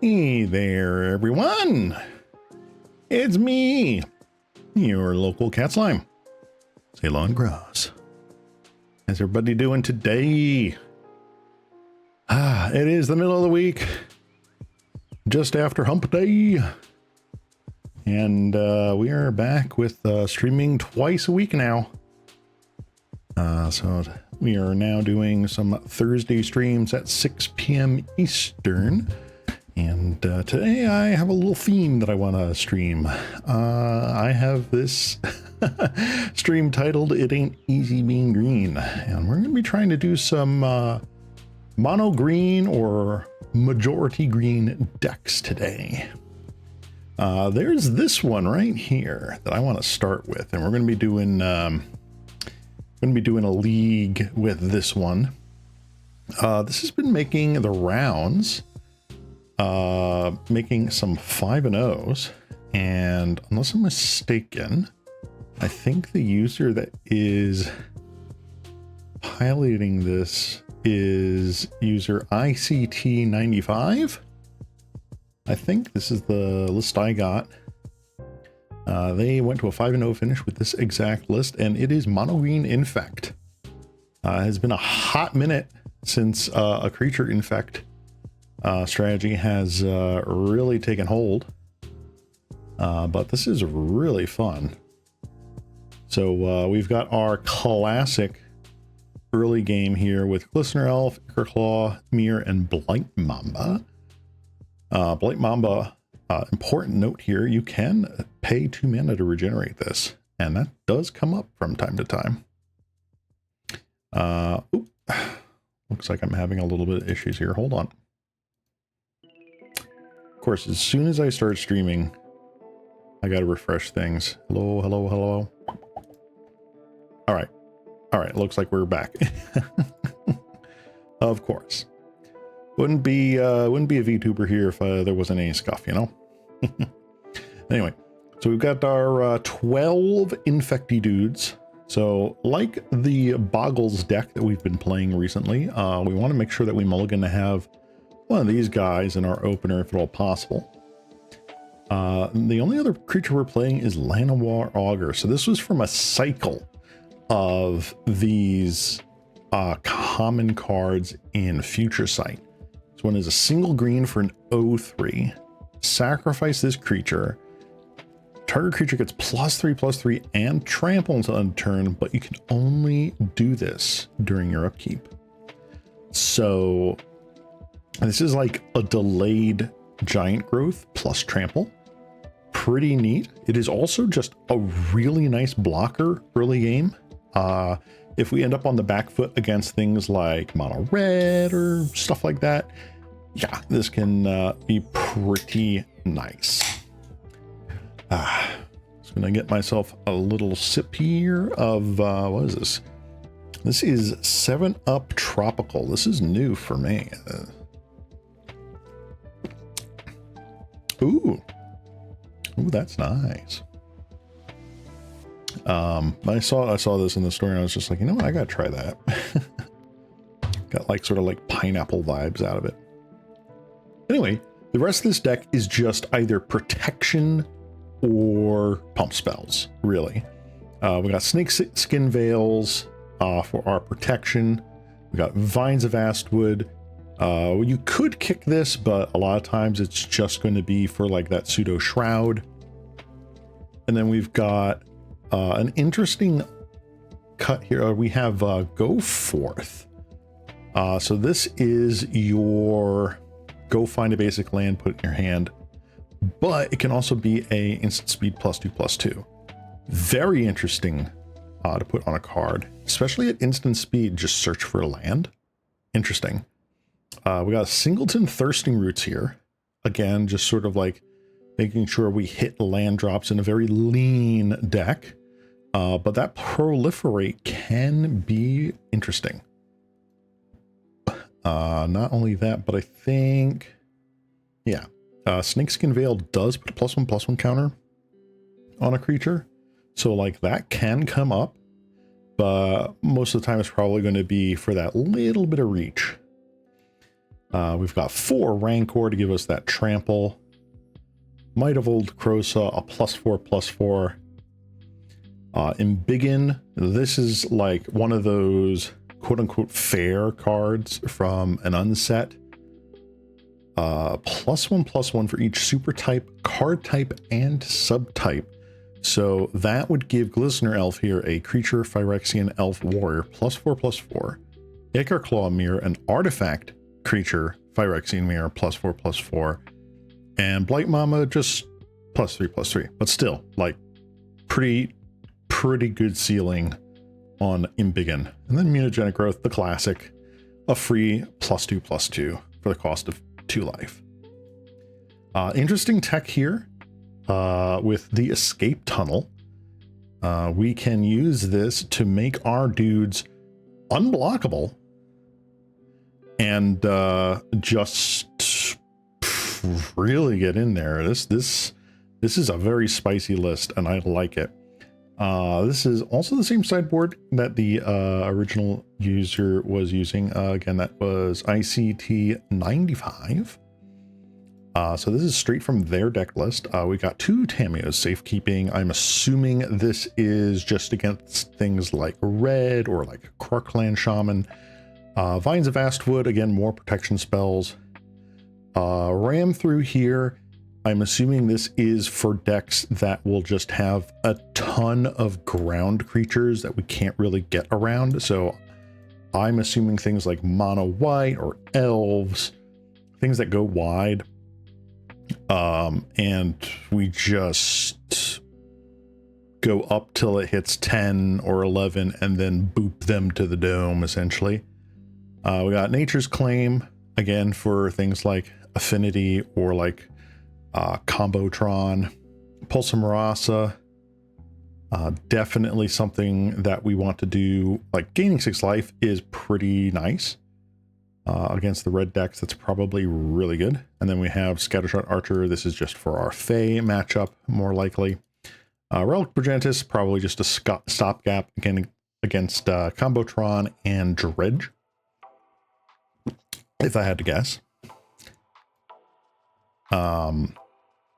Hey there, everyone. It's me, your local cat slime, Ceylon Cross. How's everybody doing today? It is the middle of the week, just after hump day. And we are back with streaming twice a week now. So we are now doing some Thursday streams at 6 p.m. Eastern. And today I have a little theme that I want to stream. I have this stream titled It Ain't Easy Being Green. And we're going to be trying to do some mono green or majority green decks today. There's this one right here that I want to start with, and we're going to be doing a league with this one. This has been making the rounds, making some 5-0s, and unless I'm mistaken, I think the user that is piloting this is user ICT95. I think this is the list I got. They went to a 5-0 finish with this exact list, and it is mono green Infect. It has been a hot minute since a creature Infect strategy has really taken hold, but this is really fun. So we've got our classic early game here with Glistener Elf, Claw, Mirror, and Blight Mamba. Blight Mamba, important note here, you can pay 2 mana to regenerate this, and that does come up from time to time. Looks like I'm having a little bit of issues here. Hold on. Of course, as soon as I start streaming, I gotta refresh things. Hello, hello, hello. All right. All right, looks like we're back. Of course. Wouldn't be a VTuber here if there wasn't any scuff, you know? Anyway, so we've got our 12 Infecty dudes. So like the Boggles deck that we've been playing recently, we want to make sure that we mulligan to have one of these guys in our opener if at all possible. The only other creature we're playing is Llanowar Augur. So this was from a cycle of these common cards in Future Sight. This one is a single green for an 0/3. Sacrifice this creature. Target creature gets +3/+3 and trample until end of turn, but you can only do this during your upkeep. So this is like a delayed giant growth plus trample. Pretty neat. It is also just a really nice blocker early game. If we end up on the back foot against things like mono red or stuff like that, yeah, this can be pretty nice. Just gonna get myself a little sip here of what is this? This is 7-Up Tropical. This is new for me. Ooh, that's nice. I saw this in the store and I was just like, you know what, I gotta try that. Got like sort of like pineapple vibes out of it. Anyway, the rest of this deck is just either protection or pump spells, really. We got Snake Skin Veils for our protection. We got Vines of Astwood. You could kick this, but a lot of times it's just going to be for like that pseudo shroud. And then we've got an interesting cut here. We have Go Forth. So this is your go find a basic land, put it in your hand, but it can also be a instant speed +2/+2. Very interesting to put on a card, especially at instant speed. Just search for a land. Interesting. We got Singleton Thirsting Roots here. Again, just sort of like making sure we hit land drops in a very lean deck. But that Proliferate can be interesting. Not only that, but I think, yeah, Snakeskin Veil does put a +1/+1 counter on a creature. So like that can come up, but most of the time it's probably going to be for that little bit of reach. We've got 4 Rancor to give us that trample. Might of Old Krosa, a +4/+4. Embiggen, this is like one of those quote-unquote fair cards from an unset. +1/+1 for each super type, card type, and subtype. So that would give Glistener Elf here a creature Phyrexian Elf Warrior +4/+4. Ichor Claw Mirror, an artifact creature Phyrexian Mirror +4/+4. And Blight Mama just +3/+3. But still, like, pretty good ceiling on Embiggen. And then Mutagenic Growth, the classic, a free +2/+2 for the cost of 2 life. Interesting tech here with the Escape Tunnel. We can use this to make our dudes unblockable and just really get in there. This is a very spicy list, and I like it. This is also the same sideboard that the original user was using. Again, that was ICT 95. So this is straight from their deck list. We got 2 Tamios safekeeping. I'm assuming this is just against things like red or like Crarkland Shaman. Vines of Astwood, again, more protection spells. Ram through here. I'm assuming this is for decks that will just have a ton of ground creatures that we can't really get around. So I'm assuming things like mono white or elves, things that go wide. And we just go up till it hits 10 or 11 and then boop them to the dome, essentially. We got Nature's Claim, again, for things like Affinity or like Combo Tron. Pulsum Rasa, definitely something that we want to do. Like, gaining 6 life is pretty nice. Against the red decks, that's probably really good. And then we have Scattershot Archer. This is just for our Fae matchup, more likely. Relic Progenitus, probably just a stopgap again against Combotron and Dredge, if I had to guess.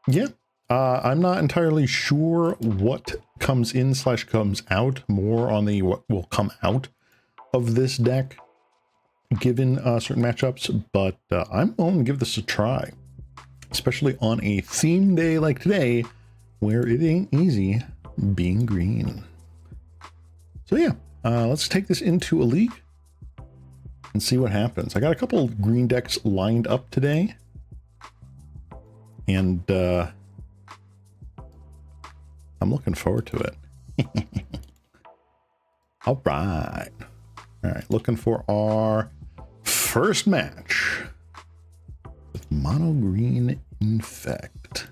Yeah, I'm not entirely sure what comes in / comes out, more on the what will come out of this deck given certain matchups, but I'm willing to give this a try, especially on a theme day like today where it ain't easy being green. So yeah, let's take this into a league and see what happens. I got a couple green decks lined up today, and I'm looking forward to it. All right, looking for our first match with mono green Infect.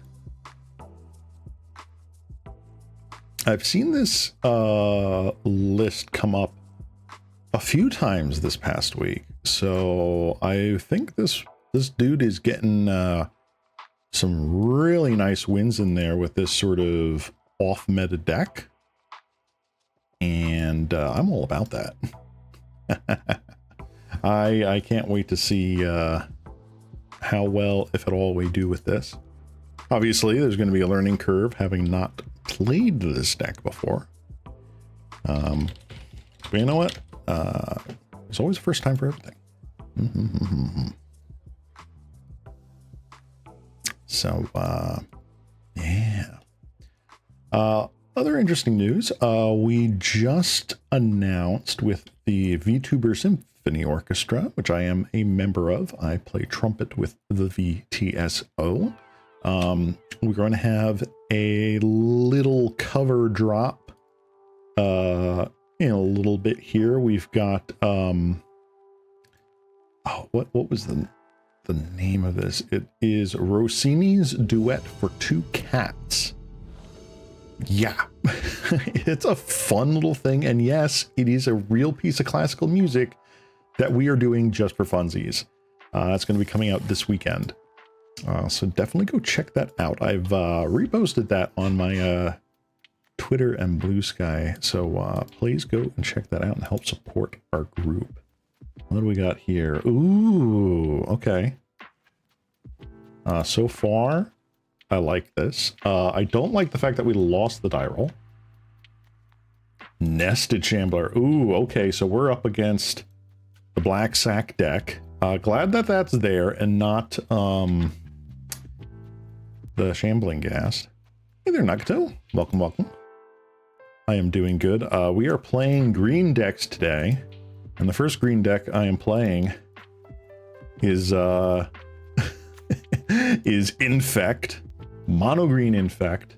I've seen this list come up a few times this past week, so I think this dude is getting some really nice wins in there with this sort of off meta deck, and I'm all about that. I can't wait to see how well, if at all, we do with this. Obviously, there's going to be a learning curve, having not played this deck before. But you know what? There's always a first time for everything. So, yeah. Other interesting news. We just announced with the VTuber Symphony Orchestra, which I am a member of. I play trumpet with the VTSO. We're going to have a little cover drop in a little bit here. We've got what was the name of this? It is Rossini's Duet for Two Cats. Yeah, it's a fun little thing, and yes, it is a real piece of classical music that we are doing just for funsies. It's going to be coming out this weekend. So definitely go check that out. I've reposted that on my Twitter and Blue Sky, so please go and check that out and help support our group. What do we got here? Ooh, okay. So far, I like this. I don't like the fact that we lost the die roll. Nested Shambler. Ooh, okay, so we're up against the Black Sack deck. Glad that that's there and not the Shambling Ghast. Hey there, Nagato. Welcome, welcome. I am doing good. We are playing green decks today. And the first green deck I am playing is is Infect. Mono green Infect.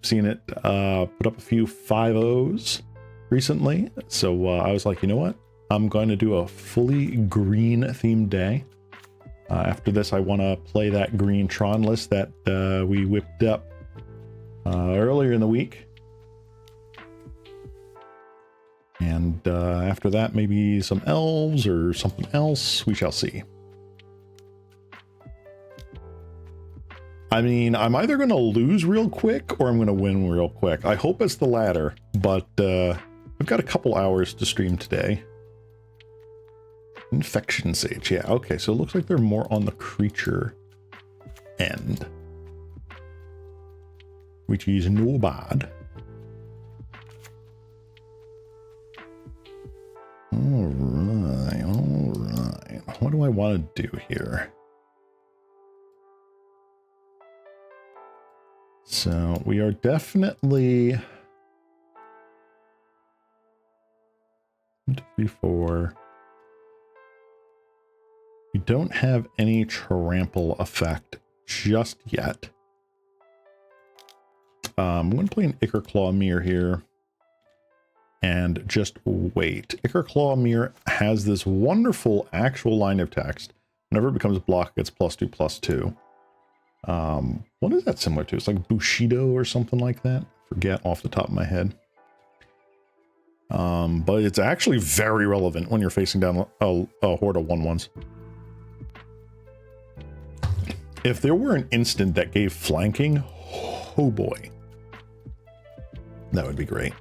Seen it put up a few 5-0s recently. So I was like, you know what? I'm going to do a fully green themed day. After this, I want to play that green Tron list that we whipped up earlier in the week. And after that, maybe some elves or something else. We shall see. I mean, I'm either going to lose real quick or I'm going to win real quick. I hope it's the latter, but I've got a couple hours to stream today. Infection Sage. Yeah, okay, so it looks like they're more on the creature end, which is no bad. All right, all right. What do I want to do here? So we are definitely 1, 2, 3, 4. We don't have any trample effect just yet. I'm going to play an Ichor Claw Mirror here and just wait. Ichor Claw Mirror has this wonderful actual line of text. Whenever it becomes a block, it's +2/+2. What is that similar to? It's like Bushido or something like that. Forget off the top of my head. But it's actually very relevant when you're facing down a horde of 1/1s. If there were an instant that gave flanking, oh boy, that would be great.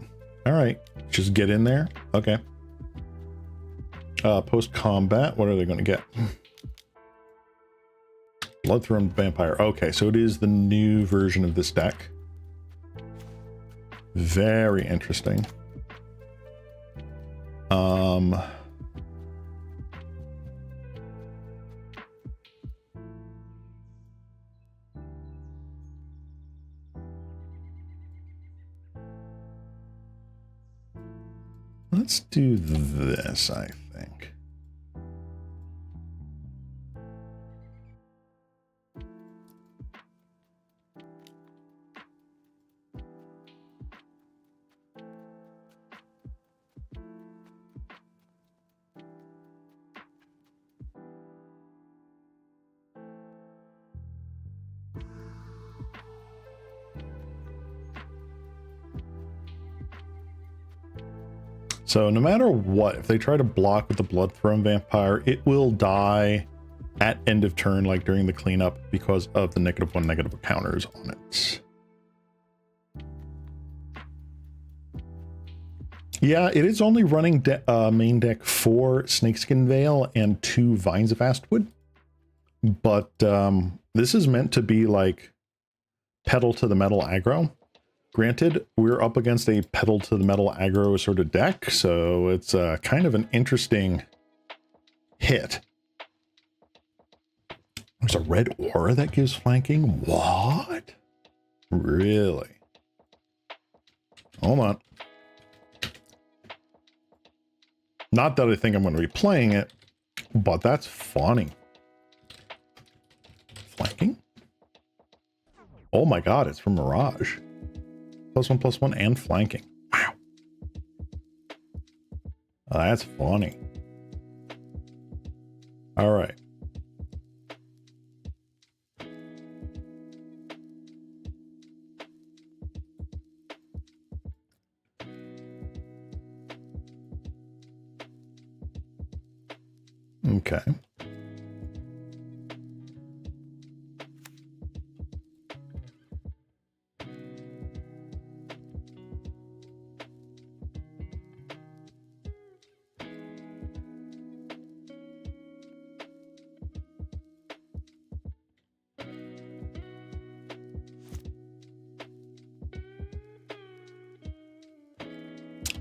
All right, just get in there. Okay. Post combat, what are they going to get? Bloodthorn Vampire. Okay, so it is the new version of this deck. Very interesting. Let's do this, I think. So no matter what, if they try to block with the Bloodthorn Vampire, it will die at end of turn, like during the cleanup, because of the -1 negative counters on it. Yeah, it is only running main deck 4 Snakeskin Veil and 2 Vines of Astwood. But this is meant to be like pedal to the metal aggro. Granted, we're up against a pedal to the metal aggro sort of deck, so it's kind of an interesting hit. There's a red aura that gives flanking? What? Really? Hold on. Not that I think I'm going to be playing it, but that's funny. Flanking? Oh my god, it's from Mirage. +1/+1 and flanking. Wow. That's funny. All right. Okay.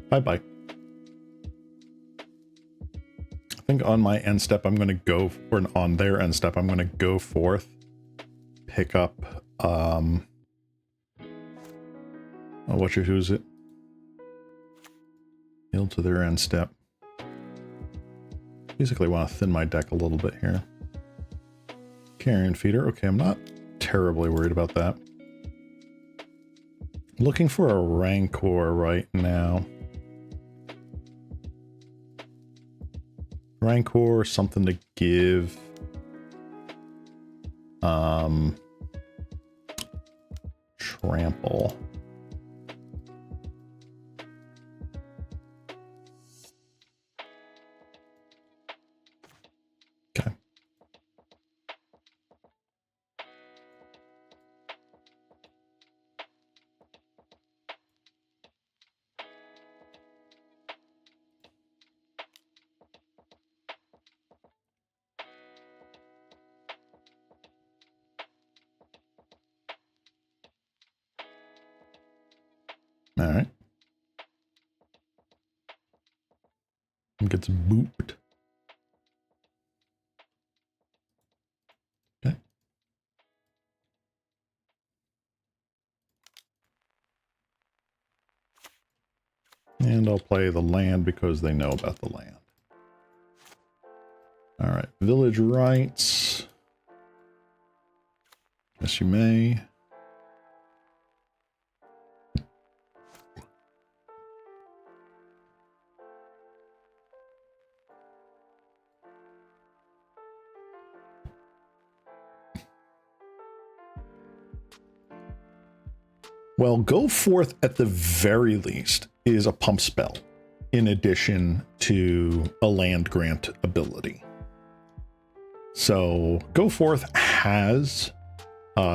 Bye-bye. I think on my end step, I'm going to go, or on their end step, I'm going to go forth, pick up, oh, who's it? Yield to their end step. Basically want to thin my deck a little bit here. Carrion feeder. Okay, I'm not terribly worried about that. Looking for a Rancor right now. Rancor, something to give. Trample. Okay. All right. It gets booped. Okay. And I'll play the land because they know about the land. All right. Village rights. Yes, you may. Well, go forth at the very least is a pump spell in addition to a land grant ability. So go forth has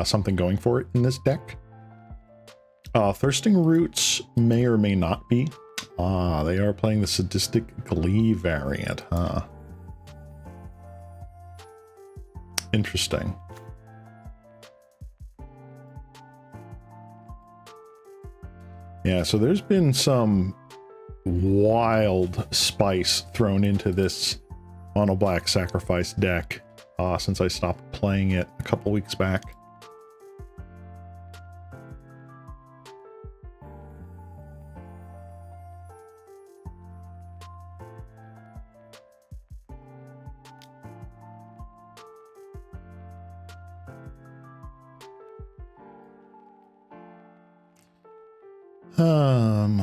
something going for it in this deck. Thirsting Roots may or may not be. They are playing the Sadistic Glee variant, huh? Interesting. Yeah, so there's been some wild spice thrown into this mono black sacrifice deck since I stopped playing it a couple weeks back.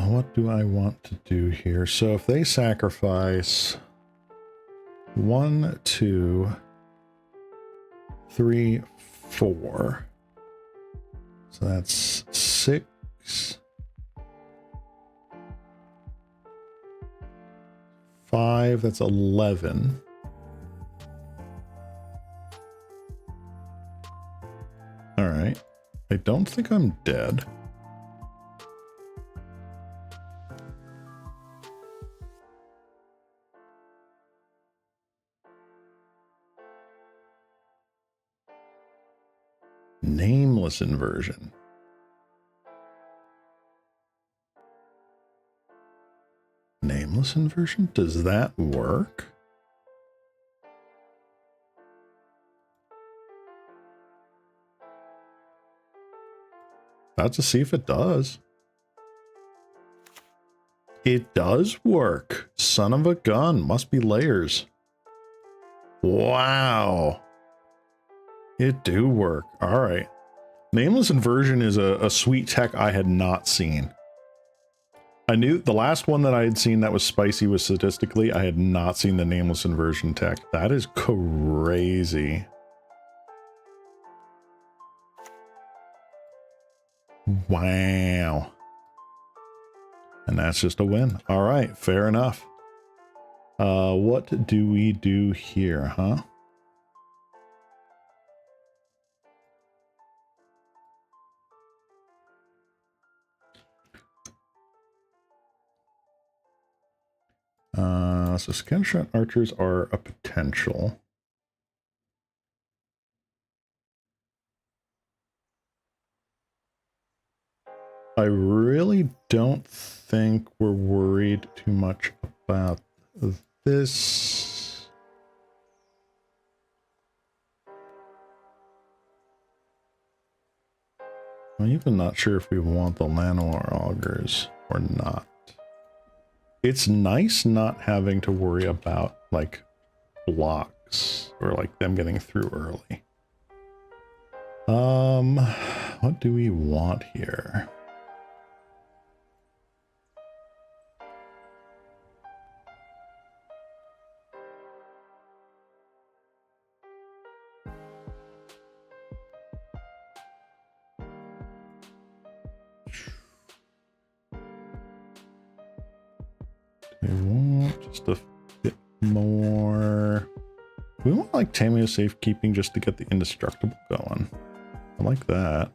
What do I want to do here? So if they sacrifice 1, 2, 3, 4. So that's 6. 5, that's 11. All right. I don't think I'm dead. Nameless inversion. Nameless inversion? Does that work? About to see if it does. It does work. Son of a gun. Must be layers. Wow. It do work. All right. Nameless inversion is a sweet tech I had not seen. I knew the last one that I had seen that was spicy was Sadistically. I had not seen the nameless inversion tech. That is crazy. Wow. And that's just a win. All right, fair enough. What do we do here, huh? So Scanshot Archers are a potential. I really don't think we're worried too much about this. I'm even not sure if we want the Llanowar augurs or not. It's nice not having to worry about like blocks or like them getting through early. What do we want here? We want just a bit more. We want like Tameo safekeeping just to get the indestructible going. I like that.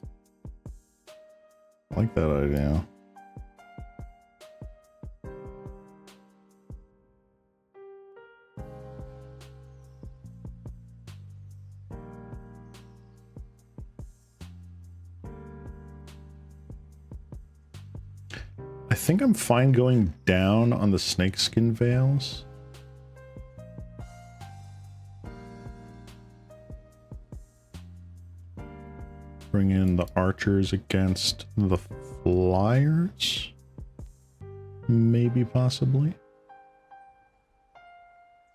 I like that idea. I think I'm fine going down on the snakeskin veils. Bring in the archers against the flyers. Maybe, possibly.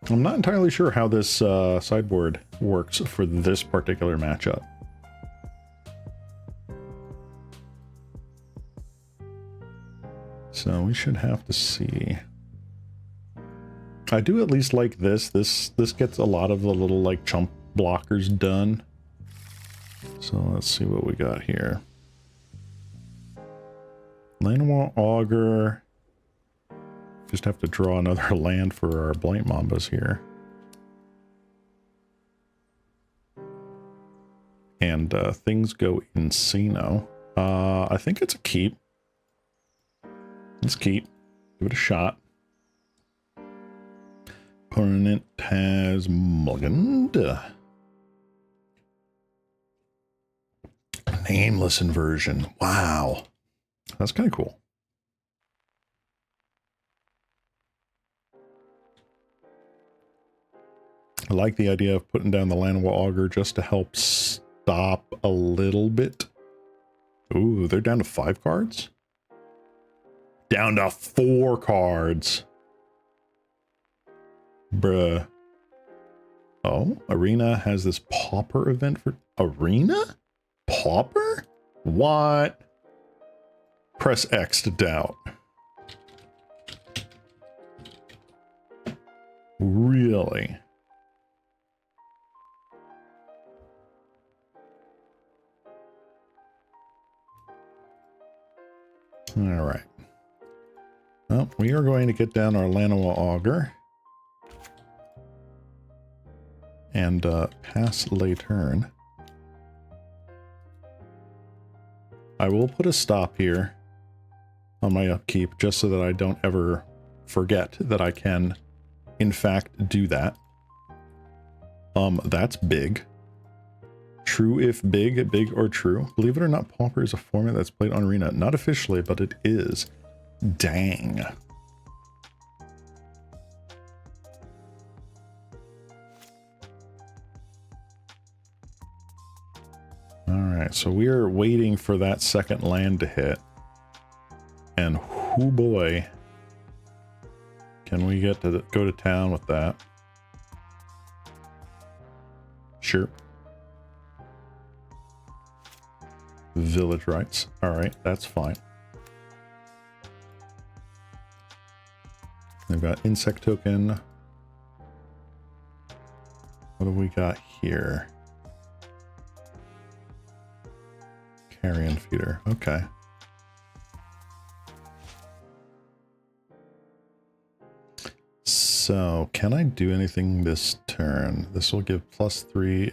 I'm not entirely sure how this sideboard works for this particular matchup. So we should have to see. I do at least like this. This gets a lot of the little like chump blockers done. So let's see what we got here. Llanowar Augur. Just have to draw another land for our Blight Mambas here. And things go insano. I think it's a keep. Let's keep. Give it a shot. Opponent has mulliganed. Nameless inversion. Wow. That's kind of cool. I like the idea of putting down the Llanowar Augur just to help stop a little bit. Ooh, they're down to 5 cards? Down to 4 cards. Bruh. Oh, Arena has this Pauper event for... Arena? Pauper? What? Press X to doubt. Really? All right. Well, we are going to get down our Llanowar Augur and pass late turn. I will put a stop here on my upkeep just so that I don't ever forget that I can, in fact, do that. That's big. True if big, big or true. Believe it or not, Pauper is a format that's played on Arena. Not officially, but it is. Dang. Alright, so we are waiting for that second land to hit. And whoo boy, can we get to go to town with that? Sure. Village rights. Alright, that's fine. They've got insect token. What do we got here? Carrion feeder. Okay. So, can I do anything this turn? This will give +3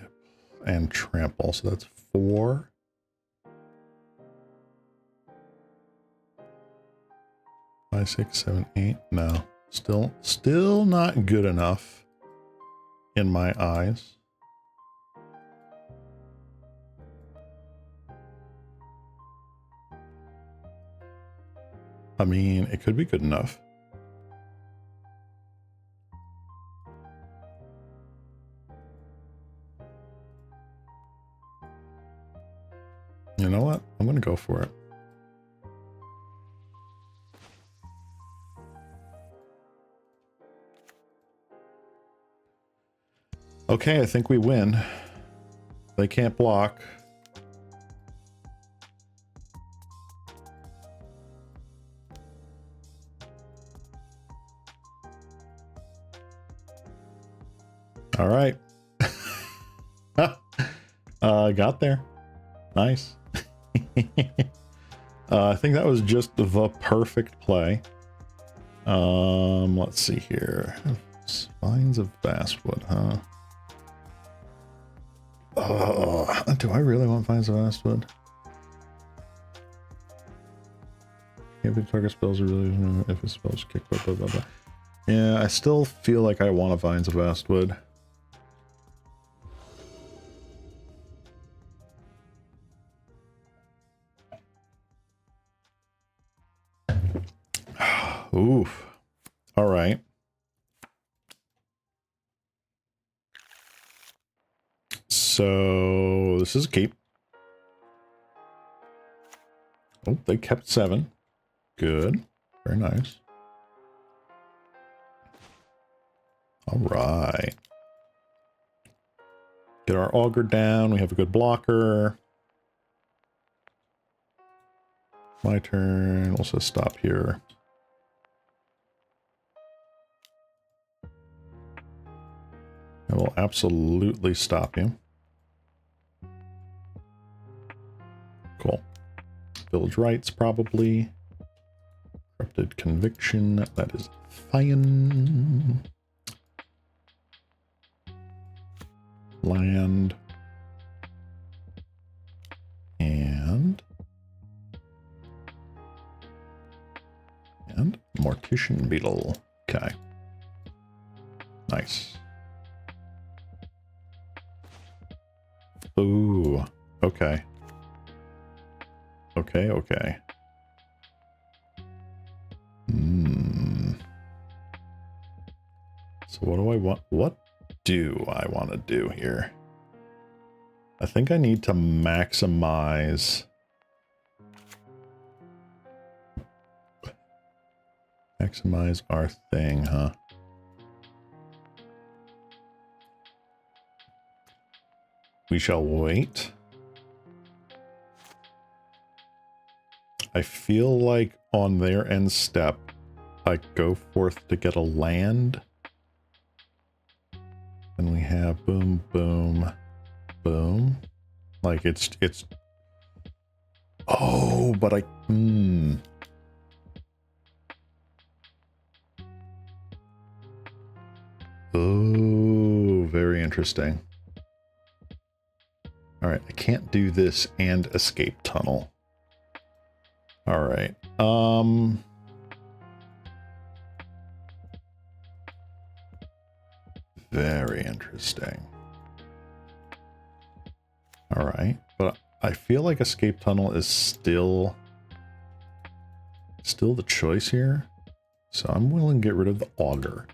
and trample, so that's 4. Five, 6, 7, 8. No. Still not good enough in my eyes. I mean, it could be good enough. You know what? I'm going to go for it. Okay, I think we win. They can't block. All right. Got there. Nice. I think that was just the perfect play. Let's see here. Spines of basswood, huh? Do I really want Vines of Basswood? If it target spells are really, if it spells kick, blah, blah, blah, blah. Yeah, I still feel like I want a Vines of Basswood. Oof. All right. So this is a keep. Oh, they kept 7. Good. Very nice. All right. Get our auger down. We have a good blocker. My turn. We'll just stop here. I will absolutely stop you. Cool. Village rights, probably. Corrupted conviction. That is fine. Land. And Mortician Beetle. Okay. Nice. Ooh. Okay. Okay, okay. So what do I want? What do I want to do here? I think I need to maximize our thing, huh? We shall wait. I feel like on their end step, I go forth to get a land. And we have boom, boom, boom. Like it's, oh, but Oh, very interesting. All right, I can't do this and escape tunnel. All right. Very interesting. All right, but I feel like escape tunnel is still the choice here. So I'm willing to get rid of the auger.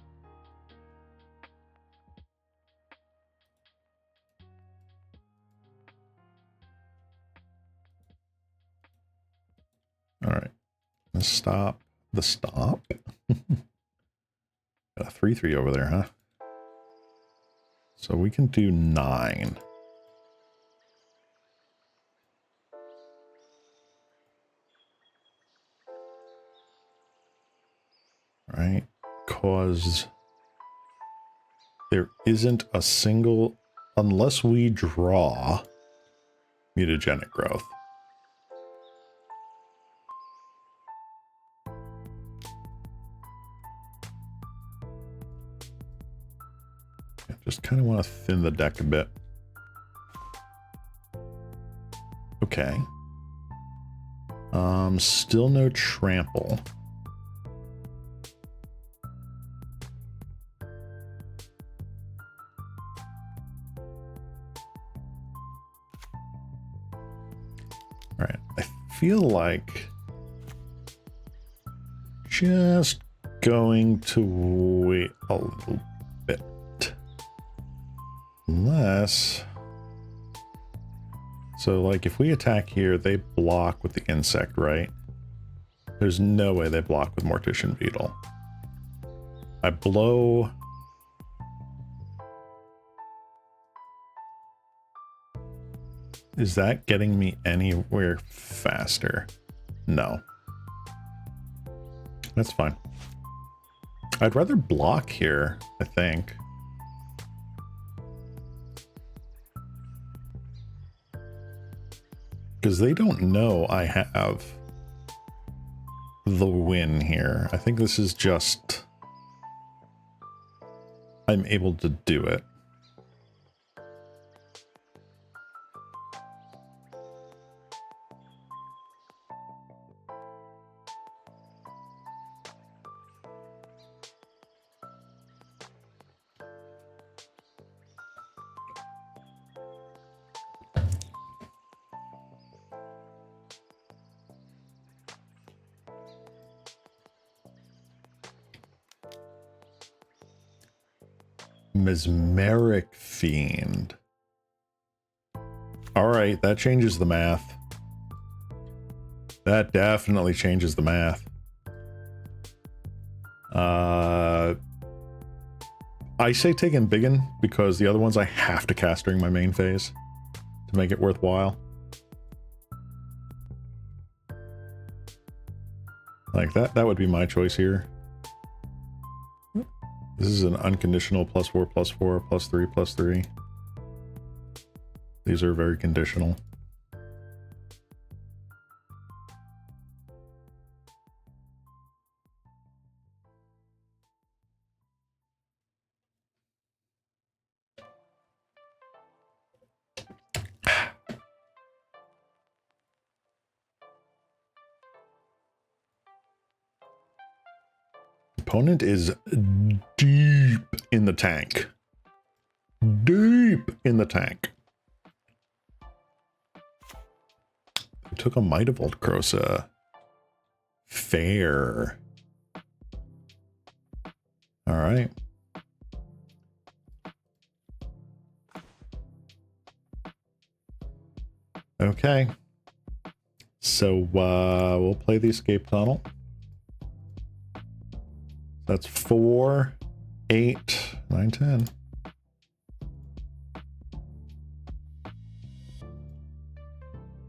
All right, let's stop the stop. Got a 3/3 over there, huh? So we can do 9. Right, because there isn't a single, unless we draw mutagenic growth. I just kind of want to thin the deck a bit. Okay. Still no trample. All right, I feel like just going to wait a little bit. Unless... So, like, if we attack here, they block with the insect, right? There's no way they block with Mortician Beetle. I blow... Is that getting me anywhere faster? No. That's fine. I'd rather block here, I think. Because they don't know I have the win here. I think this is just... I'm able to do it. Mesmeric Fiend. All right, that changes the math. That definitely changes the math. I say take Embiggen because the other ones I have to cast during my main phase to make it worthwhile. Like that would be my choice here. This is an unconditional +4, +4, +3, +3. These are very conditional. Opponent is deep in the tank. Deep in the tank. They took a Might of Voltcrosa. Fair. All right. Okay. So we'll play the escape tunnel. That's 4, 8, 9, 10.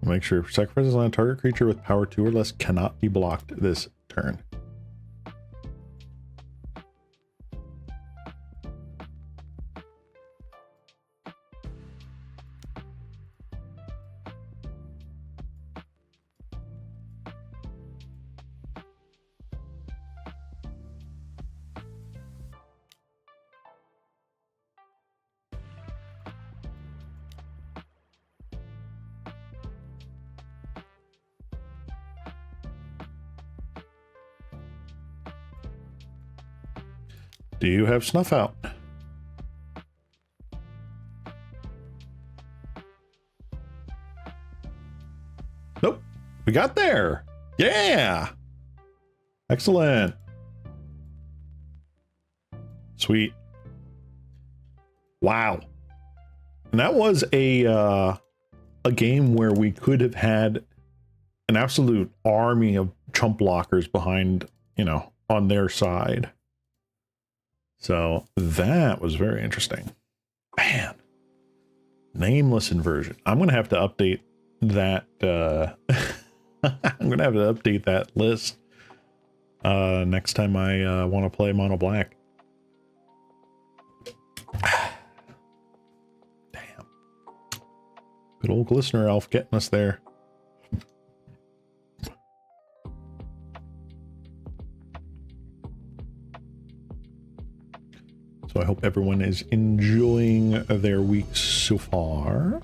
Make sure sacrifices on a target creature with power 2 or less cannot be blocked this turn. Do you have Snuff Out? Nope. We got there. Yeah. Excellent. Sweet. Wow. And that was a game where we could have had an absolute army of chump blockers behind, you know, on their side. So that was very interesting. Man. Nameless inversion. I'm going to have to update that. I'm going to have to update that list next time I want to play mono black. Damn. Good old Glistener Elf getting us there. So I hope everyone is enjoying their week so far.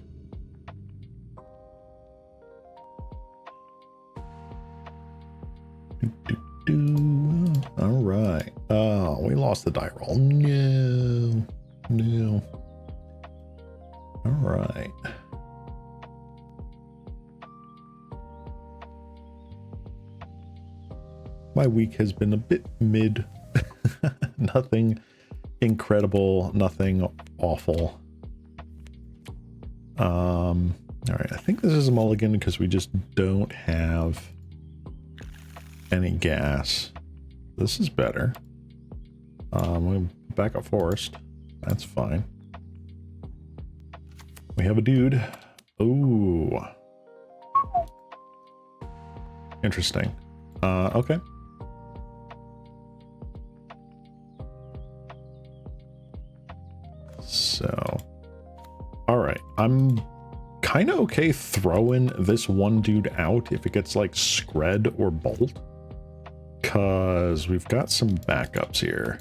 All right. Oh, we lost the die roll. No. No. All right. my week has been a bit mid. Nothing incredible, nothing awful. All right, I think this is a mulligan because we just don't have any gas. This is better. We'll back up forest. That's fine. We have a dude. Ooh. Interesting. Okay. So, all right. I'm kind of okay throwing this one dude out if it gets like Scred or Bolt, because we've got some backups here.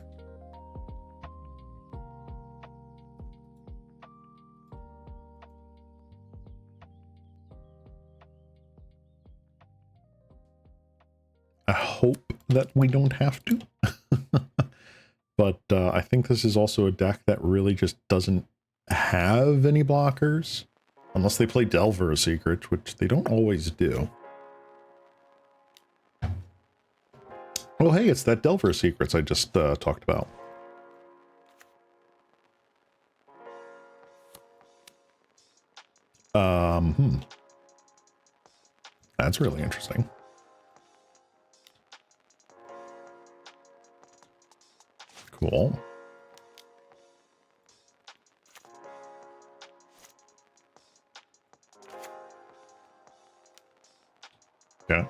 I hope that we don't have to. But I think this is also a deck that really just doesn't have any blockers. Unless they play Delver a Secret, which they don't always do. Oh hey, it's that Delver Secrets I just talked about. That's really interesting. Cool. Okay.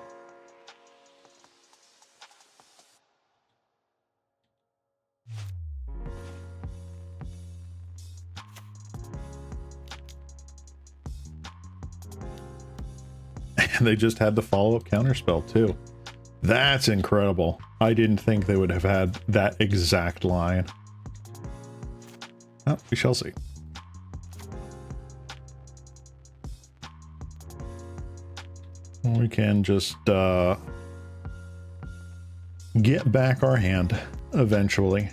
And they just had the follow-up counterspell too. That's incredible. I didn't think they would have had that exact line. Oh, we shall see. We can just get back our hand eventually.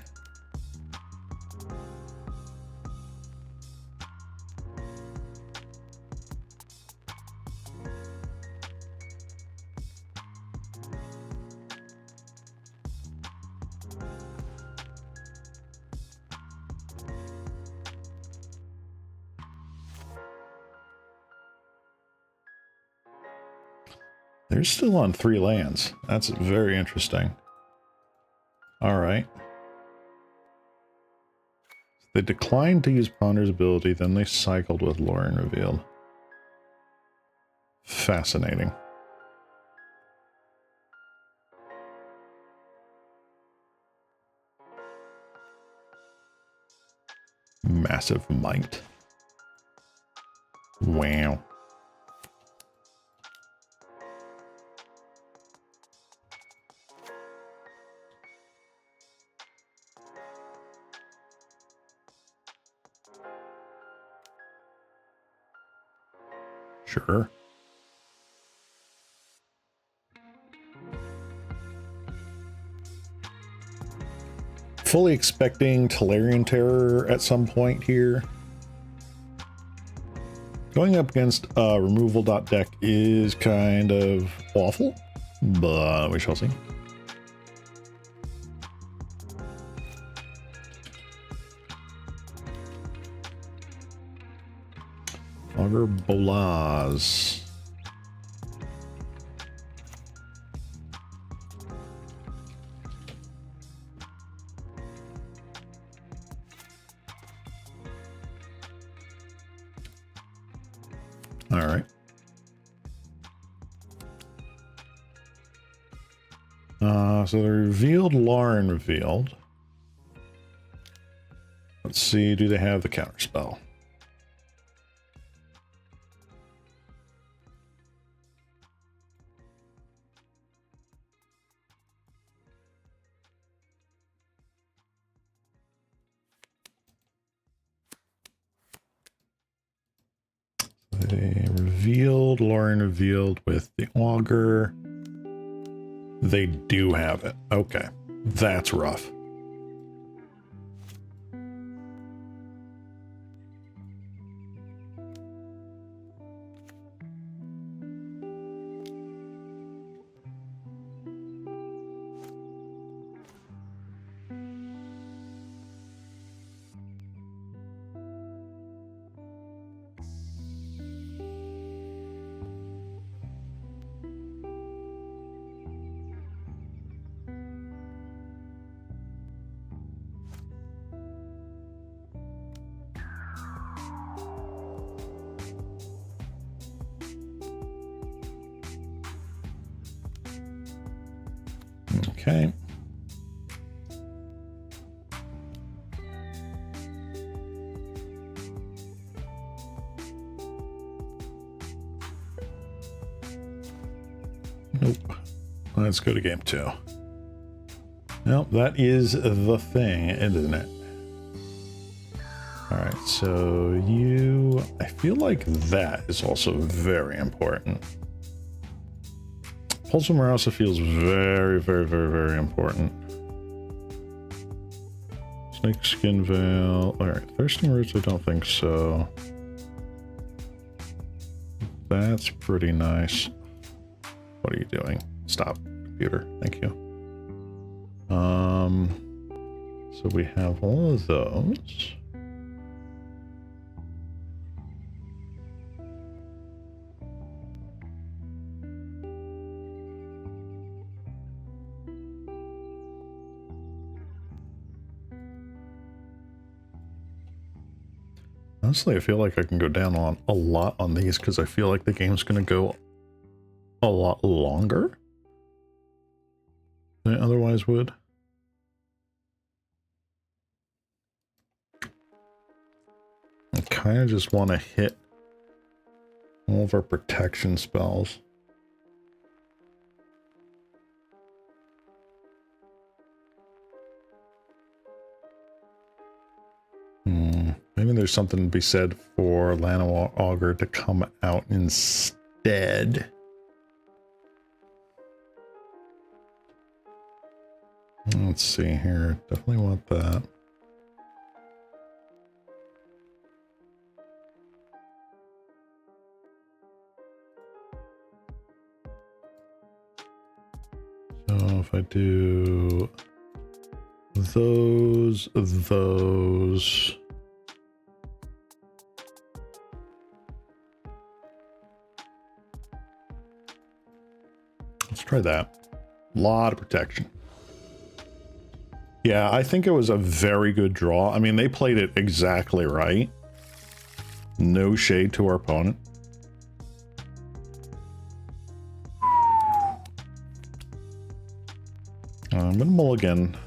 They're still on 3 lands. That's very interesting. All right. They declined to use Ponder's ability, then they cycled with Lauren Revealed. Fascinating. Massive might. Wow. Sure. Fully expecting Tolarian Terror at some point here. Going up against removal deck is kind of awful, but we shall see. Augur Bolas. All right. So the revealed Lauren revealed. Let's see, do they have the counterspell? They revealed, Lauren revealed with the Augur. They do have it. Okay, that's rough. Okay. Nope. Let's go to game 2. Well, that is the thing, isn't it? All right, so you... I feel like that is also very important. Pulse of Marausa feels very, very, very, very important. Snakeskin Veil. All right, Thirsting Roots, I don't think so. That's pretty nice. What are you doing? Stop, computer. Thank you. So we have all of those. Honestly, I feel like I can go down on a lot on these because I feel like the game's going to go a lot longer than it otherwise would. I kind of just want to hit all of our protection spells. Maybe there's something to be said for Llanowar Augur to come out instead. Let's see here. Definitely want that. So if I do those. Let's try that. A lot of protection. Yeah, I think it was a very good draw. I mean, they played it exactly right. No shade to our opponent. I'm gonna mulligan.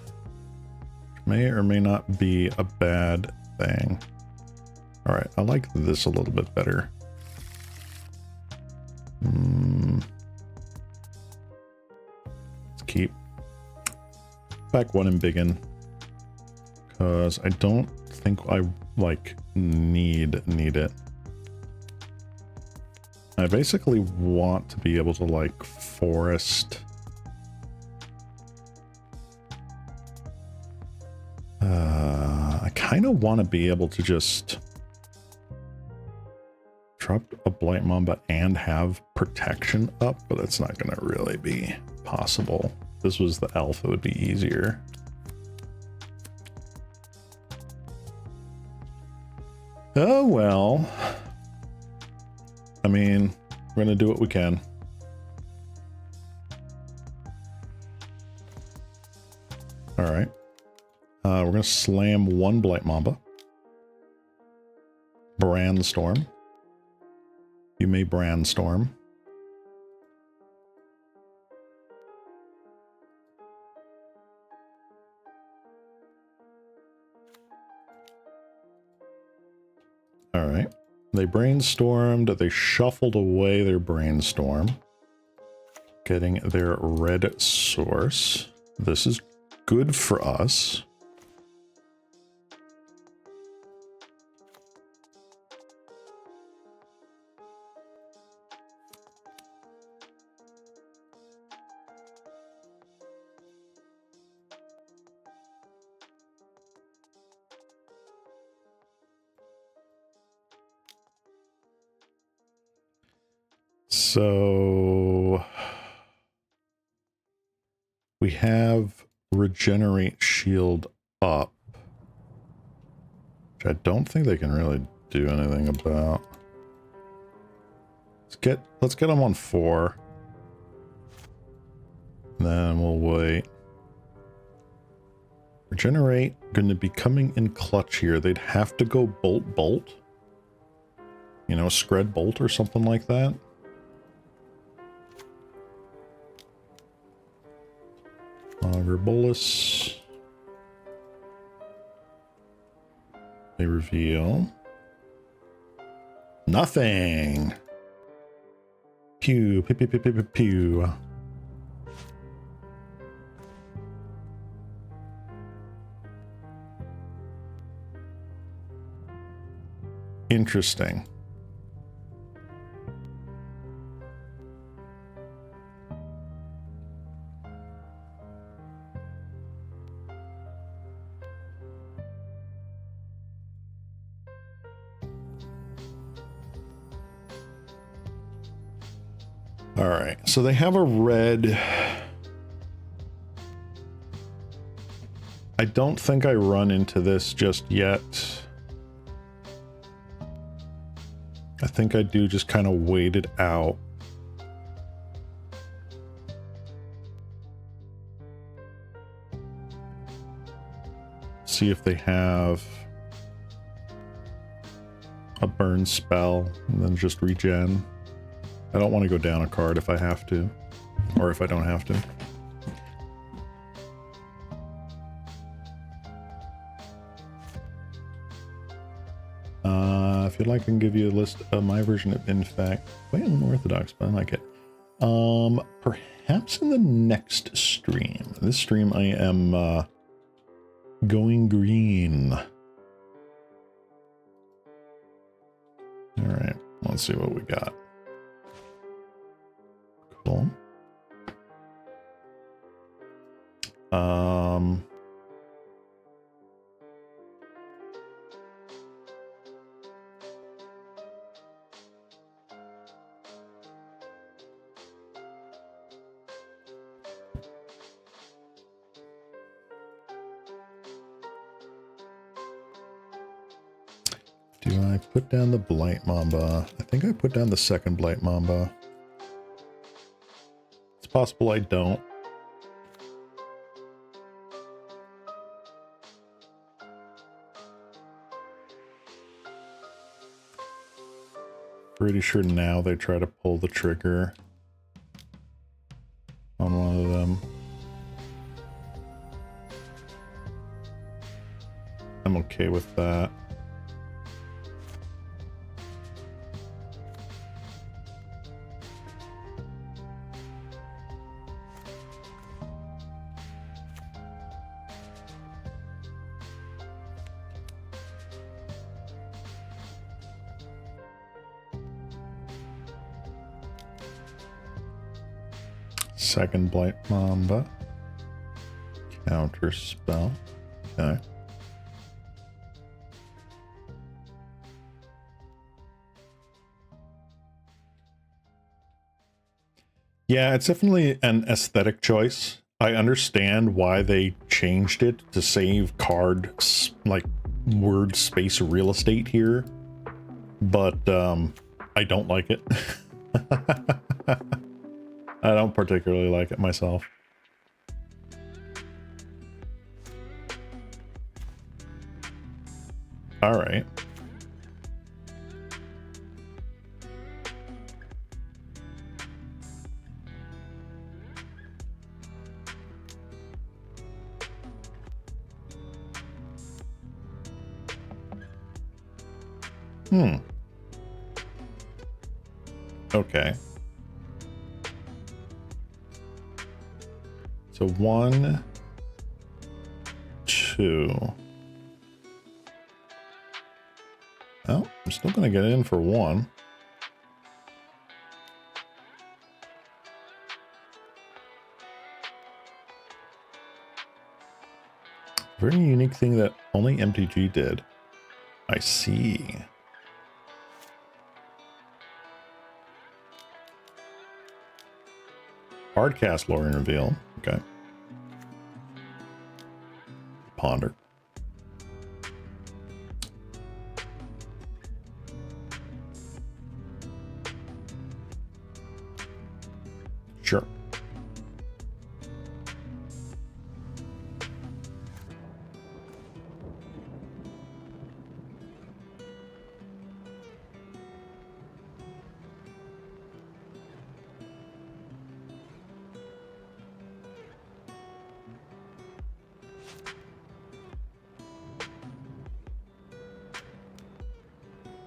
May or may not be a bad thing. All right, I like this a little bit better. Let's keep back one and biggin, because I don't think I like need it. I basically want to be able to like forest. I kind of want to be able to just drop a Blight Mamba and have protection up, but that's not going to really be possible. If this was the elf, it would be easier. Oh well. I mean, we're going to do what we can. All right. We're going to slam one Blight Mamba. Brandstorm. You may Brandstorm. All right. They brainstormed. They shuffled away their brainstorm, getting their red source. This is good for us. So we have regenerate shield up, which I don't think they can really do anything about. Let's get them on 4. Then we'll wait. Regenerate going to be coming in clutch here. They'd have to go bolt. You know, Scred bolt or something like that. Auger Bolus. They reveal nothing. Pew, pew, pew, pew, pew, pew. Interesting. All right, so they have a red. I don't think I run into this just yet. I think I do just kind of wait it out. See if they have a burn spell and then just regen. I don't want to go down a card if I have to, or if I don't have to. If you'd like, I can give you a list of my version of Infect. Quite unorthodox, but I like it. Perhaps in the next stream. This stream I am going green. All right, let's see what we got. Cool. Do I put down the Blight Mamba? I think I put down the second Blight Mamba. It's possible I don't. Pretty sure now they try to pull the trigger on one of them. I'm okay with that. Second Blight Mamba. Counter spell. Okay. Yeah, it's definitely an aesthetic choice. I understand why they changed it to save card, like, word space real estate here, but I don't like it. I don't particularly like it myself. All right. Okay. So 1, 2. Oh, I'm still going to get in for 1. Very unique thing that only MTG did. I see. Hardcast Lore and Reveal. Okay. Ponder. Sure.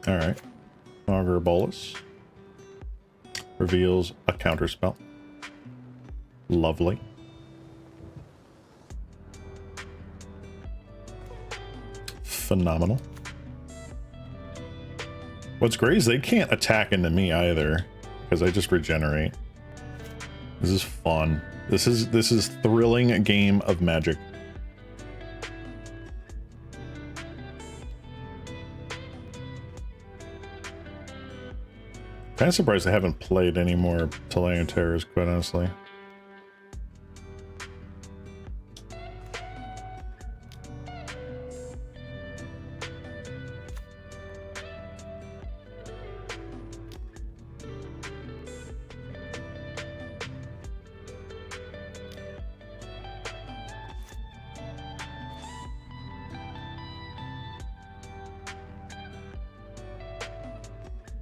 Alright. Augur Bolus. Reveals a counterspell. Lovely. Phenomenal. What's great is they can't attack into me either, because I just regenerate. This is fun. This is thrilling game of Magic. Kind of surprised I haven't played any more Ceylon Terrors, quite honestly.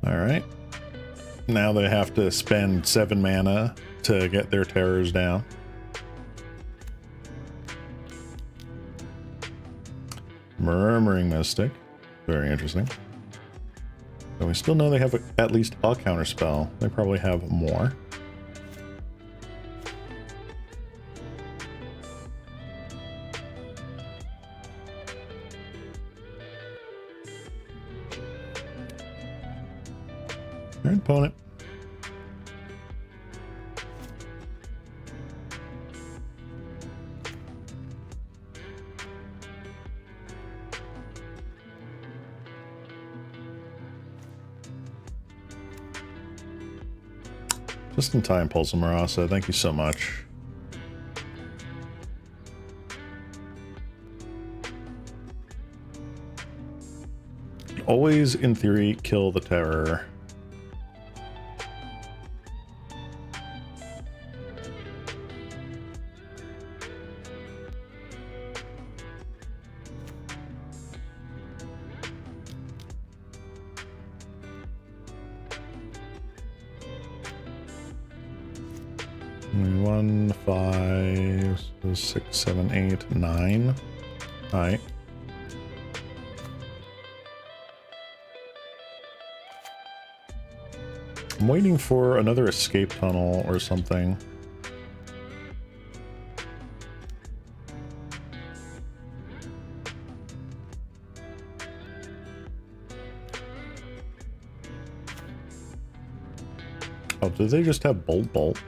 All right. Now they have to spend 7 mana to get their terrors down. Murmuring Mystic. Very interesting. So we still know they have at least a counterspell. They probably have more. Your opponent. Just in time, Pulse of Marasa. Thank you so much. Always, in theory, kill the terror. One, 5, 6, 7, 8, 9. All right. I'm waiting for another escape tunnel or something. Oh, did they just have Bolt Bolt?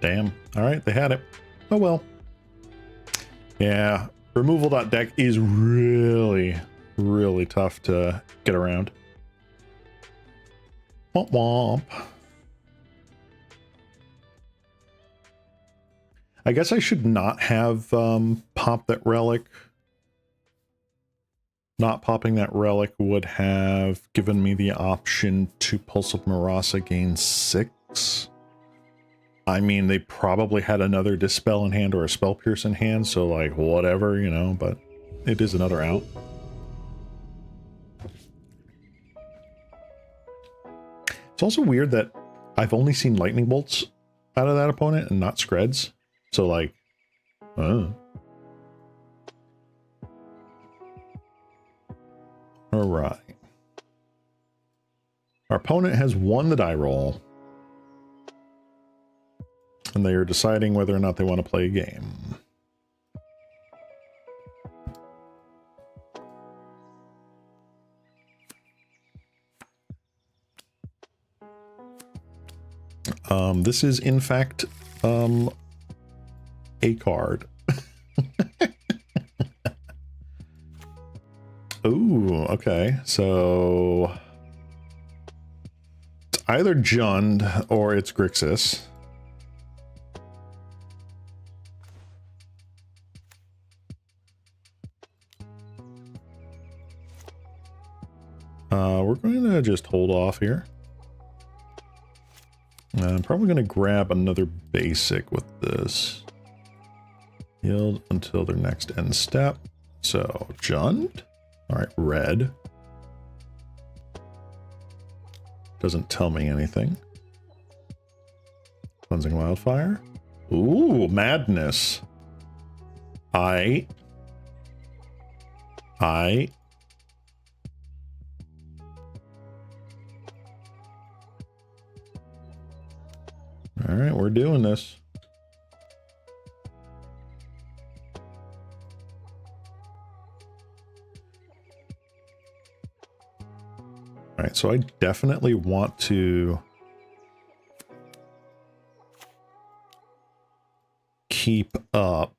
Damn. All right, they had it. Oh well. Yeah, removal.deck is really, really tough to get around. Womp womp. I guess I should not have popped that relic. Not popping that relic would have given me the option to Pulse of Marasa gain 6. I mean, they probably had another Dispel in hand or a Spell Pierce in hand, so like, whatever, you know, but it is another out. It's also weird that I've only seen Lightning Bolts out of that opponent and not Screds. So like, Alright. Our opponent has won the die roll. And they are deciding whether or not they want to play a game. This is, in fact, a card. Ooh, okay. So either Jund or it's Grixis. We're going to just hold off here. I'm probably going to grab another basic with this. Yield until their next end step. So, Jund. All right, red. Doesn't tell me anything. Cleansing Wildfire. Ooh, Madness. I. All right, we're doing this. All right, so I definitely want to keep up.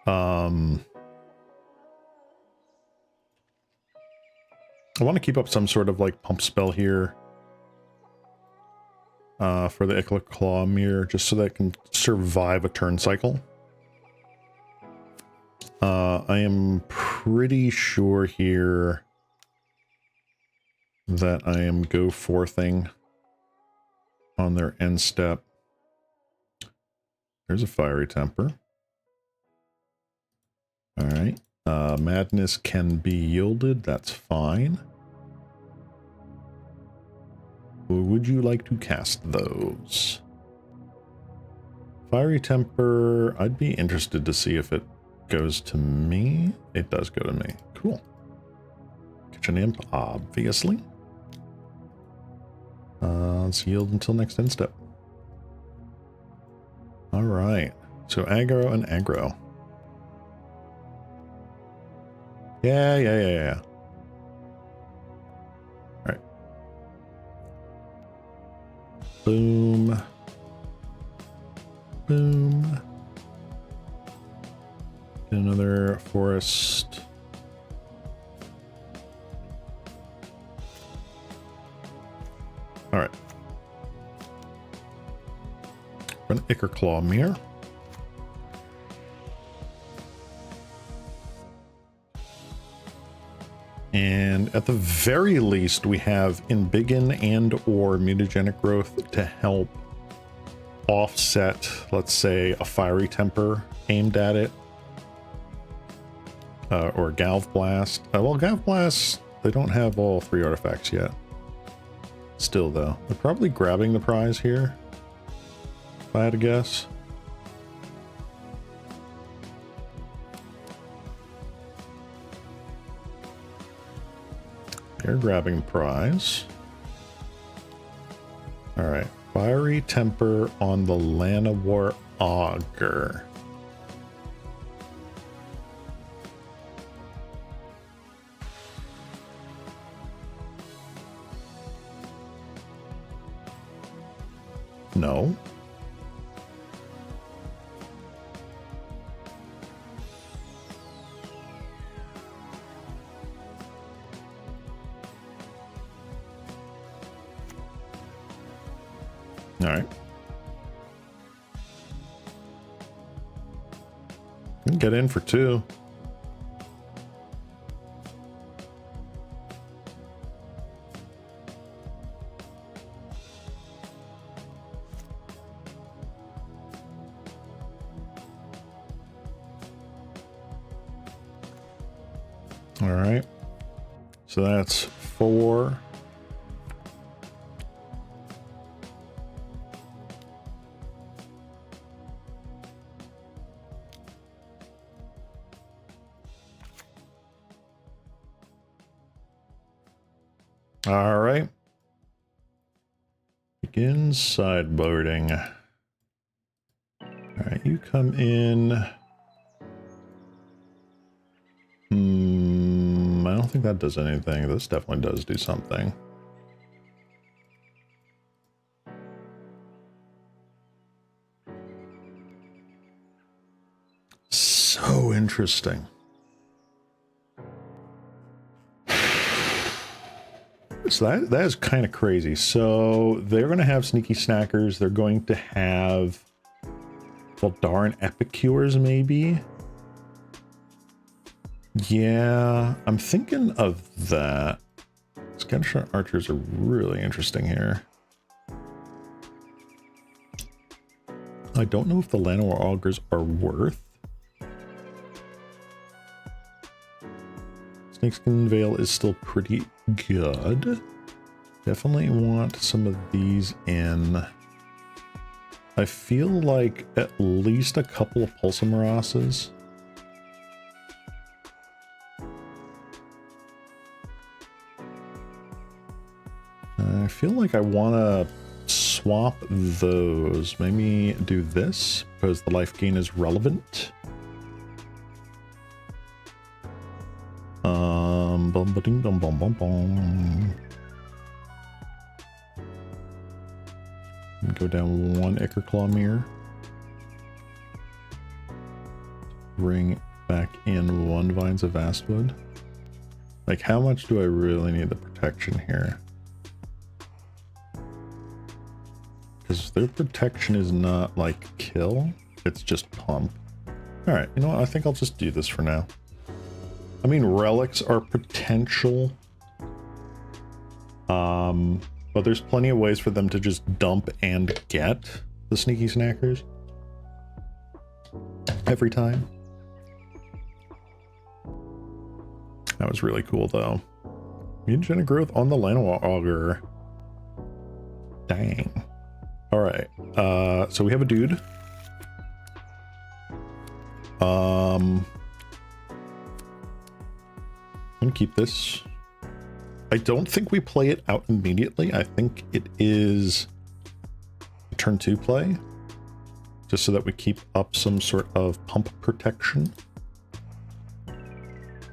I want to keep up some sort of like pump spell here for the Ichla Claw Mirror, just so that it can survive a turn cycle. I am pretty sure here that I am go forthing on their end step. There's a Fiery Temper. All right. Madness can be yielded. That's fine. Would you like to cast those? Fiery Temper, I'd be interested to see if it goes to me. It does go to me. Cool. Kitchen Imp, obviously. Let's yield until next end step. All right. So aggro and aggro. Yeah. All right. Boom. Boom. Another forest. All right. An Ichor Claw Mirror. And at the very least, we have Embiggen and or mutagenic growth to help offset, let's say, a Fiery Temper aimed at it. Or Galv Blast. Well, Galv Blast, they don't have all 3 artifacts yet. Still, though, they're probably grabbing the prize here, if I had to guess. They're grabbing the prize. All right, Fiery Temper on the Llanowar Augur. No. All right. You can get in for 2. All right. So that's 4. All right. Begin sideboarding. All right, you come in. I don't think that does anything. This definitely does do something. So interesting. So that is kind of crazy. So they're going to have sneaky snackers. They're going to have Voldaren Epicures, maybe. Yeah, I'm thinking of that. Scattershot archers are really interesting here. I don't know if the Llanowar augurs are worth. Snakeskin Veil is still pretty good. Definitely want some of these in. I feel like at least a couple of Pulsamarasas. I feel like I want to swap those. Maybe do this because the life gain is relevant. Bum ba ding bum bum bum bum. Go down one Ichor mirror. Bring back in one Vines of Vastwood. Like, how much do I really need the protection here? Because their protection is not like kill, it's just pump. Alright, you know what? I think I'll just do this for now. I mean, relics are potential. But there's plenty of ways for them to just dump and get the sneaky snackers every time. That was really cool, though. Mutagenic growth on the Llanowar augur. Dang. All right. So we have a dude. I'm gonna keep this. I don't think we play it out immediately. I think it is a turn 2 play, just so that we keep up some sort of pump protection.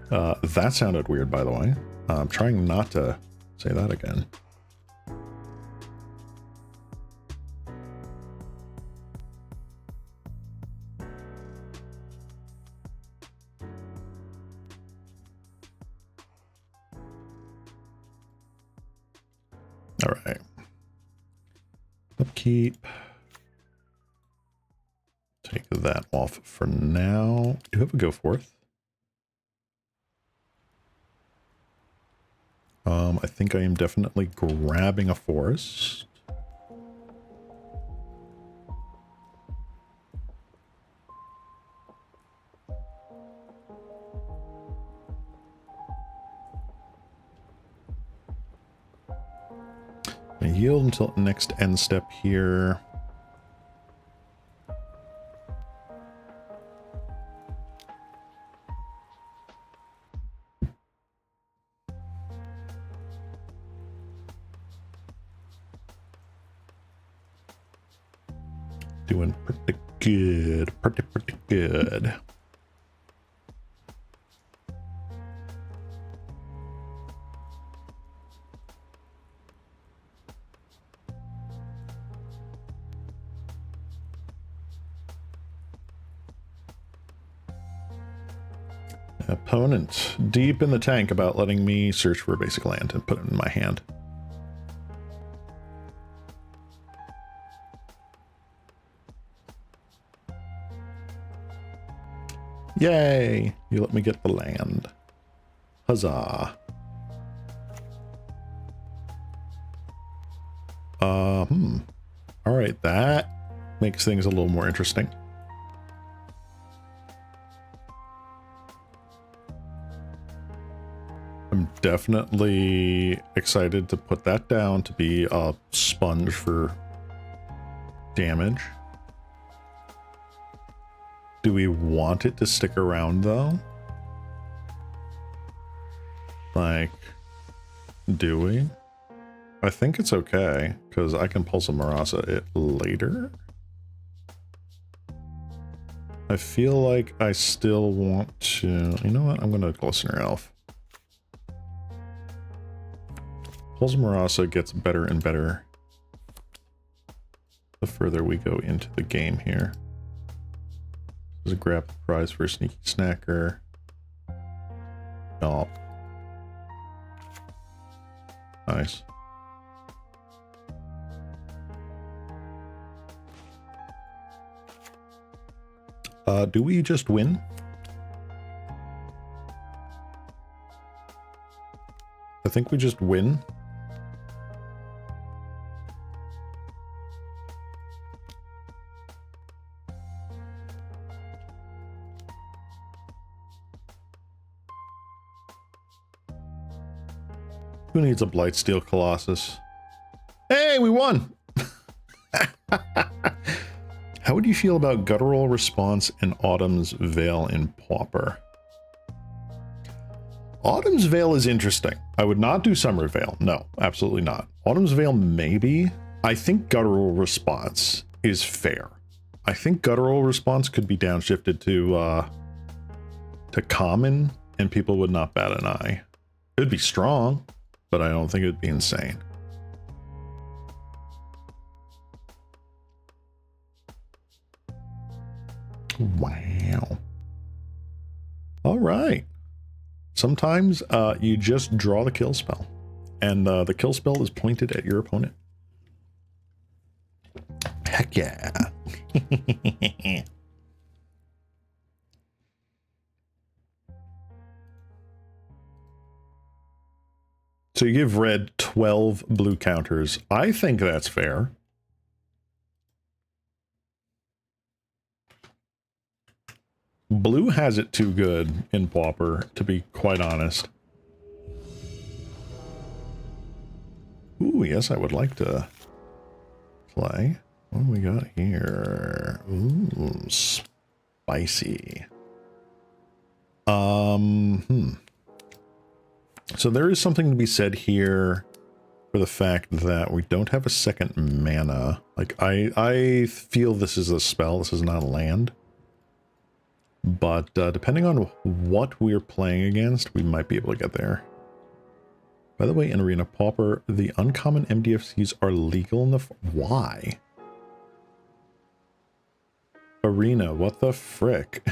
That sounded weird, by the way. I'm trying not to say that again. All right. Upkeep. Take that off for now. Do you have a go forth? I think I am definitely grabbing a forest. I yield until next end step here. Doing pretty good, pretty good. Opponent deep in the tank about letting me search for a basic land and put it in my hand. Yay! You let me get the land. Huzzah. Alright, that makes things a little more interesting. I'm definitely excited to put that down to be a sponge for damage. Do we want it to stick around, though? Like, do we? I think it's okay, because I can Pulsamarasa it later. I feel like I still want to... You know what? I'm going to Glistener Elf. Pulsamarasa gets better and better the further we go into the game here. There's a grab prize for a sneaky snacker. Oh. Nice. Do we just win? I think we just win. Who needs a Blightsteel Colossus? Hey, we won! How would you feel about Guttural Response and Autumn's Veil in Pauper? Autumn's Veil is interesting. I would not do Summer Veil. No, absolutely not. Autumn's Veil, maybe. I think Guttural Response is fair. I think Guttural Response could be downshifted to common, and people would not bat an eye. It would be strong, but I don't think it would be insane. Wow. All right. Sometimes you just draw the kill spell, and the kill spell is pointed at your opponent. Heck yeah. So you give red 12 blue counters. I think that's fair. Blue has it too good in Pauper, to be quite honest. Ooh, yes, I would like to play. What do we got here? Ooh, spicy. So there is something to be said here for the fact that we don't have a second mana. Like, I feel this is a spell, this is not a land. But depending on what we're playing against, we might be able to get there. By the way, in Arena Pauper, the uncommon MDFCs are legal in the... Why? Arena, what the frick?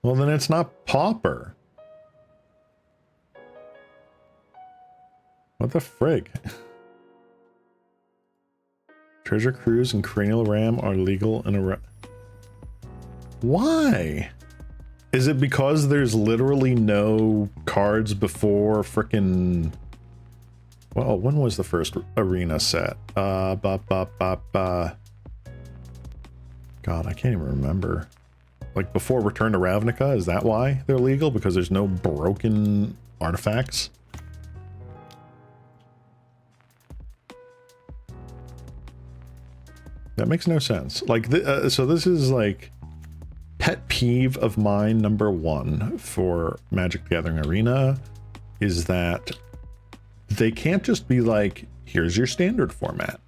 Well, then it's not Pauper. What the frig? Treasure Cruise and Cranial Ram are legal in a... Why? Is it because there's literally no cards before frickin'... Well, when was the first arena set? God, I can't even remember. Like before Return to Ravnica, is that why they're legal? Because there's no broken artifacts? That makes no sense. Like, so this is like... Pet peeve of mine number one for Magic the Gathering Arena is that they can't just be like, here's your standard format.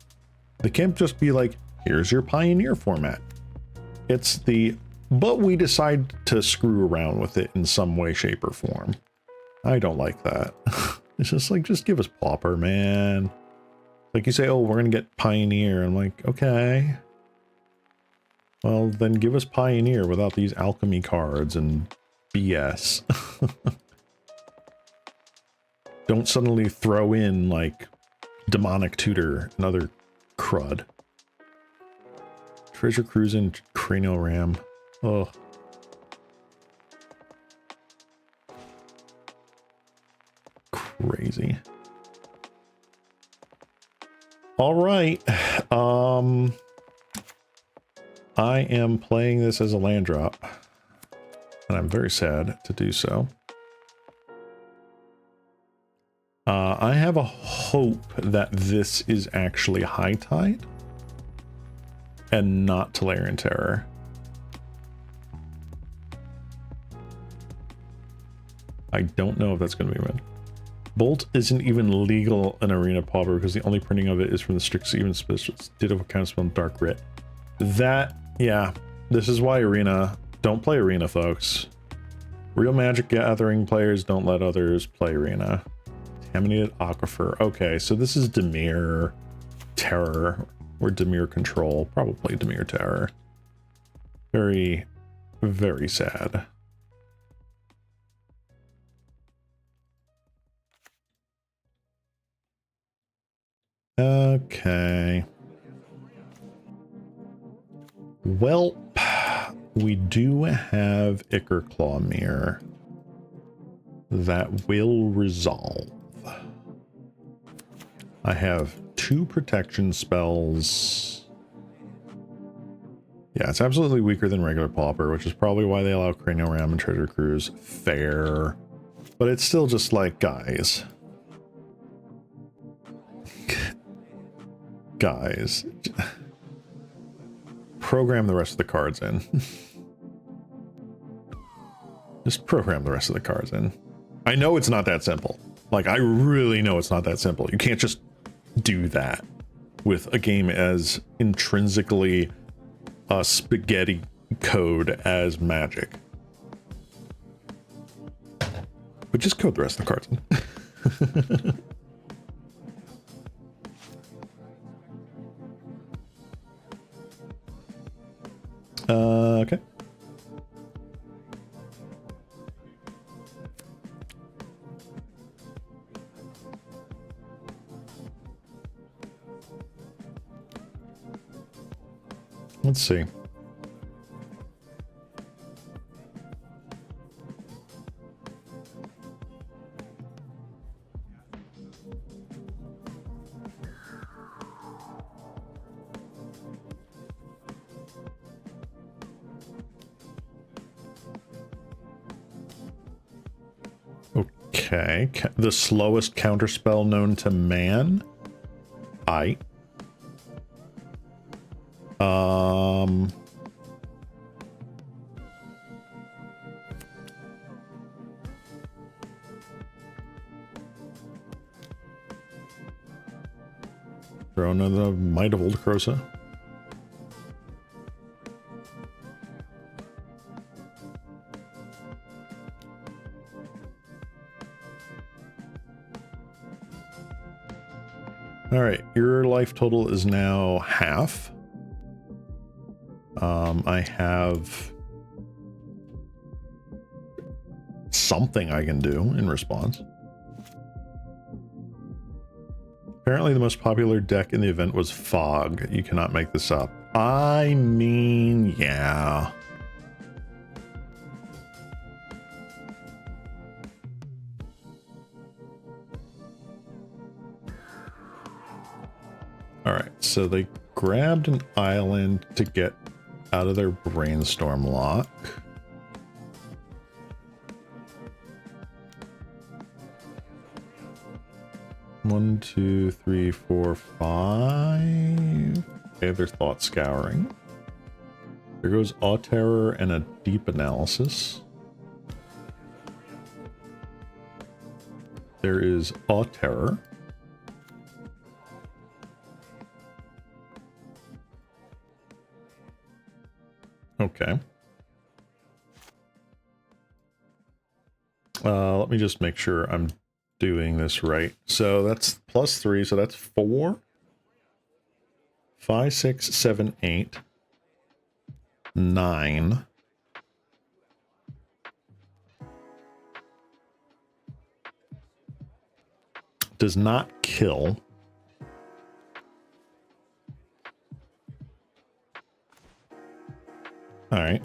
They can't just be like, here's your Pioneer format. It's the, but we decide to screw around with it in some way, shape, or form. I don't like that. It's just like, just give us Pauper, man. Like you say, oh, we're going to get Pioneer. I'm like, okay. Well, then give us Pioneer without these alchemy cards and BS. Don't suddenly throw in, like, Demonic Tutor and other crud. Treasure Cruise and Cranial Ram. Oh. Crazy. All right. I am playing this as a land drop, and I'm very sad to do so. I have a hope that this is actually High Tide and not Tolarian Terror. I don't know if that's going to be win. Bolt isn't even legal in Arena Pauper because the only printing of it is from the Strixhaven special Ditto Counterspell and Dark Grit. That, yeah, this is why Arena, don't play Arena, folks. Real Magic Gathering players don't let others play Arena. Contaminated Aquifer. Okay, so this is Dimir Terror or Dimir Control. Probably Dimir Terror. Very, very sad. Okay. Well, we do have Ichor Claw Mirror that will resolve. I have 2 protection spells. Yeah, it's absolutely weaker than regular Pauper, which is probably why they allow Cranial Ram and Treasure Cruise. Fair. But it's still just like, guys. Guys. Program the rest of the cards in. Just program the rest of the cards in. I know it's not that simple. Like, I really know it's not that simple. You can't just do that with a game as intrinsically a spaghetti code as Magic. But just code the rest of the cards in. Okay. Let's see. Okay, the slowest counterspell known to man. Throne of the Might of Old Crosa. All right, your life total is now half. I have something I can do in response. Apparently the most popular deck in the event was Fog. You cannot make this up. I mean, yeah. All right, so they grabbed an island to get out of their brainstorm lock. One, two, three, four, five. Okay, there's thought scouring. There goes Awe Terror and a deep analysis. There is Awe Terror. Okay. Let me just make sure I'm doing this right. So that's +3, so that's 4, 5, 6, 7, 8, 9. Does not kill. All right.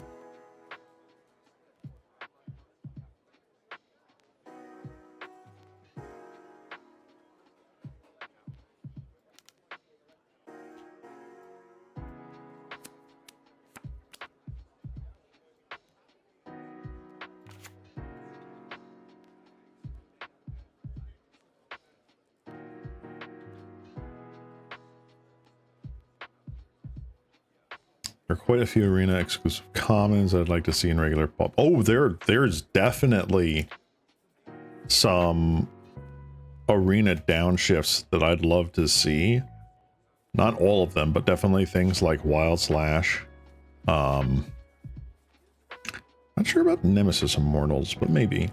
There are quite a few arena exclusive commons I'd like to see in regular pop. Oh, there's definitely some arena downshifts that I'd love to see. Not all of them, but definitely things like Wild Slash. Not sure about Nemesis Immortals, but maybe.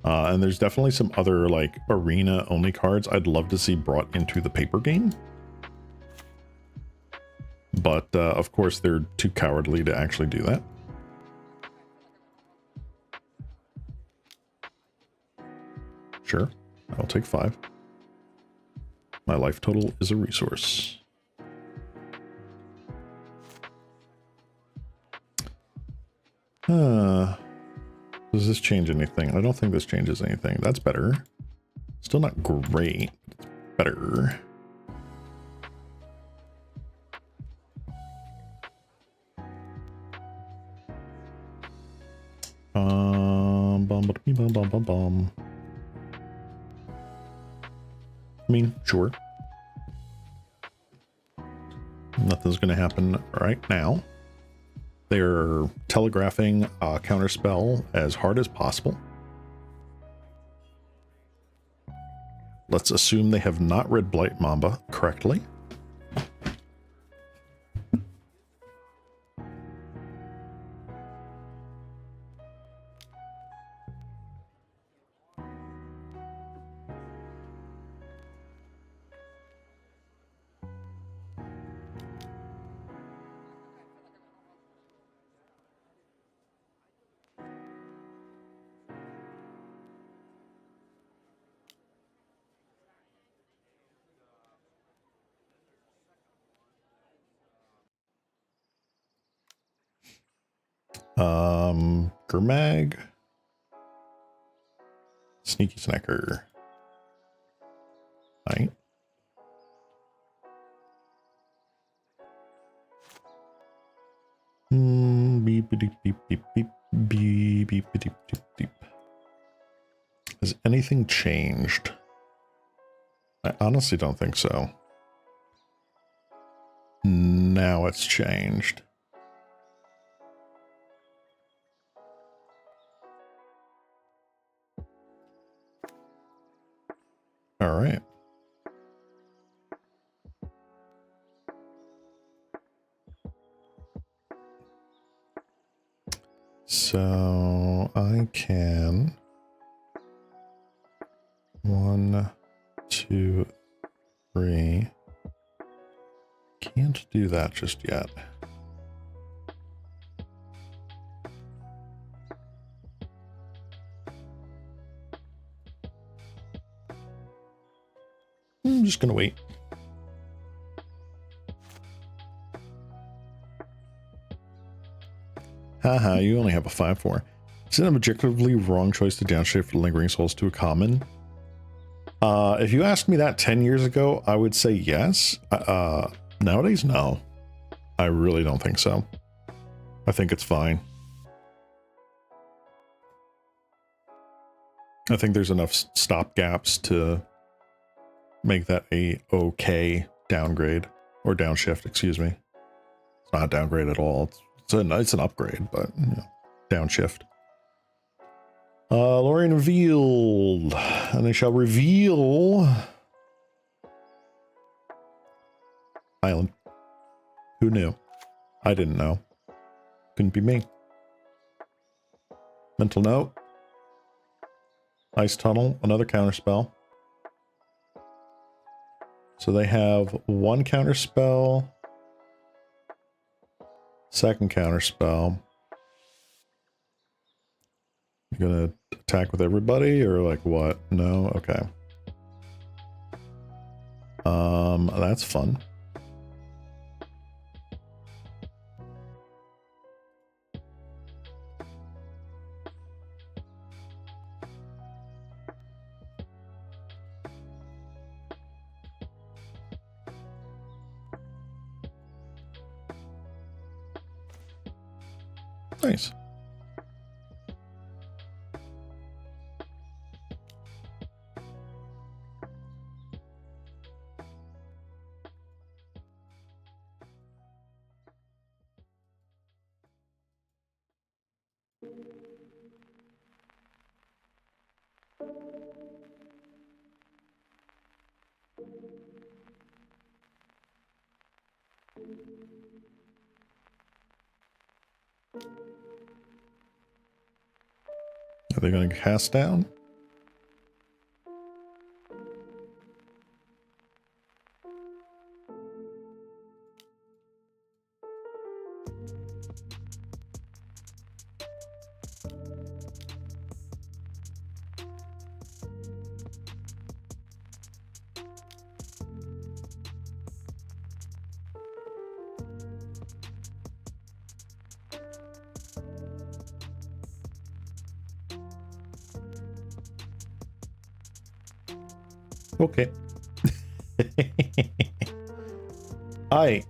And there's definitely some other like arena only cards I'd love to see brought into the paper game. But of course they're too cowardly to actually do that. Sure, I'll take 5. My life total is a resource. Does this change anything? I don't think this changes anything. That's better. Still not great, but it's better. Bum. I mean, sure. Nothing's going to happen right now. They're telegraphing a counterspell as hard as possible. Let's assume they have not read Blight Mamba correctly. Gurmag. Sneaky Snacker. Right. Beep beep beep beep beep beep beep beep beep. Has anything changed? I honestly don't think so. Now it's changed. All right. So I can 1, 2, 3. Can't do that just yet. I'm just gonna wait. Haha, you only have a 5/4. Is it an objectively wrong choice to downshift Lingering Souls to a common? If you asked me that 10 years ago, I would say yes. Nowadays, no. I really don't think so. I think it's fine. I think there's enough stop gaps to make that a okay downgrade, or downshift, excuse me. It's not a downgrade at all. It's an upgrade, but you know, downshift. Lorien revealed, and they shall reveal Island. Who knew? I didn't know. Couldn't be me. Mental note. Ice Tunnel, another counterspell. So they have one counterspell, second counterspell. You're gonna attack with everybody or like what? No? Okay. That's fun. Nice. Are they going to cast down? Okay. Aye.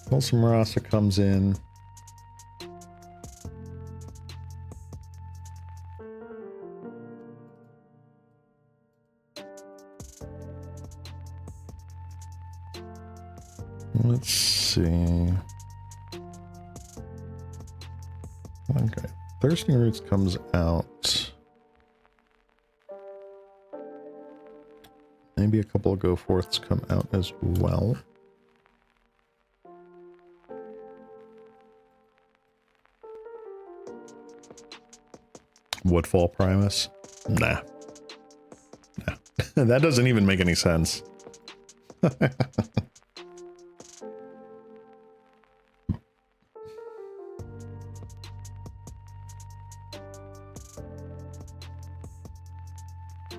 Tulsa Marasa comes in. Let's see. Okay. Thirsting Roots comes out. Maybe a couple of Go Forths come out as well. Woodfall Primus? Nah. Nah. That doesn't even make any sense.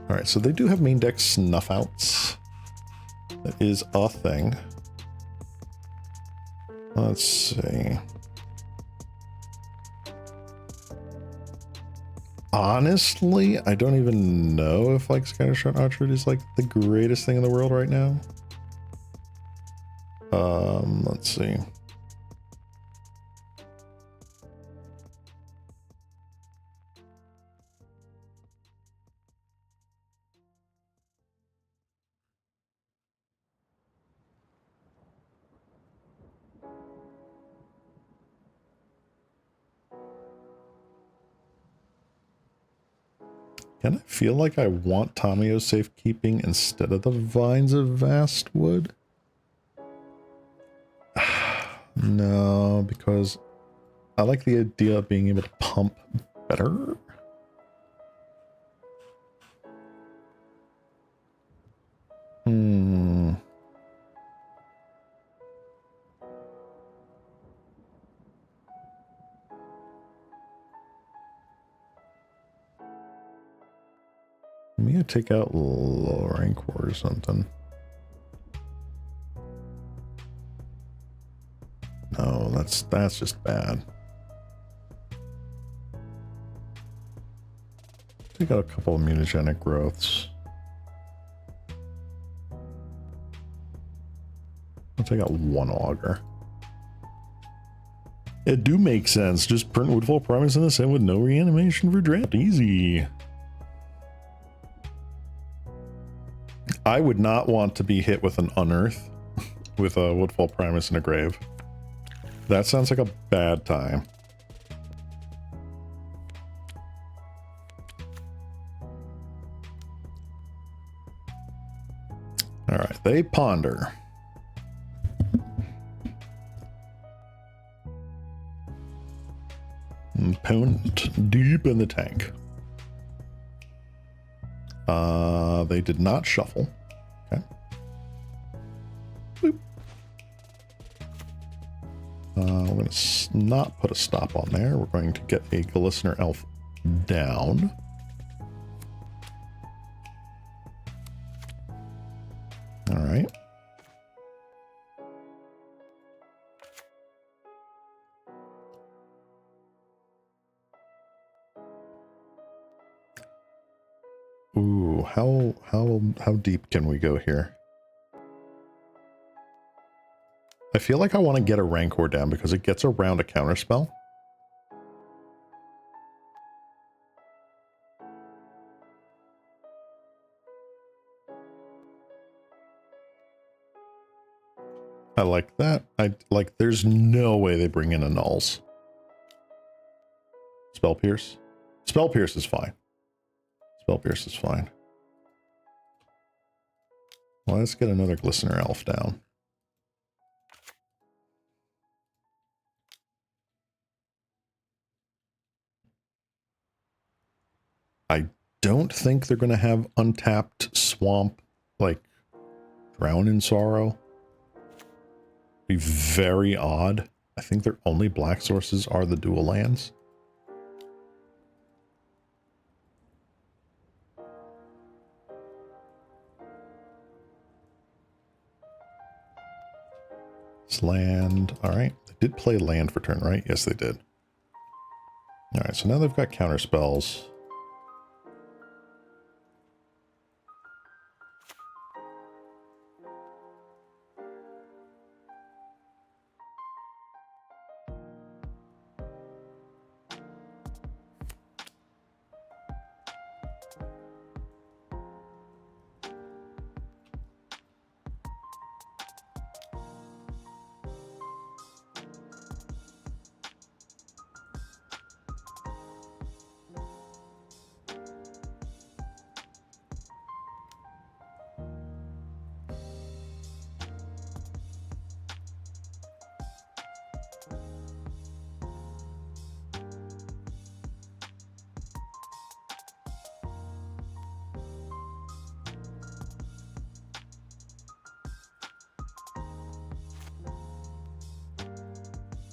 Alright, so they do have main deck snuff outs. That is a thing. Let's see. Honestly, I don't even know if like Scattershot Archer is like the greatest thing in the world right now. Let's see. Can I feel like I want Tamio's safekeeping instead of the Vines of Vastwood? No, because I like the idea of being able to pump better. Maybe take out low Rancor or something. No, that's just bad. Take out a couple of mutagenic growths. I'll take out one auger. It do make sense. Just print Woodfall Primus in the same with no reanimation for draft. Easy. I would not want to be hit with an unearth with a Woodfall Primus in a grave. That sounds like a bad time. All right, they ponder. Opponent deep in the tank. They did not shuffle. Okay. Boop. We're going to not put a stop on there. We're going to get a Glistener Elf down. All right. Ooh, how deep can we go here? I feel like I want to get a Rancor down because it gets around a counterspell. I like that. There's no way they bring in a nulls. Spell Pierce? Spell Pierce is fine. Spell Pierce is fine. Well, let's get another Glistener Elf down. I don't think they're going to have untapped swamp, like Drown in Sorrow. Be very odd. I think their only black sources are the dual lands. Land. All right. They did play land for turn, right? Yes, they did. Alright, so now they've got counter spells.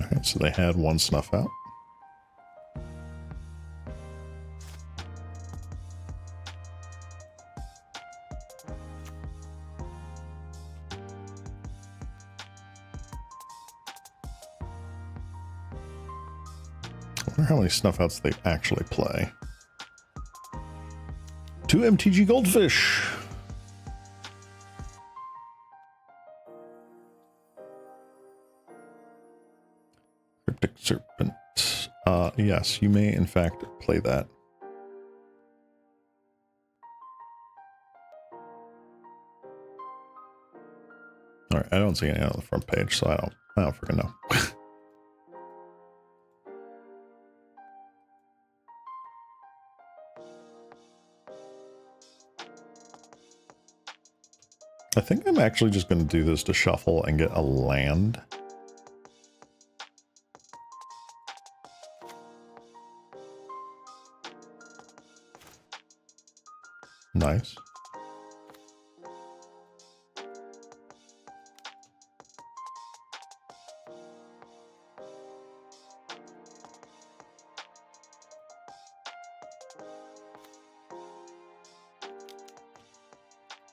Alright, so they had one snuff out. I wonder how many snuff outs they actually play. 2 MTG Goldfish! Cryptic Serpent. Yes, you may in fact play that. Alright, I don't see any on the front page, so I don't freaking know. I think I'm actually just going to do this to shuffle and get a land. Nice.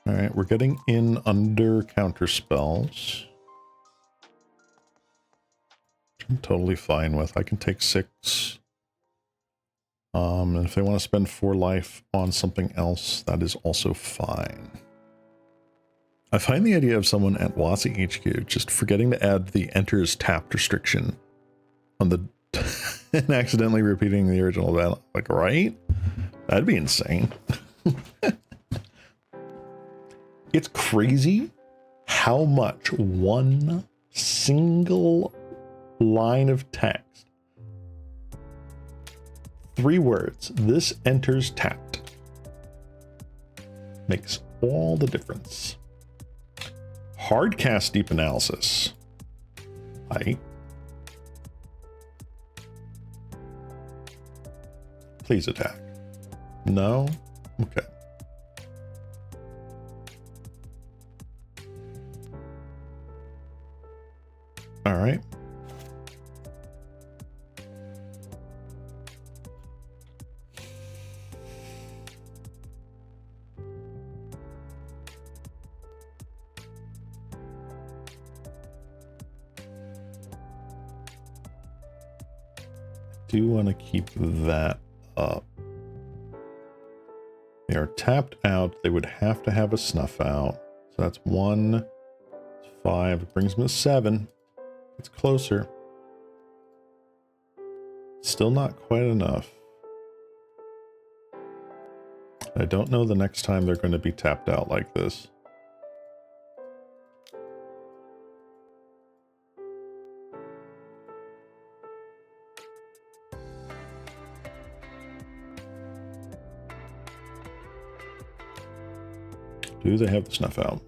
All right, we're getting in under counter spells. Which I'm totally fine with. I can take 6. And if they want to spend 4 life on something else, that is also fine. I find the idea of someone at WotC HQ just forgetting to add the enters tapped restriction on the and accidentally repeating the original battle. Like, right? That'd be insane. It's crazy how much one single line of text, 3 words, this enters tapped, makes all the difference. Hard cast deep analysis. Hi. Please attack. No? Okay. All right. I do want to keep that up. They are tapped out. They would have to have a snuff out. So that's 1, 5. It brings them to 7. It's closer. Still not quite enough. I don't know the next time they're going to be tapped out like this. Do they have the snuff out?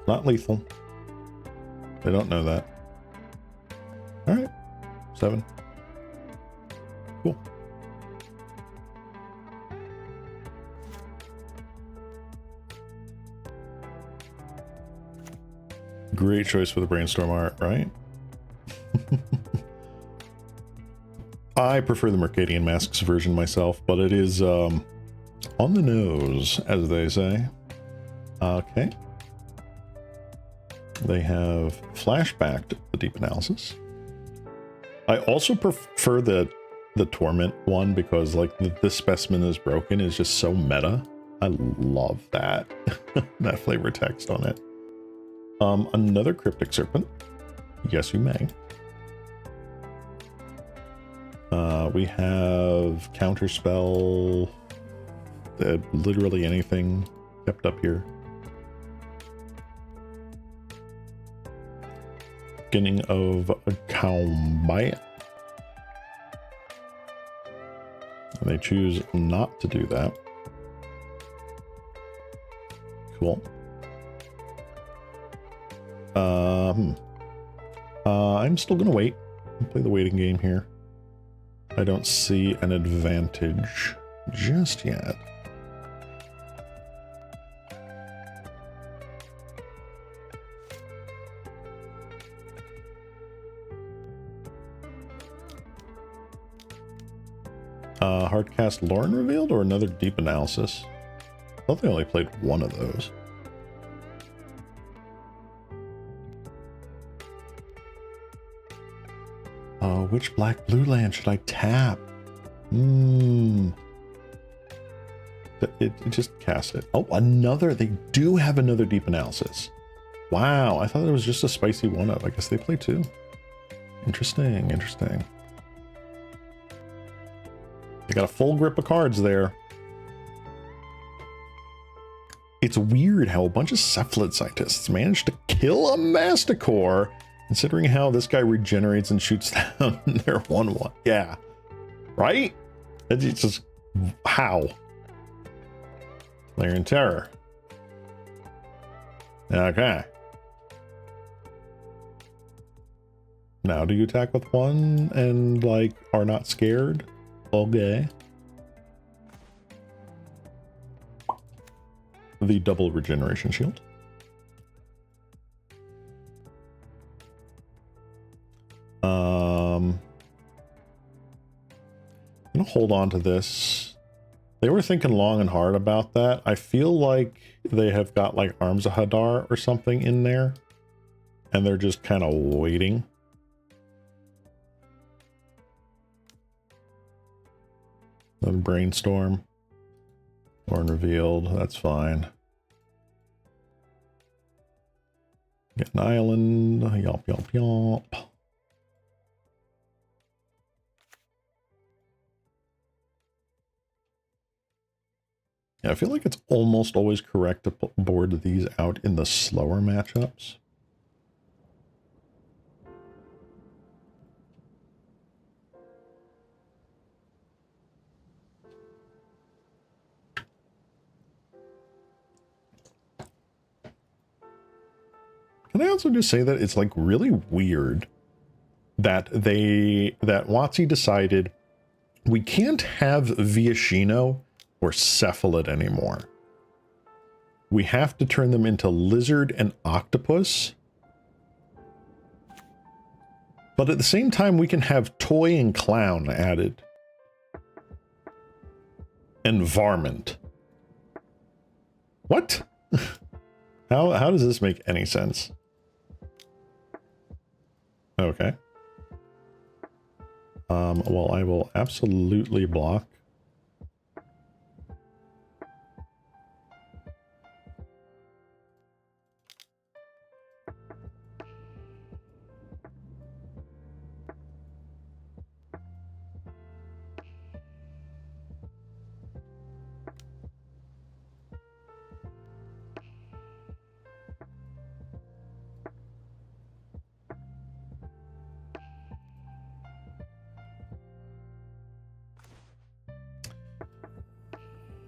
Not lethal. They don't know that. All right. 7. Cool. Great choice for the brainstorm art, right? I prefer the Mercadian Masks version myself, but it is on the nose, as they say. Okay. They have flashbacked the deep analysis. I also prefer the Torment one because like this specimen is broken is just so meta. I love that. That flavor text on it. Another Cryptic Serpent. Yes, you may. We have Counterspell. Literally anything kept up here. Beginning of a combat. And they choose not to do that. Cool. I'm still gonna wait. I'll play the waiting game here. I don't see an advantage just yet. Hardcast Lauren revealed or another deep analysis? I thought they only played one of those. Which black-blue land should I tap? It just cast it. Oh, another. They do have another deep analysis. Wow, I thought it was just a spicy one-up. I guess they play two. Interesting, interesting. They got a full grip of cards there. It's weird how a bunch of cephalid scientists managed to kill a Masticore, considering how this guy regenerates and shoots down their 1/1. Yeah. Right? It's just, how? They're in terror. Okay. Now do you attack with one and, like, are not scared? Okay. The double regeneration shield. I'm gonna hold on to this. They were thinking long and hard about that. I feel like they have got like Arms of Hadar or something in there, and they're just kind of waiting. Another Brainstorm. Or revealed, that's fine. Get an island, yelp, yelp, yelp. Yeah, I feel like it's almost always correct to board these out in the slower matchups. Can I also just say that it's like really weird that that WotC decided we can't have Viashino or Cephalid anymore. We have to turn them into lizard and octopus. But at the same time, we can have toy and clown added. And varmint. What? How does this make any sense? Okay. Well, I will absolutely block.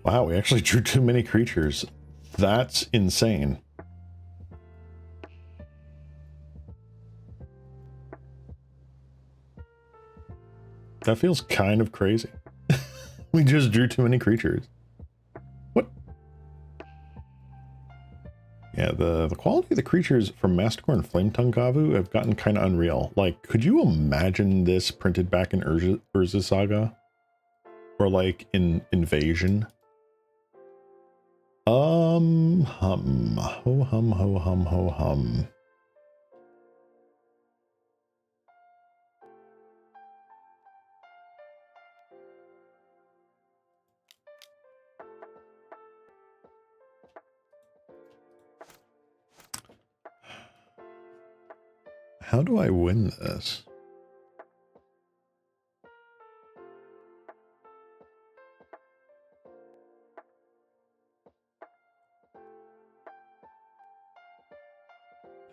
Wow, we actually drew too many creatures. That's insane. That feels kind of crazy. We just drew too many creatures. What? Yeah, the quality of the creatures from Masticore and Flametongue Gavu have gotten kind of unreal. Like, could you imagine this printed back in Urza Saga? Or like in Invasion? Ho hum ho hum ho hum. How do I win this?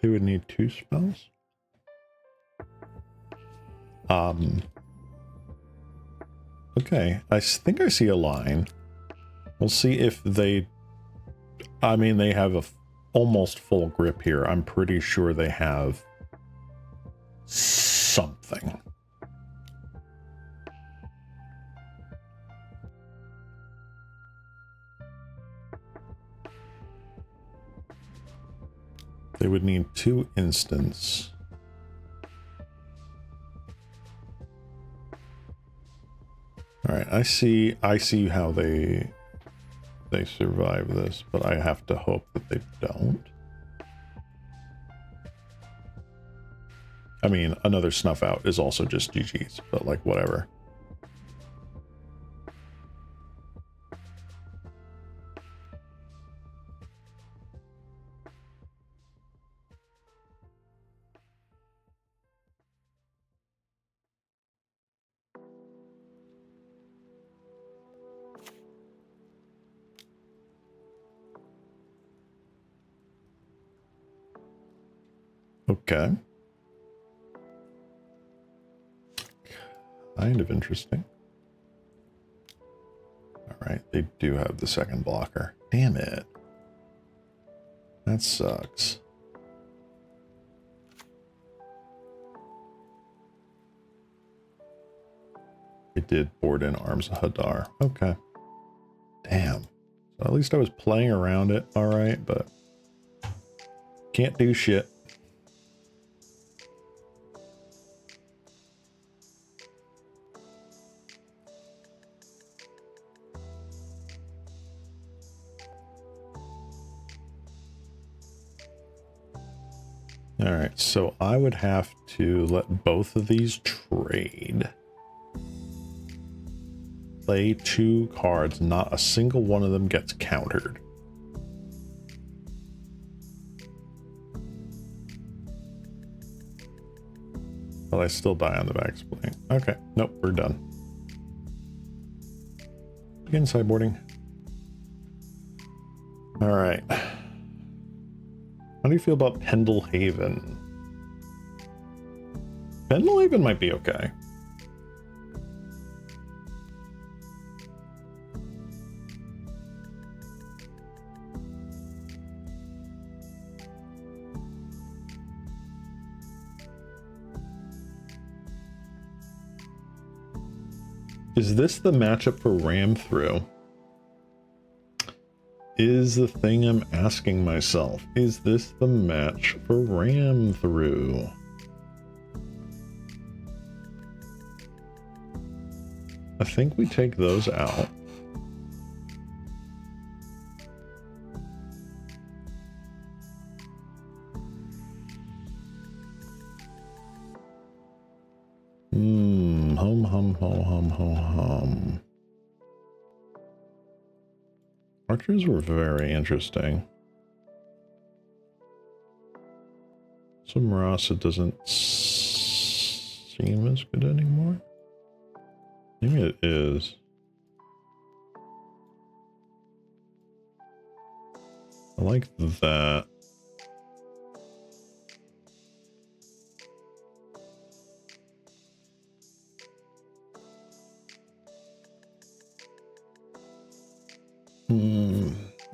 They would need 2 spells. Okay, I think I see a line. We'll see if they... I mean, they have a almost full grip here. I'm pretty sure they have something. They would need 2 instants. All right, I see how they survive this, but I have to hope that they don't. I mean, another snuff out is also just GG's, but like whatever. Okay. Kind of interesting. All right, they do have the second blocker. Damn it. That sucks. It did board in Arms of Hadar. Okay. Damn. So at least I was playing around it all right, but can't do shit. All right, so I would have to let both of these trade. Play 2 cards, not a single one of them gets countered. But I still die on the back spleen. Okay, nope, we're done. Begin sideboarding. All right. How do you feel about Pendelhaven? Pendelhaven might be okay. Is this the matchup for Ram Through? Is the thing I'm asking myself. Is this the match for Ram Through? I think we take those out. Hum. Archers were very interesting. So Marasa doesn't seem as good anymore. Maybe it is. I like that.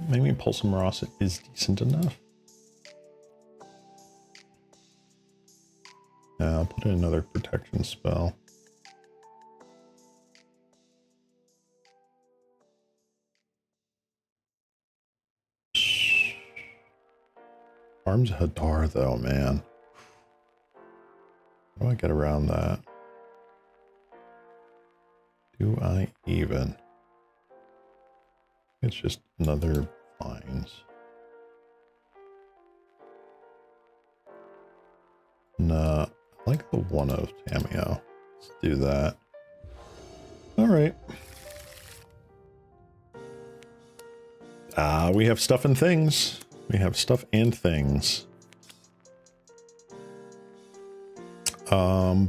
Maybe Pulse of Marasa is decent enough. Yeah, I'll put in another protection spell. Arms of Hadar, though, man. How do I get around that? Do I even? It's just another Vines. Nah, I like the one of Tameo. Let's do that. All right. We have stuff and things. We have stuff and things.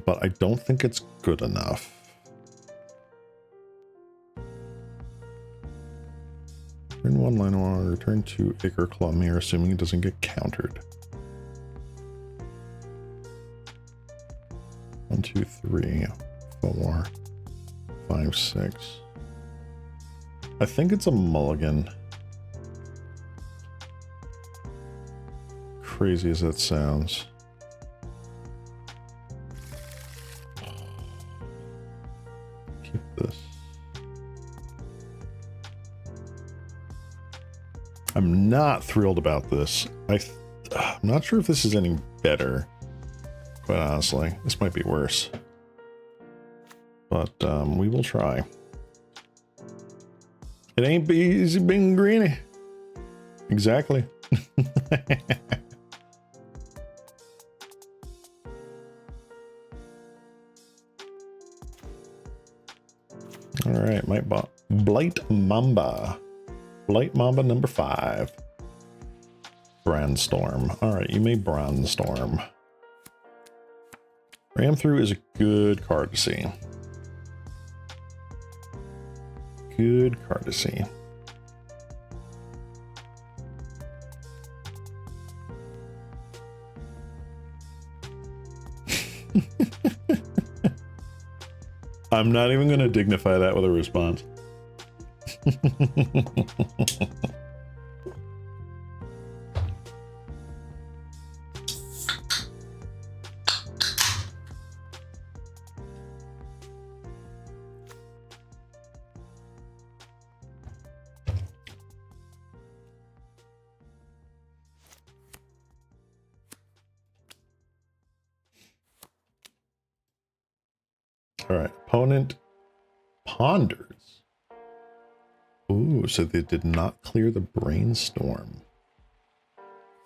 But I don't think it's good enough. Turn one line on, return to Acre Club here, assuming it doesn't get countered. 1, 2, 3, 4, 5, 6. I think it's a mulligan. Crazy as that sounds. Keep this. I'm not thrilled about this. I'm not sure if this is any better. Quite honestly, this might be worse. But we will try. It ain't easy being greeny. Exactly. All right, Blight Mamba. Blight Mamba number 5. Brandstorm. All right, you may Brandstorm. Ram Through is a good card to see. Good card to see. I'm not even going to dignify that with a response. All right, opponent ponders. Ooh, so they did not clear the brainstorm.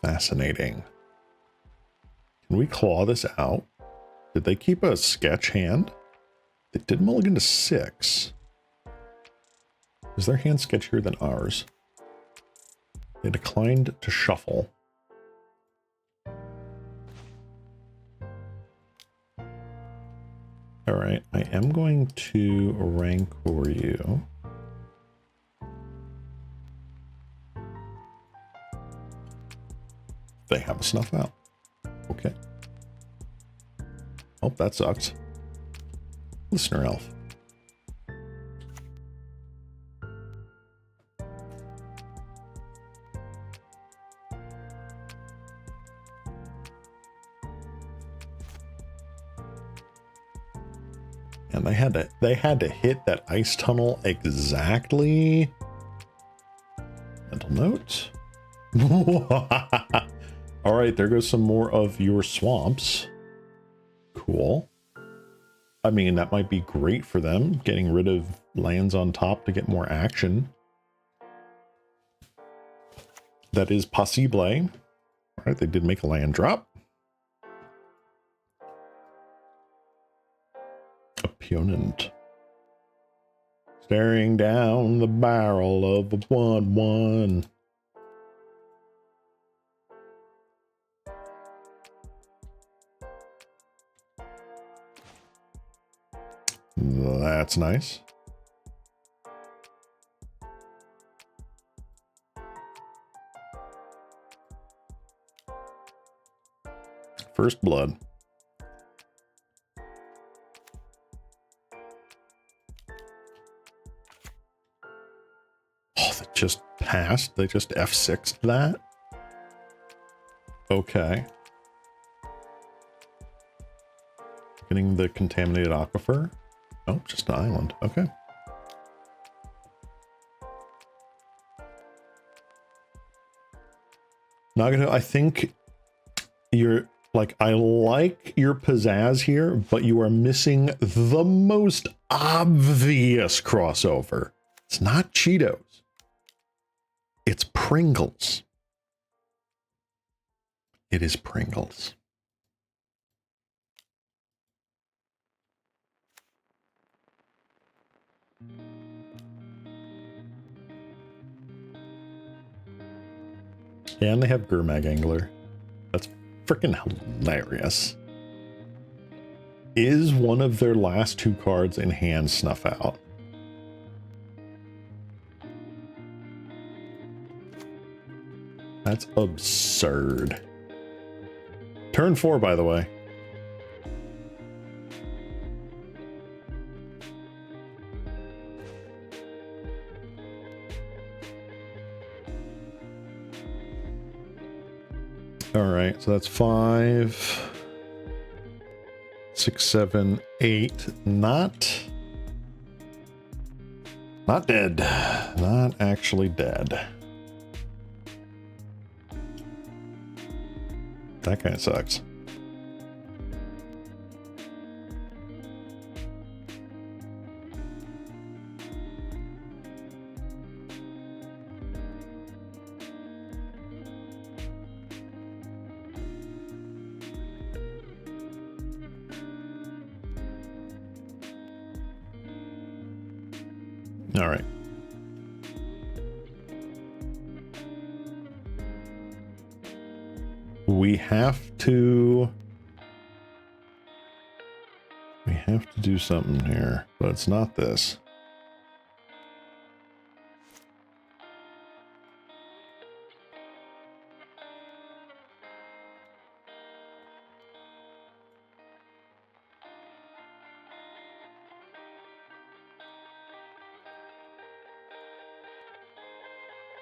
Fascinating. Can we claw this out? Did they keep a sketch hand? They did mulligan to 6. Is their hand sketchier than ours? They declined to shuffle. All right, I am going to Rancor you. They have a snuff out. Okay. Oh, that sucks. Listener elf. And they had to hit that ice tunnel exactly. Mental note. All right, there goes some more of your swamps. Cool. I mean, that might be great for them, getting rid of lands on top to get more action. That is possible. All right, they did make a land drop. Opponent. Staring down the barrel of a 1/1. That's nice. First blood. Oh, that just passed. They just F6'd that. Okay. Getting the contaminated aquifer. Oh, just an island. Okay. Nagato, I think you're like, I like your pizzazz here, but you are missing the most obvious crossover. It's not Cheetos. It's Pringles. It is Pringles. Yeah, and they have Gurmag Angler. That's freaking hilarious. Is one of their last 2 cards in hand Snuff Out? That's absurd. Turn 4, by the way. All right, so that's 5, 6, 7, 8. Not dead. Not actually dead. That kind of sucks. All right. We have to do something here, but it's not this.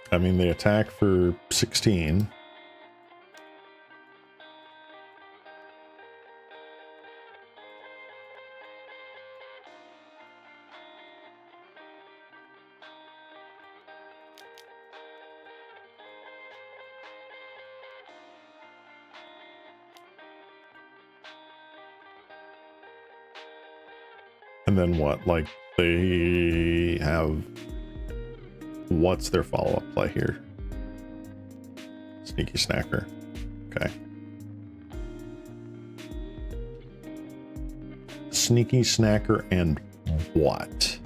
I mean, they attack for 16. And then what? Like, they have... What's their follow-up play here? Sneaky Snacker. Okay. Sneaky Snacker and what?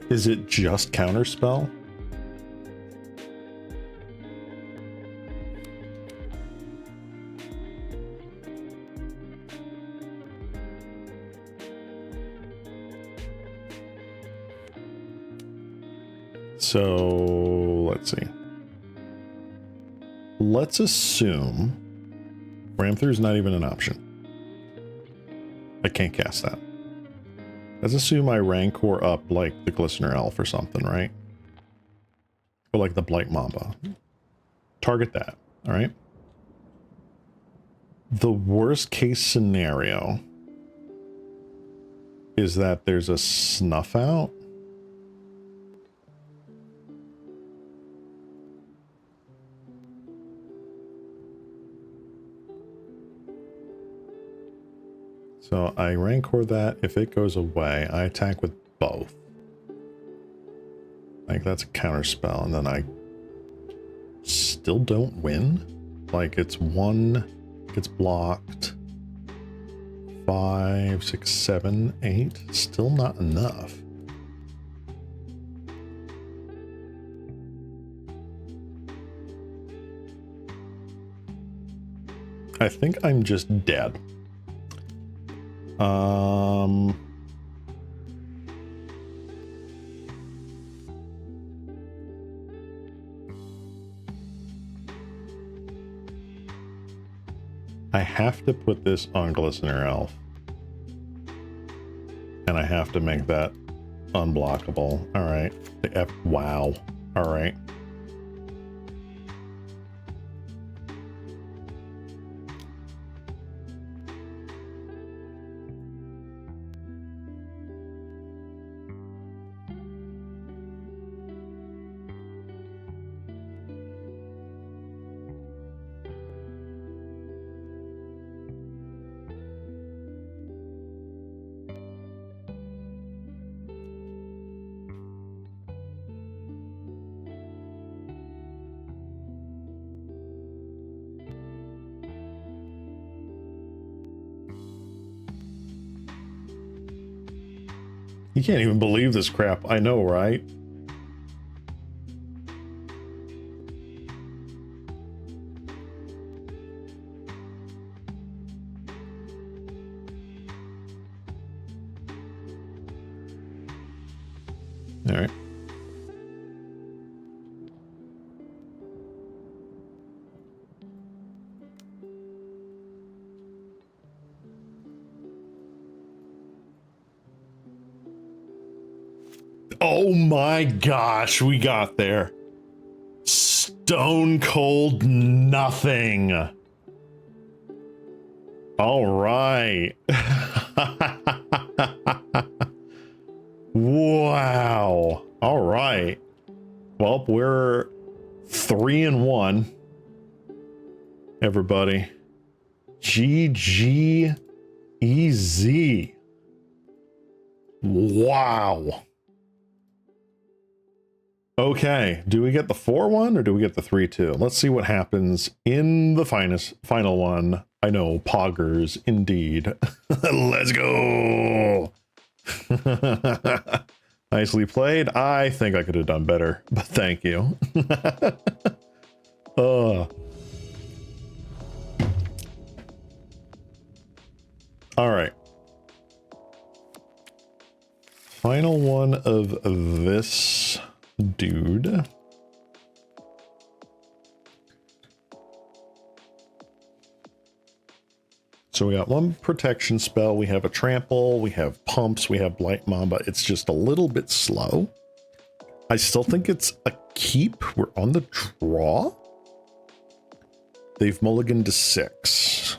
Is it just Counterspell? So let's see. Let's assume Ram Through is not even an option. I can't cast that. Let's assume I Rancor up like the Glistener Elf or something, right? Or like the Blight Mamba. Target that, all right? The worst case scenario is that there's a Snuff Out. So I Rancor that. If it goes away, I attack with both. Like, that's a counter spell, and then I still don't win. Like, it's 1 gets blocked. 5, 6, 7, 8. Still not enough. I think I'm just dead. I have to put this on Glistener Elf. And I have to make that unblockable. All right. The F. Wow. All right. You can't even believe this crap. I know, right? All right. Oh my gosh, we got there. Stone cold nothing. All right. Wow. All right. Well, we're 3-1. Everybody. GG easy. Wow. Okay, do we get the 4-1 or do we get the 3-2? Let's see what happens in the final one. I know, poggers, indeed. Let's go! Nicely played. I think I could have done better, but thank you. All right. Final one of this dude. So we got one protection spell, we have a trample, we have pumps, we have Blight Mamba. It's just a little bit slow. I still think it's a keep. We're on the draw. They've mulliganed to 6.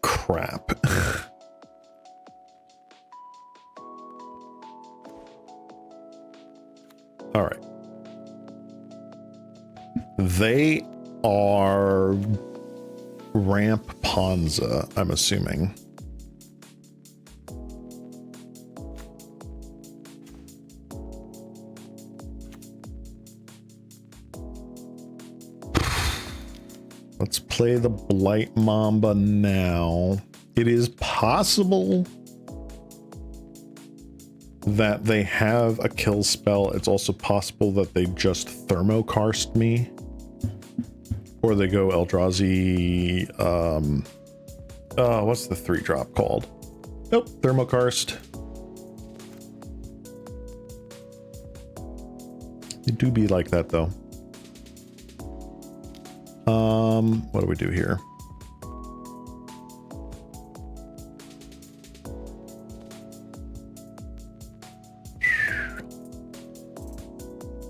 Crap. All right. They are Ramp Ponza, I'm assuming. Let's play the Blight Mamba now. It is possible that they have a kill spell. It's also possible that they just thermokarst me. Or they go Eldrazi, what's the 3-drop called? Nope, thermokarst. They do be like that though. What do we do here?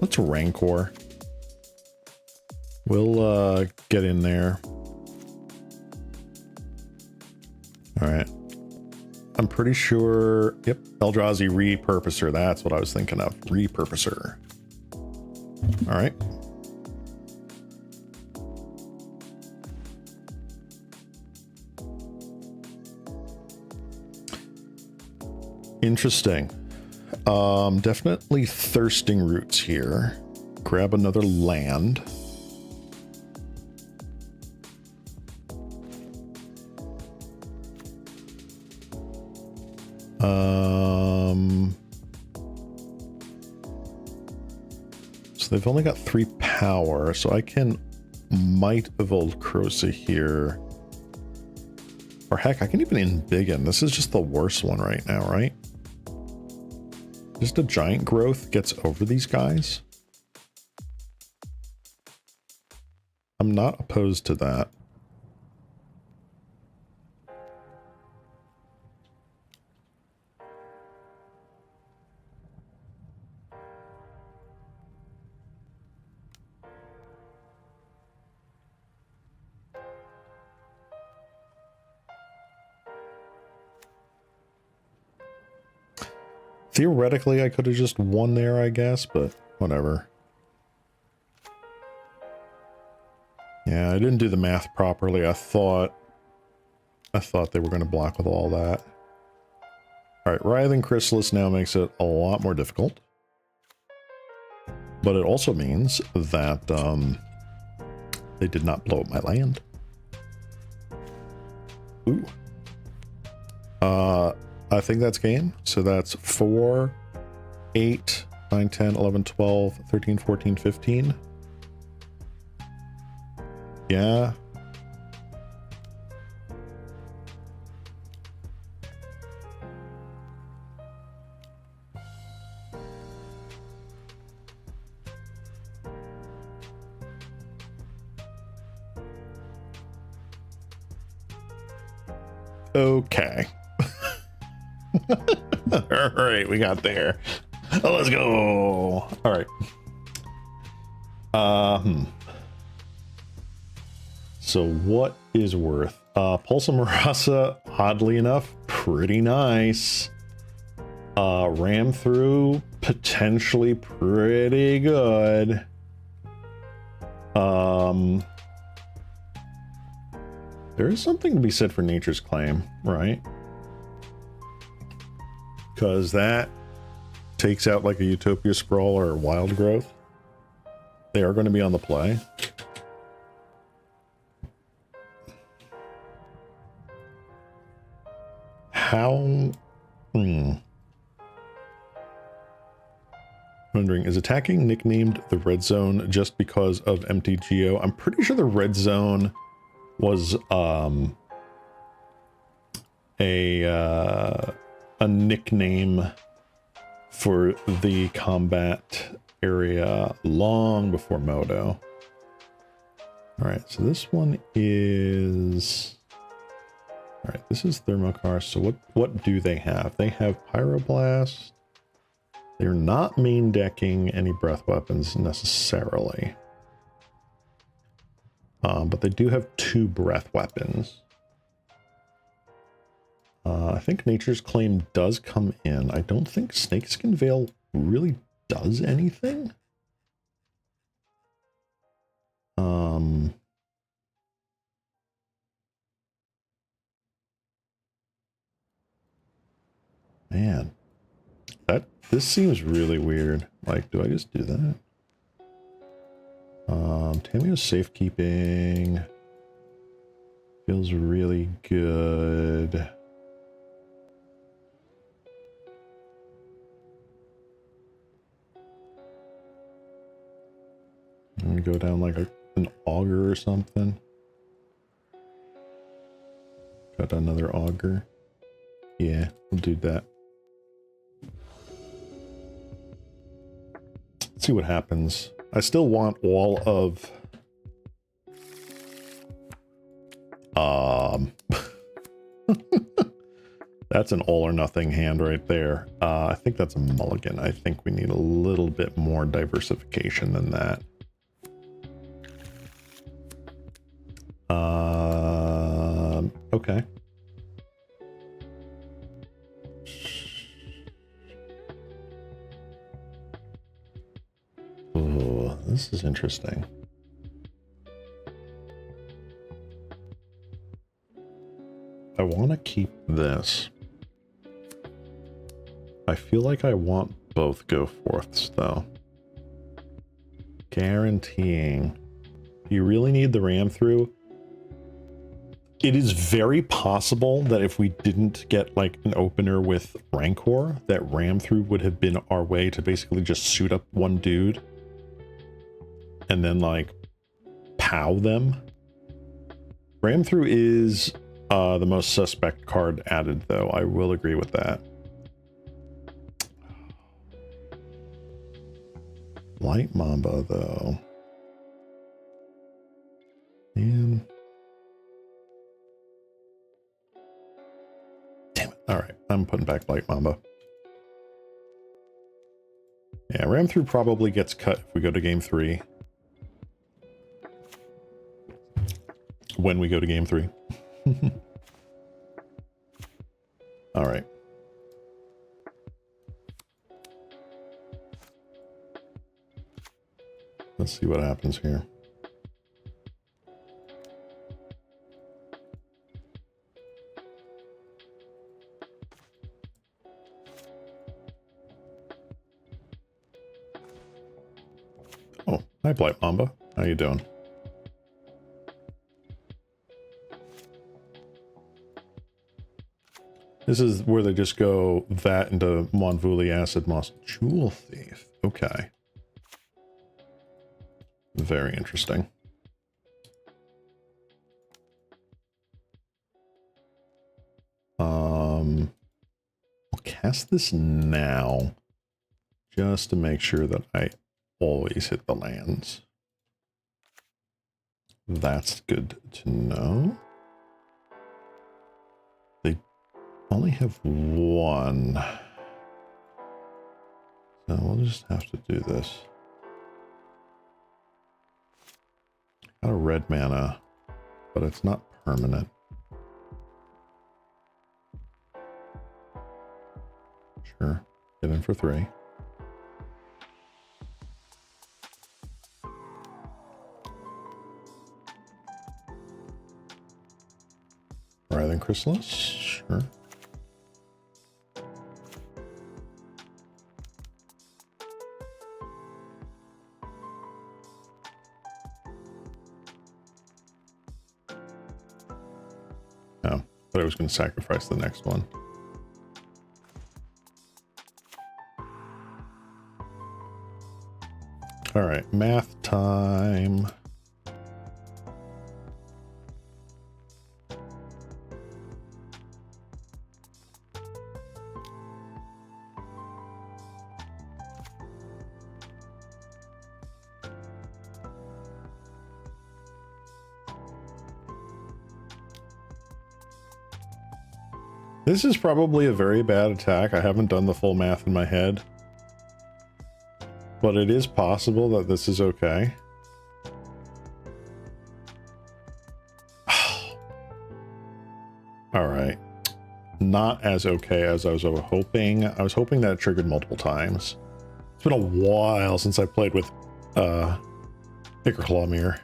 Let's Rancor. We'll get in there. All right. I'm pretty sure. Yep. Eldrazi Repurposer. That's what I was thinking of. Repurposer. All right. Interesting. Definitely thirsting roots here. Grab another land. So they've only got 3 power, so I can Might of Volcrosa here. Or heck, I can even embiggen. This is just the worst one right now, right? Just a giant growth gets over these guys. I'm not opposed to that. Theoretically, I could have just won there, I guess, but whatever. Yeah, I didn't do the math properly. I thought they were going to block with all that. All right, Writhing Chrysalis now makes it a lot more difficult. But it also means that they did not blow up my land. Ooh. I think that's game. So that's 4, 8, 9, 10, 11, 12, 13, 14, 15. Yeah. Okay. All right, we got there. Oh, let's go. All right. So what is worth? Pulsa Marasa, oddly enough, pretty nice. Ram through, potentially pretty good. There is something to be said for Nature's Claim, right? Because that takes out like a Utopia Sprawl or Wild Growth. They are going to be on the play. How? Wondering, is attacking nicknamed the Red Zone just because of MTGO? I'm pretty sure the Red Zone was a nickname for the combat area long before Modo. All right, so this one is... All right, this is Thermocar. So what do they have? They have Pyroblast. They're not main decking any breath weapons necessarily. But they do have 2 breath weapons. I think Nature's Claim does come in. I don't think Snakeskin Veil really does anything. Man, this seems really weird. Like, do I just do that? Tameo's safekeeping feels really good. I'm gonna go down like an auger or something. Got another auger. Yeah, we'll do that. Let's see what happens. I still want all of that's an all or nothing hand right there. I think that's a mulligan. I think we need a little bit more diversification than that. Okay. Oh, this is interesting. I want to keep this. I feel like I want both go forths though. Guaranteeing. You really need the ram through. It is very possible that if we didn't get like an opener with Rancor, that ram through would have been our way to basically just shoot up one dude and then like pow them. Ram through is the most suspect card added though. I will agree with that. Light Mamba though. Man. Damn it. All right, I'm putting back Light Mamba. Yeah, Ram through probably gets cut if we go to game 3. When we go to game 3. All right. Let's see what happens here. Oh, hi Blight Mamba. How you doing? This is where they just go that into Monvuli Acid Moss. Jewel Thief. Okay. Very interesting. I'll cast this now just to make sure that I always hit the lands. That's good to know. They only have one. So we'll just have to do this. Got a red mana, but it's not permanent. Sure. Get in for 3. Writhing Chrysalis, sure. Oh, but I was going to sacrifice the next one. All right, math time. This is probably a very bad attack. I haven't done the full math in my head. But it is possible that this is okay. All right. Not as okay as I was hoping. I was hoping that it triggered multiple times. It's been a while since I played with Ichor Mirror.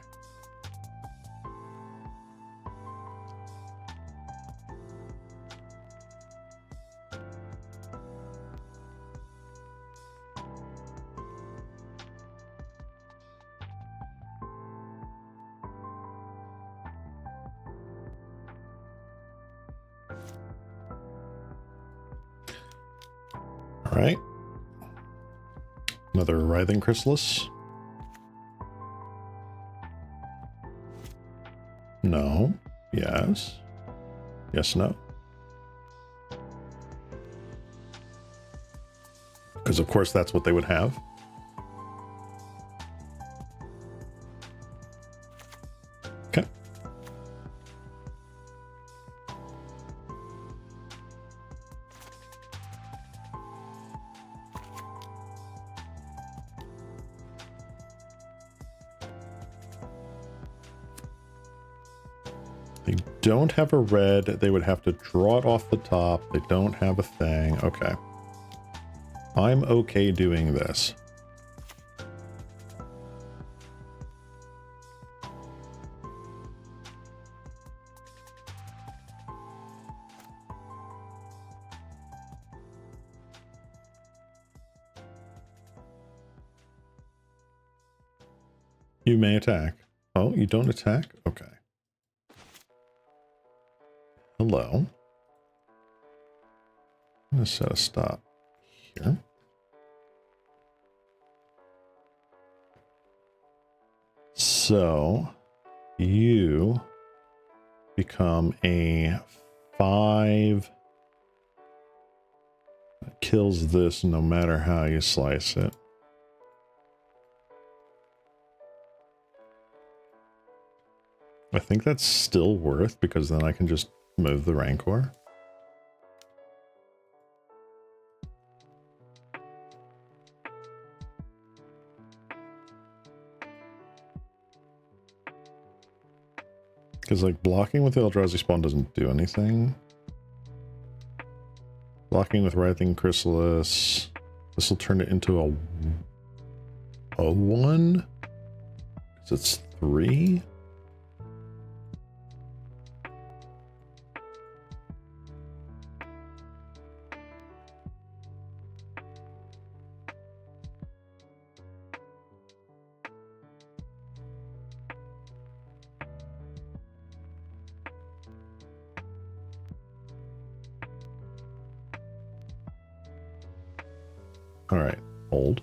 All right. Another Writhing Chrysalis. No. Yes. Yes, no. Because of course that's what they would have. Okay. They don't have a red. They would have to draw it off the top. They don't have a thing. Okay. I'm okay doing this. You may attack. Oh, you don't attack? Okay. Hello. I'm going to set a stop here. So you become a 5 that kills this no matter how you slice it. I think that's still worth because then I can just move the Rancor. Because like blocking with the Eldrazi Spawn doesn't do anything. Blocking with Writhing Chrysalis. This will turn it into a 1. Because it's 3. All right, hold.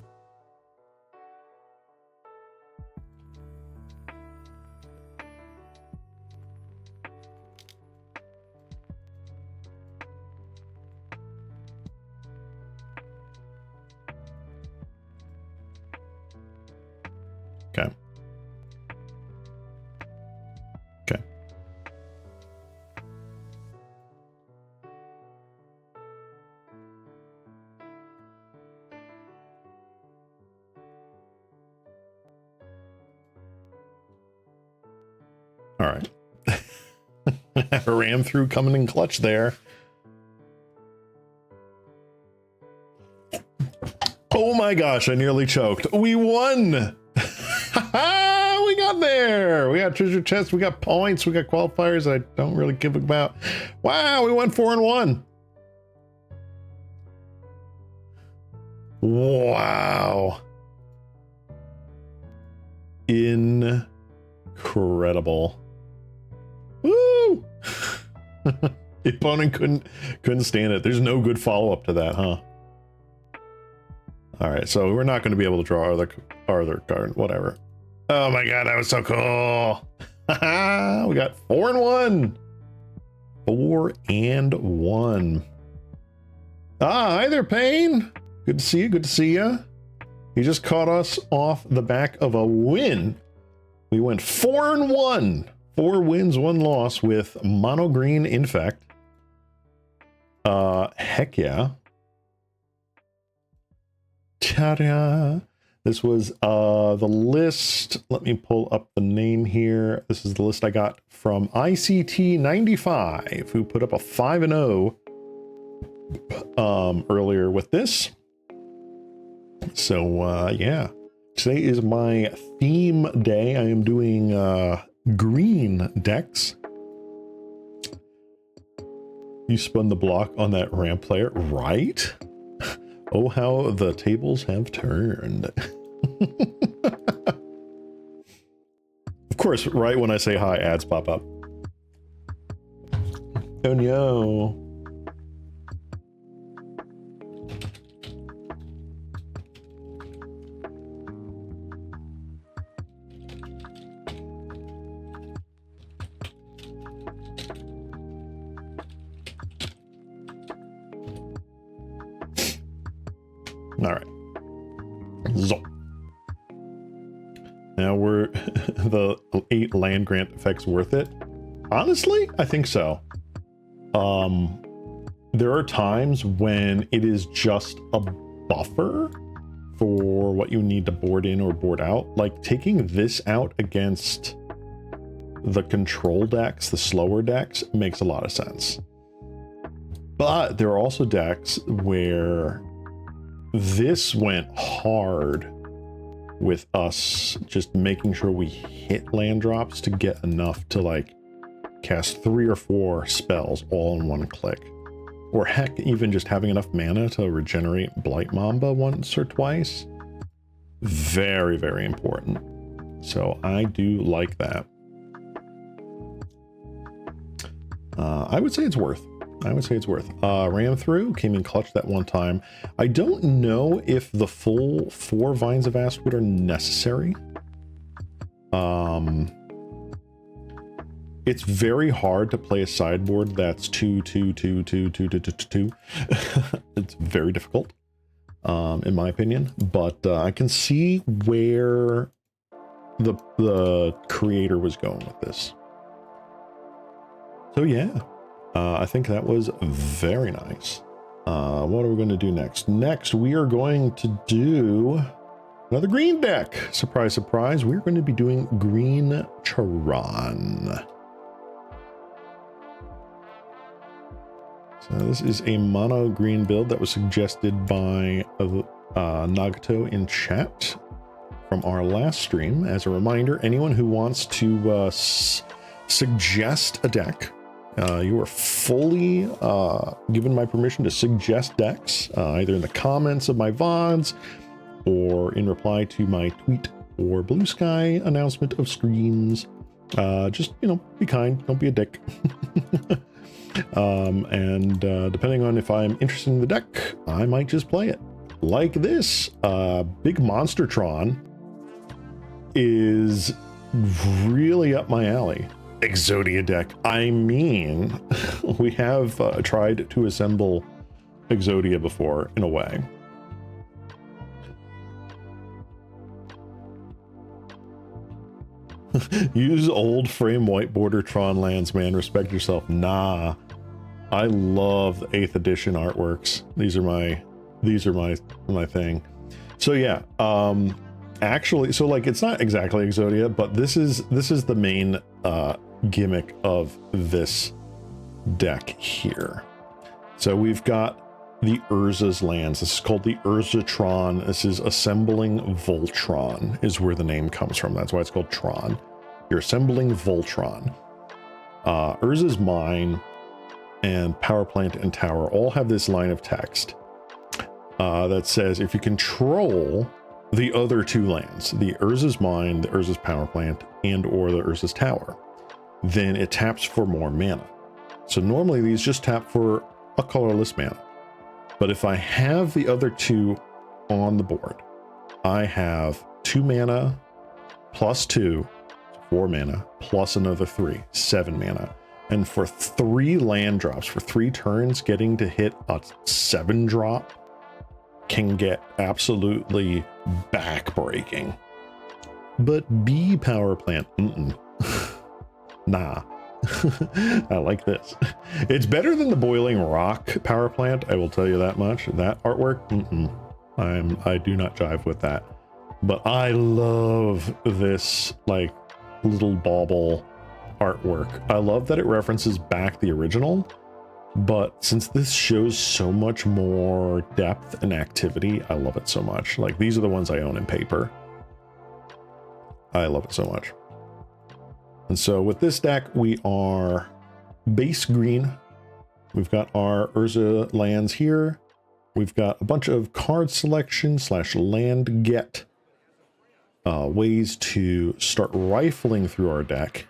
Okay. Okay. All right. Ram through coming in clutch there. Oh my gosh, I nearly choked. We won! We got there! We got treasure chests, we got points, we got qualifiers I don't really give about. Wow, we went 4-1. Wow. Incredible. Woo! The opponent couldn't stand it. There's no good follow-up to that, huh? All right, so we're not going to be able to draw Arthur card, whatever. Oh my god, that was so cool. We got 4-1. 4-1. Ah, hi there, Payne. Good to see you. Good to see you. You just caught us off the back of a win. We went 4-1. 4 wins, 1 loss with mono green Infect. Heck yeah. Ta-da! This was the list. Let me pull up the name here. This is the list I got from ICT95, who put up a 5-0 earlier with this. So yeah, today is my theme day. I am doing green decks. You spun the block on that ramp player, right? Oh, how the tables have turned. Of course, right when I say hi, ads pop up. Oh no. All right. So now we're the 8 land grant effects worth it. Honestly, I think so. There are times when it is just a buffer for what you need to board in or board out. Like taking this out against the control decks, the slower decks, makes a lot of sense. But there are also decks where this went hard with us just making sure we hit land drops to get enough to like cast 3 or 4 spells all in one click. Or heck, even just having enough mana to regenerate Blight Mamba once or twice. Very, very important. So I do like that. I would say it's worth. Ran through, came in clutch that one time. I don't know if the full 4 Vines of Astwood are necessary. It's very hard to play a sideboard that's 2-2-2-2-2-2-2-2. It's very difficult, in my opinion. But I can see where the creator was going with this. So yeah. I think that was very nice. What are we going to do next? Next, we are going to do another green deck. Surprise, surprise. We're going to be doing green Tron. So this is a mono green build that was suggested by Nagato in chat from our last stream. As a reminder, anyone who wants to suggest a deck, you are fully given my permission to suggest decks, either in the comments of my VODs or in reply to my tweet or Blue Sky announcement of streams. Just, you know, be kind, don't be a dick. And depending on if I'm interested in the deck, I might just play it. like this big monster Tron is really up my alley. Exodia deck. I mean, we have tried to assemble Exodia before in a way. Use old frame white border Tron lands, man. Respect yourself. Nah, I love the 8th edition artworks. These are my thing. So yeah, actually, so like it's not exactly Exodia, but this is the main gimmick of this deck here. So we've got the Urza's lands. This is called the Urzatron. This is assembling Voltron is where the name comes from. That's why it's called Tron. You're assembling Voltron. Urza's Mine and Power Plant and Tower all have this line of text that says if you control the other 2 lands, the Urza's Mine, the Urza's Power Plant, and or the Urza's Tower, then it taps for more mana. So normally these just tap for a colorless mana. But if I have the other 2 on the board, I have 2 mana plus 2, 4 mana, plus another 3, 7 mana. And for 3 land drops, for 3 turns, getting to hit a 7 drop can get absolutely back-breaking. But B Power Plant, nah. I like this. It's better than the Boiling Rock Power Plant, I will tell you that much. That artwork, I do not jive with that. But I love this like little bauble artwork. I love that it references back the original, but since this shows so much more depth and activity, I love it so much. Like these are the ones I own in paper. I love it so much. And so with this deck, we are base green. We've got our Urza lands here. We've got a bunch of card selection / land get ways to start rifling through our deck.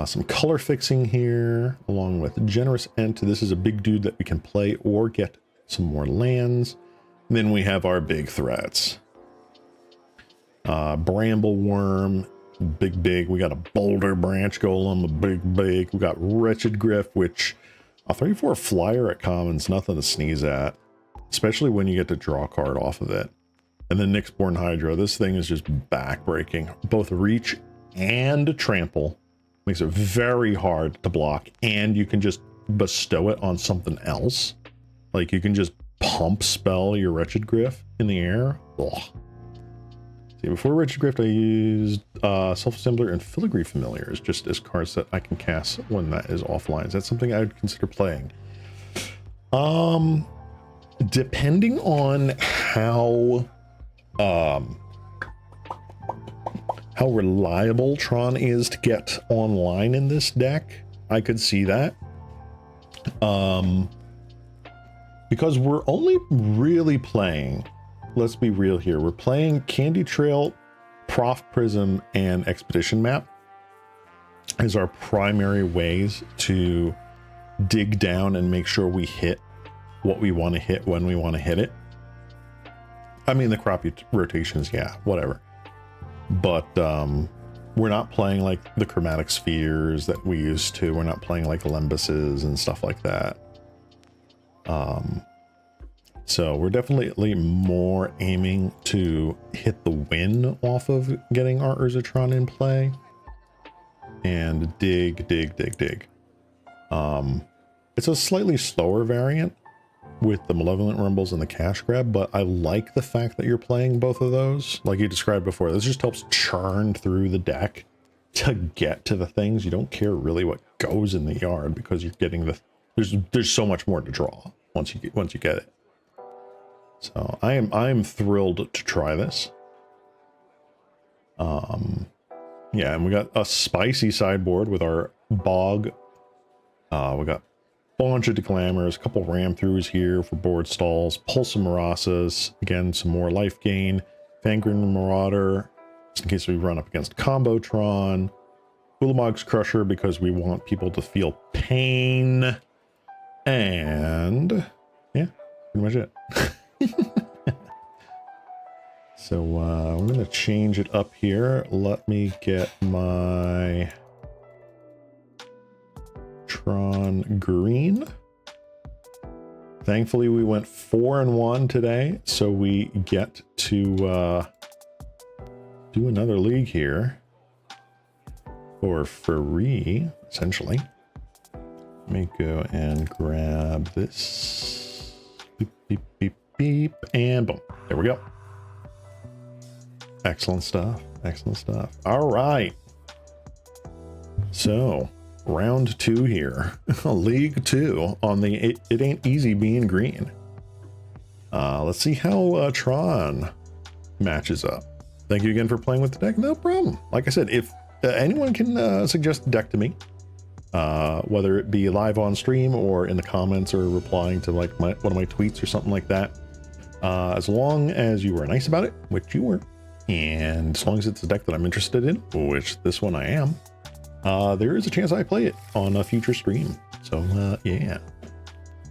Some color fixing here, along with Generous Ent. This is a big dude that we can play or get some more lands. And then we have our big threats. Bramble Worm, big. We got a Boulder Branch Golem, a big. We got Wretched Griff, which a 3/4 flyer at commons, nothing to sneeze at, especially when you get to draw a card off of it. And then Nyxborn Hydra. This thing is just back-breaking. Both reach and trample. Makes it very hard to block, and you can just bestow it on something else. Like you can just pump spell your Wretched Griff in the air. Ugh. See, before Wretched Griff, I used Self-Assembler and Filigree Familiars just as cards that I can cast when that is offline. Is that something I would consider playing? Depending on how reliable Tron is to get online in this deck, I could see that. Because we're only really playing, let's be real here, we're playing Candy Trail, Prof Prism, and Expedition Map as our primary ways to dig down and make sure we hit what we want to hit when we want to hit it. I mean, the crappy rotations, yeah, whatever. But we're not playing like the Chromatic Spheres that we used to. We're not playing like Lembuses and stuff like that. So we're definitely more aiming to hit the win off of getting our Urzatron in play. And dig. It's a slightly slower variant with the Malevolent Rumbles and the Cash Grab, but I like the fact that you're playing both of those. Like you described before, this just helps churn through the deck to get to the things. You don't care really what goes in the yard because you're getting the, there's so much more to draw once you get it. So I am thrilled to try this. Yeah, and we got a spicy sideboard with our Bog. We got bunch of Declammers, a couple ram throughs here for board stalls, Pulse of Marasas, again some more life gain, Fangren Marauder, just in case we run up against Combotron, Ulamog's Crusher because we want people to feel pain, and yeah, pretty much it. So I'm going to change it up here. Let me get my Tron green. Thankfully, we went 4-1 today, so we get to do another league here for free, essentially. Let me go and grab this. Beep, beep, beep, beep, and boom. There we go. Excellent stuff. Excellent stuff. All right. So, round 2 here. League 2 on the It Ain't Easy Being Green. Let's see how Tron matches up. Thank you again for playing with the deck. No problem. Like I said, if anyone can suggest a deck to me, whether it be live on stream or in the comments or replying to like one of my tweets or something like that, as long as you were nice about it, which you were, and as long as it's a deck that I'm interested in, which this one I am, there is a chance I play it on a future stream. So yeah.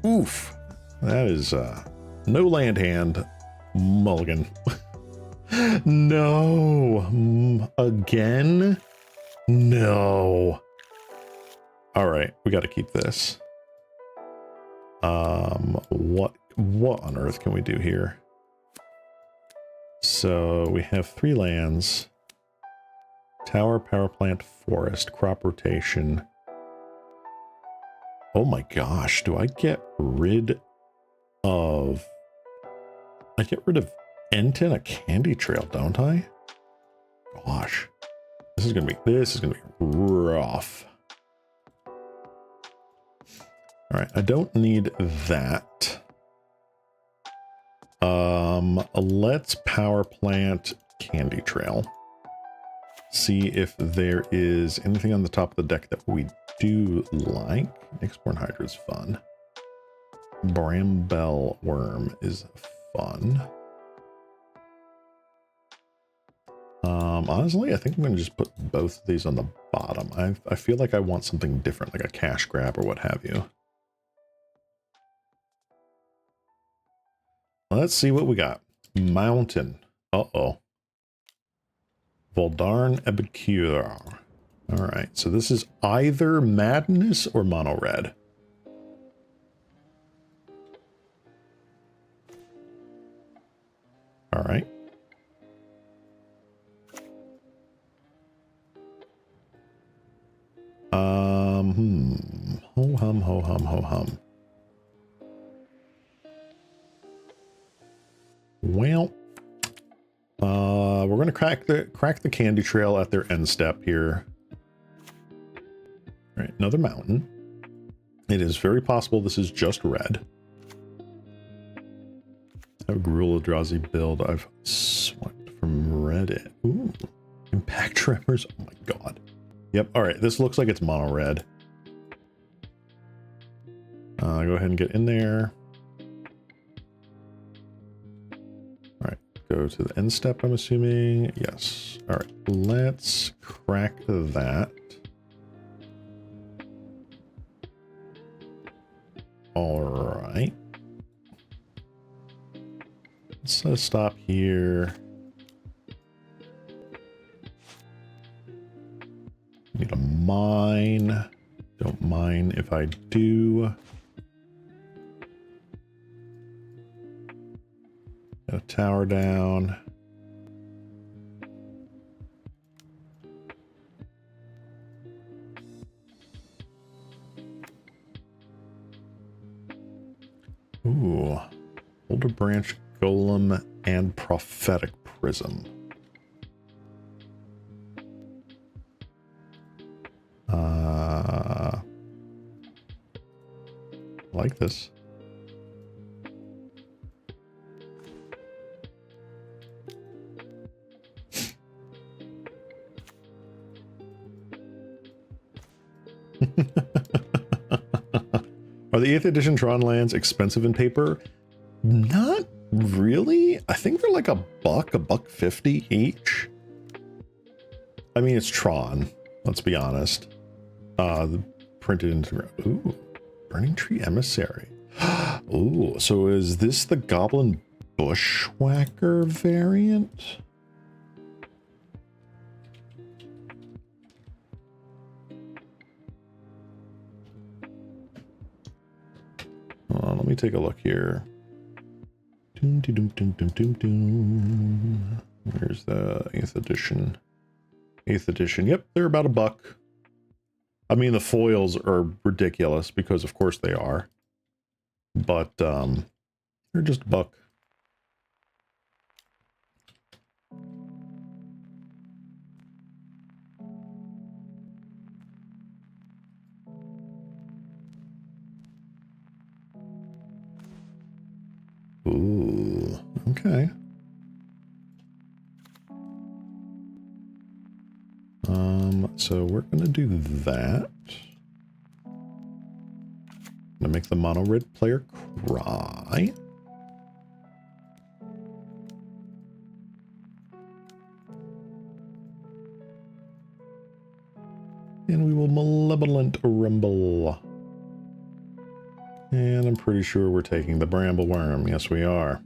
Oof. That is no land hand mulligan. No. Again? No. All right, we got to keep this. What on earth can we do here? So we have 3 lands. Tower, power plant, forest, crop rotation. Oh my gosh, do I get rid of... I get rid of Enten, a candy trail, don't I? Gosh. This is gonna be rough. All right, I don't need that. Let's power plant candy trail. See if there is anything on the top of the deck that we do like. Nyxborn Hydra is fun. Bramble Worm is fun. Honestly, I think I'm going to just put both of these on the bottom. I feel like I want something different, like a cash grab or what have you. Let's see what we got. Mountain. Uh-oh. Voldarn Ebicure. All right, so this is either Madness or Mono Red. All right. Ho hum, ho hum, ho hum. Well, we're gonna crack the candy trail at their end step here. All right, another mountain. It is very possible this is just red. I have a Gruul Eldrazi build. I've swiped from Reddit. Ooh, impact tremors. Oh my god. Yep. All right, this looks like it's mono red. Go ahead and get in there. All right, go to the end step, I'm assuming. Yes. All right, let's crack that. All right. Let's stop here. Need a mine. Don't mind if I do. Got a tower down. Ooh. Boulder Branch Golem and Prophetic Prism. Like this. Are the 8th edition Tron lands expensive in paper? Not really. I think they're like $1.50 each. I mean, it's Tron. Let's be honest. Printed into... Ooh. Burning Tree Emissary. Ooh, so is this the Goblin Bushwhacker variant. Let me take a look here. Doom, doom, doom, doom, doom, doom. Where's the 8th edition? 8th edition. Yep, they're about $1. I mean, the foils are ridiculous because, of course, they are. But they're just $1. Ooh, okay. So we're gonna do that. Gonna make the mono red player cry. And we will malevolent rumble. And I'm pretty sure we're taking the bramble worm. Yes, we are.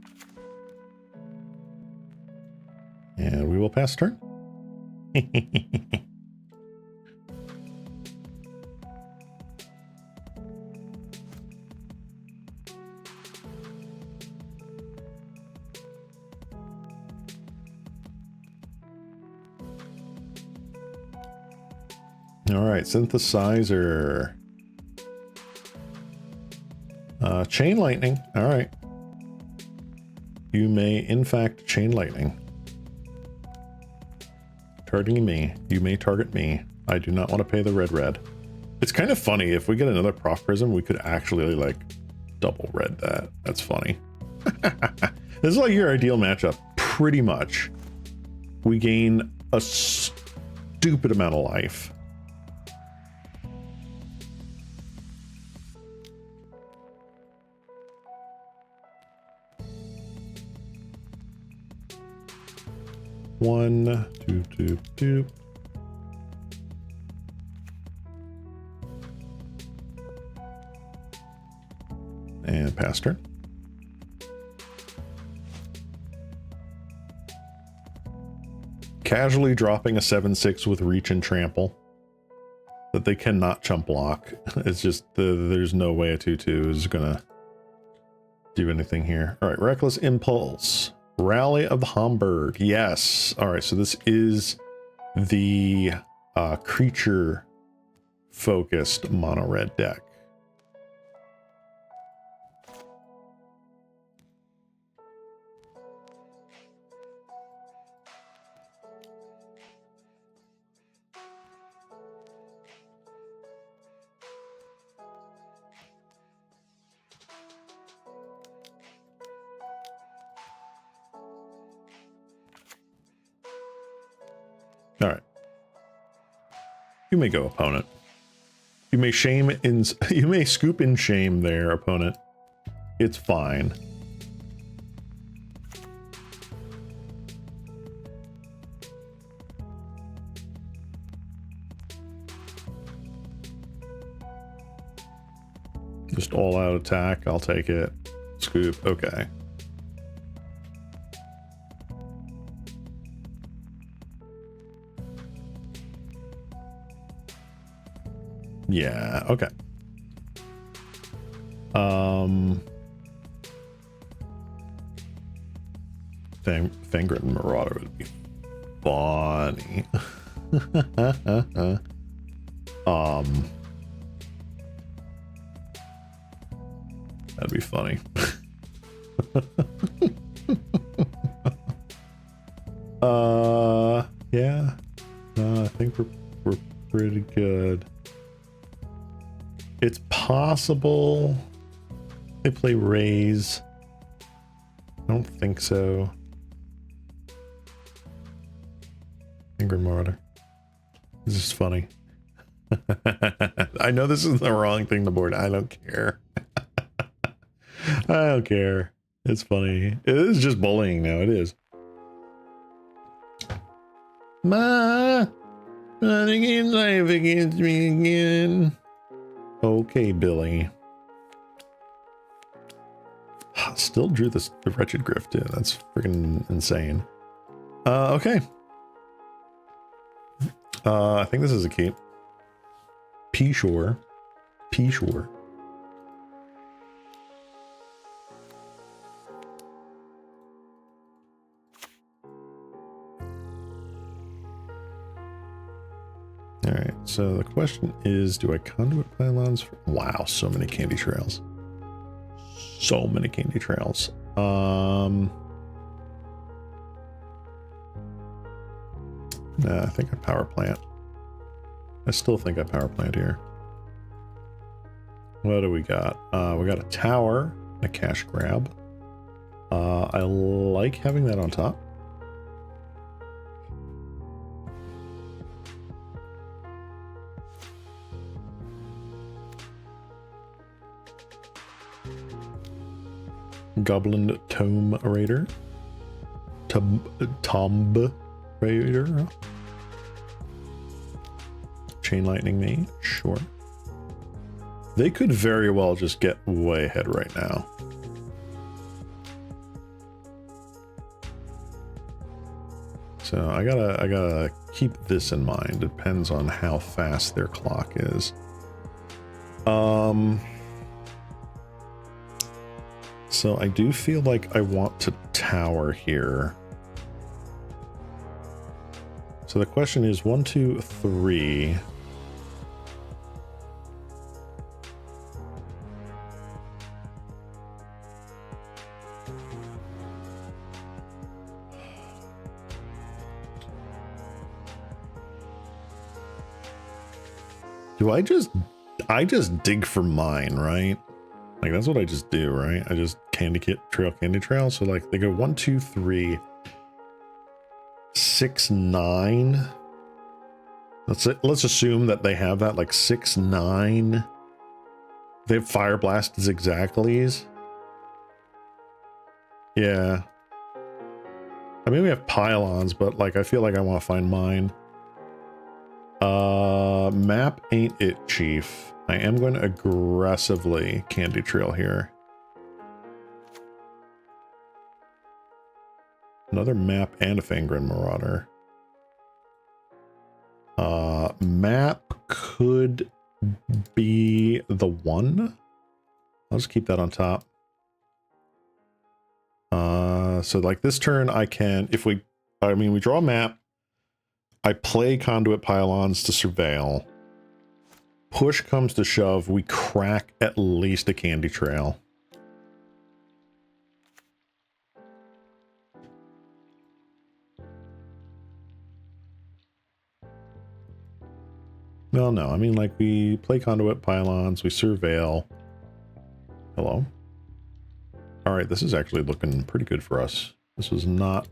And we will pass turn. All right, synthesizer. Chain lightning. All right. You may, in fact, chain lightning. Targeting me. You may target me. I do not want to pay the red. It's kind of funny. If we get another proc prism, we could actually, like, double red that. That's funny. This is like your ideal matchup. Pretty much. We gain a stupid amount of life. One, two. And pass turn. Casually dropping a 7/6 with reach and trample. That they cannot chump block. It's just, there's no way a 2/2 is gonna do anything here. All right, Reckless Impulse. Rally of Hamburg. Yes. All right, so this is the creature focused mono red deck. All right. You may go, opponent. You may you may scoop in shame there, opponent. It's fine. Just all out attack. I'll take it. Scoop. Okay. Yeah, okay. Fangren Marauder would be funny. That'd be funny. Yeah. No, I think we're pretty good. It's possible they play Raise. I don't think so. Fangren Marauder. This is funny. I know this is the wrong thing to board. I don't care. I don't care. It's funny. It is just bullying now. It is. Ma, running in life against me again. Okay, Billy. Still drew the Wretched Grift too. That's freaking insane. Okay. I think this is a keep. P-Shore. P-Shore. All right, so the question is, do I conduit pylons? Wow, so many candy trails. So many candy trails. Nah, I think I power plant. I still think I power plant here. What do we got? We got a tower, a cash grab. I like having that on top. Goblin Tome Raider. Tomb Raider. Chain Lightning Mage, sure. They could very well just get way ahead right now. So I gotta keep this in mind. Depends on how fast their clock is. So I do feel like I want to tower here. So the question is 1, 2, 3. Do I just dig for mine, right? Like that's what I just do, right? I just candy trail. So like they go 1, 2, 3, 6, 9. Let's assume that they have that like 6, 9. They have Fire Blast Zigzaglies. Yeah. I mean we have pylons, but like I feel like I want to find mine. Map ain't it, Chief. I am going to aggressively candy trail here. Another map and a Fangren Marauder. Map could be the one. I'll just keep that on top. So like this turn I can, we draw a map. I play Conduit Pylons to surveil. Push comes to shove, we crack at least a candy trail. Well, no, I mean, like, we play Conduit Pylons, we surveil. Hello? Alright, this is actually looking pretty good for us. This was not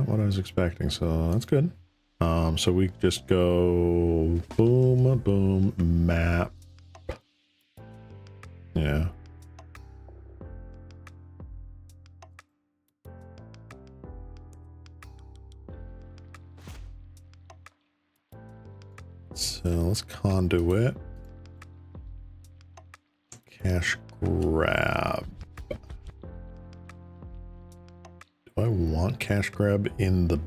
what I was expecting, so that's good. So we just go boom, boom, map. Yeah. So let's conduit. Cash grab. Do I want cash grab in the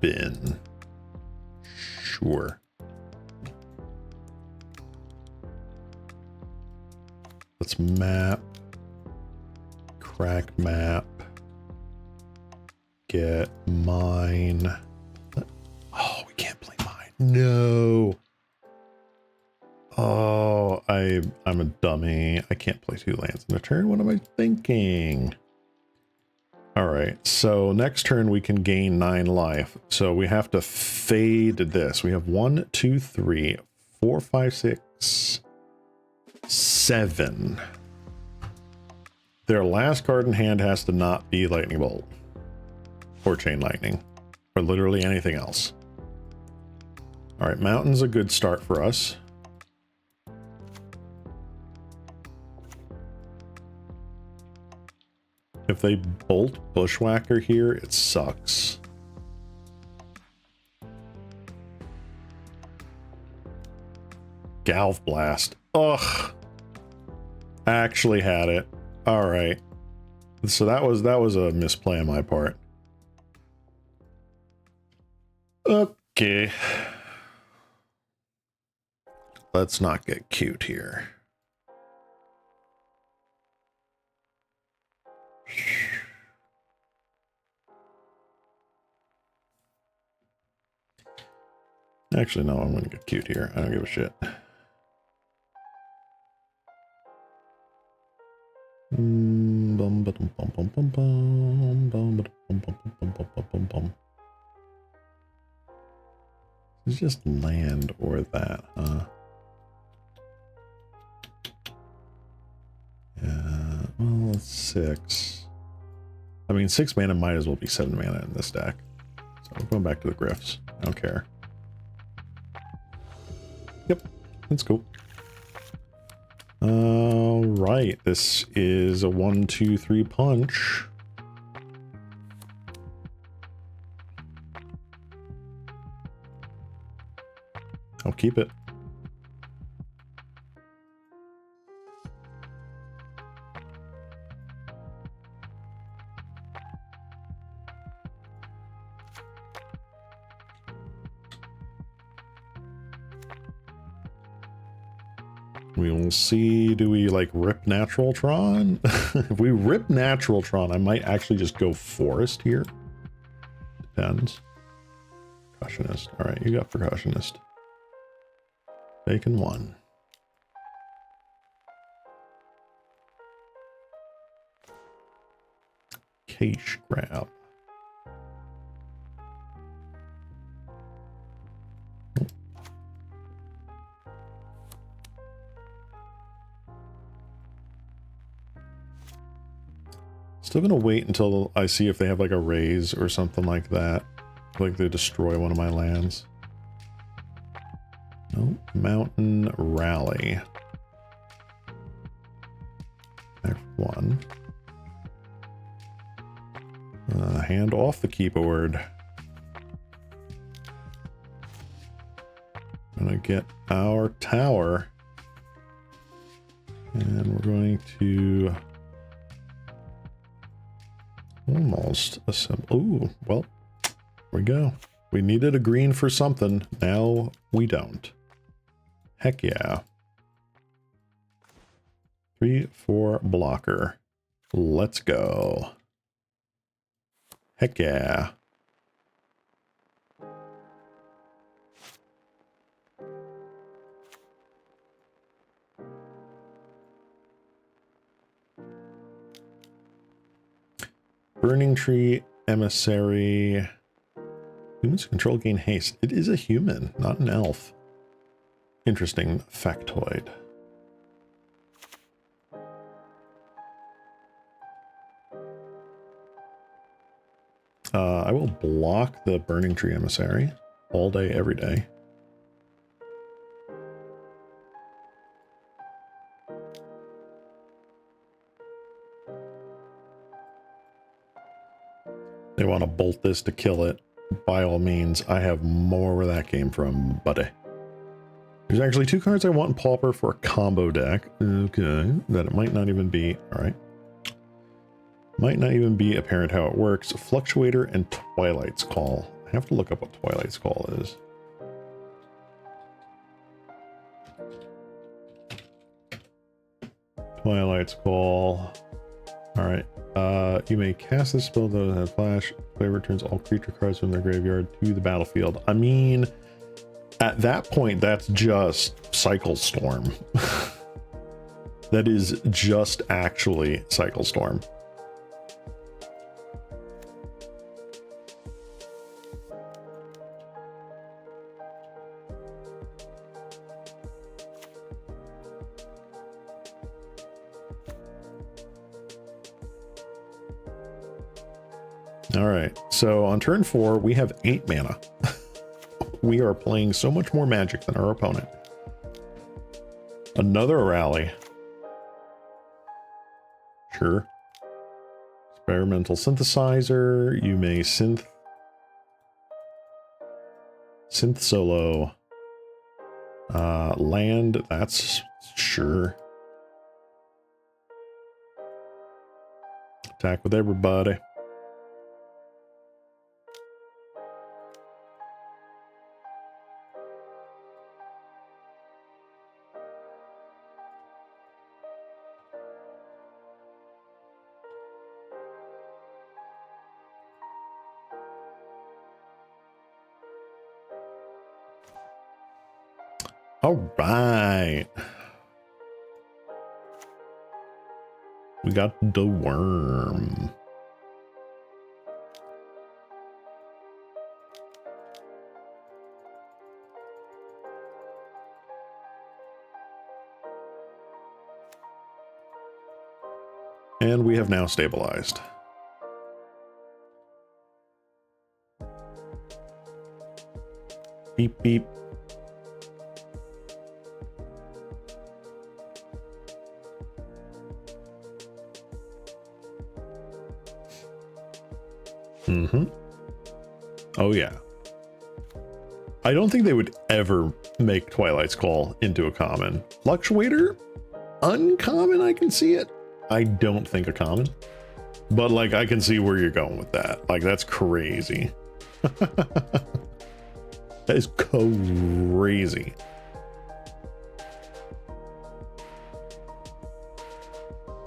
bin? Sure. Let's map. Crack map. Get mine. Oh, we can't play mine. No. Oh, I'm a dummy. I can't play 2 lands in a turn. What am I thinking? All right, so next turn we can gain 9 life. So we have to fade this. We have 1, 2, 3, 4, 5, 6, 7. Their last card in hand has to not be Lightning Bolt or Chain Lightning or literally anything else. All right, Mountain's a good start for us. If they bolt Bushwhacker here, it sucks. Galv Blast. Ugh. Actually had it. All right. So that was a misplay on my part. Okay. Let's not get cute here. Actually, no, I'm going to get cute here. I don't give a shit. It's just land or that, huh? Yeah, well, it's 6. I mean, 6 mana might as well be 7 mana in this deck. So we're going back to the Griffs. I don't care. Yep, that's cool. All right, this is a 1, 2, 3 punch. I'll keep it. We will see, do we like rip natural Tron? If we rip natural Tron, I might actually just go forest here. Depends. Percussionist. All right, you got percussionist. Taken 1. Cache grab. Still gonna wait until I see if they have like a raise or something like that. Like they destroy one of my lands. No, Mountain Rally. Next 1. Hand off the keyboard. Gonna get our tower. And we're going to almost assemble. Ooh, well, there we go. We needed a green for something. Now we don't. Heck yeah. 3/4 blocker. Let's go. Heck yeah. Burning Tree Emissary. Humans control gain haste. It is a human, not an elf. Interesting factoid. I will block the Burning Tree Emissary all day, every day. They want to bolt this to kill it. By all means, I have more where that came from, buddy. There's actually 2 cards I want in Pauper for a combo deck. Okay, that it might not even be. All right. Might not even be apparent how it works. Fluctuator and Twilight's Call. I have to look up what Twilight's Call is. Twilight's Call. All right. You may cast this spell that has flash. Player returns all creature cards from their graveyard to the battlefield. I mean, at that point, that's just Cycle Storm. That is just actually Cycle Storm. All right, so on turn 4, we have 8 mana. We are playing so much more Magic than our opponent. Another rally. Sure. Experimental synthesizer. You may synth solo. Land. That's sure. Attack with everybody. All right. We got the worm. And we have now stabilized. Beep, beep. Mm-hmm. Oh, yeah. I don't think they would ever make Twilight's Call into a common. Fluctuator? Uncommon, I can see it. I don't think a common. But, like, I can see where you're going with that. Like, that's crazy. That is crazy.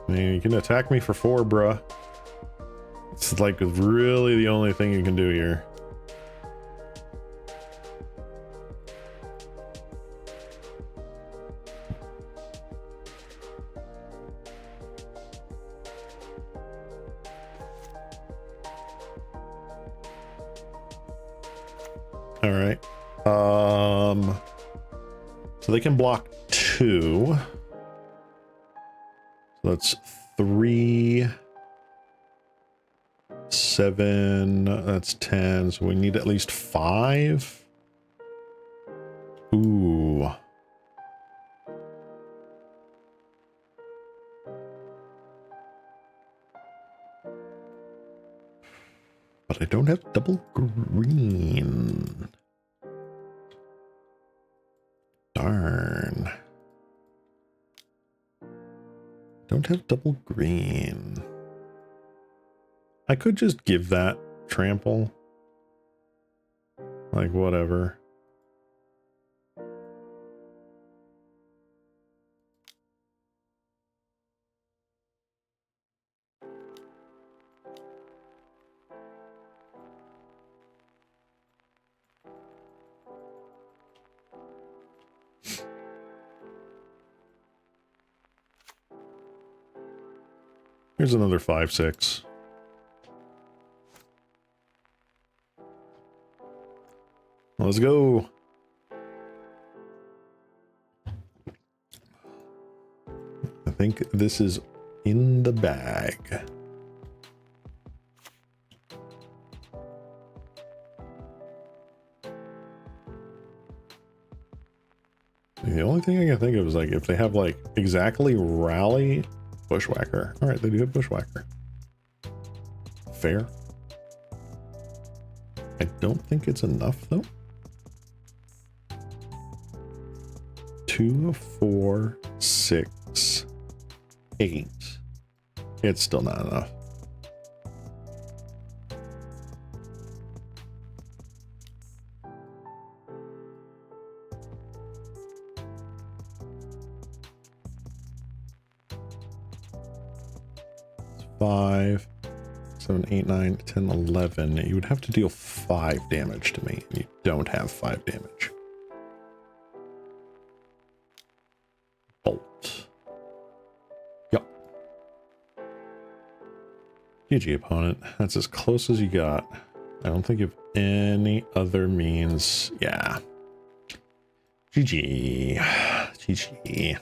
I mean, you can attack me for 4, bruh. It's like really the only thing you can do here. All right. So they can block 2. So that's 3, 7, that's 10. So we need at least 5. Ooh. But I don't have double green. Darn. Don't have double green. I could just give that trample. Like, whatever. Here's another 5/6. Let's go. I think this is in the bag. The only thing I can think of is like if they have like exactly rally bushwhacker. All right, they do have bushwhacker. Fair. I don't think it's enough though. 2, 4, 6, 8. It's still not enough. It's 5, 7, 8, 9, 10, 11. You would have to deal 5 damage to me. You don't have 5 damage. Bolt. Yup. GG, opponent. That's as close as you got. I don't think you have any other means. Yeah. GG. GG.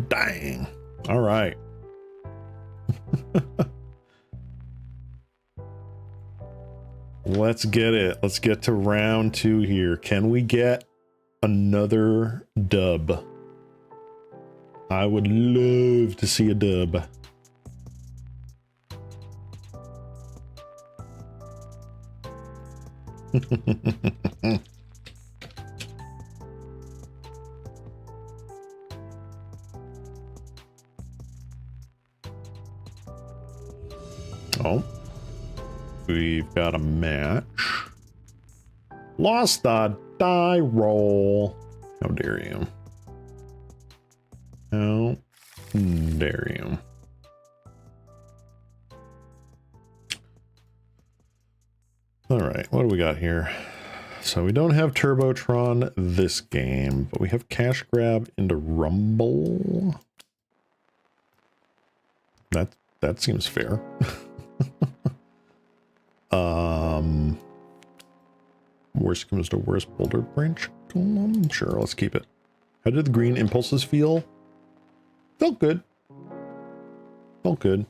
Dang. All right. Let's get it. Let's get to round 2 here. Can we get another dub? I would love to see a dub. Oh. We've got a match. Lost the die roll. How dare you? How dare you? All right, what do we got here? So we don't have Turbotron this game, but we have Cash Grab into Rumble. That seems fair. Worst comes to worst, Boulder Branch. Sure, let's keep it. How did the green impulses feel? Felt good. Felt good.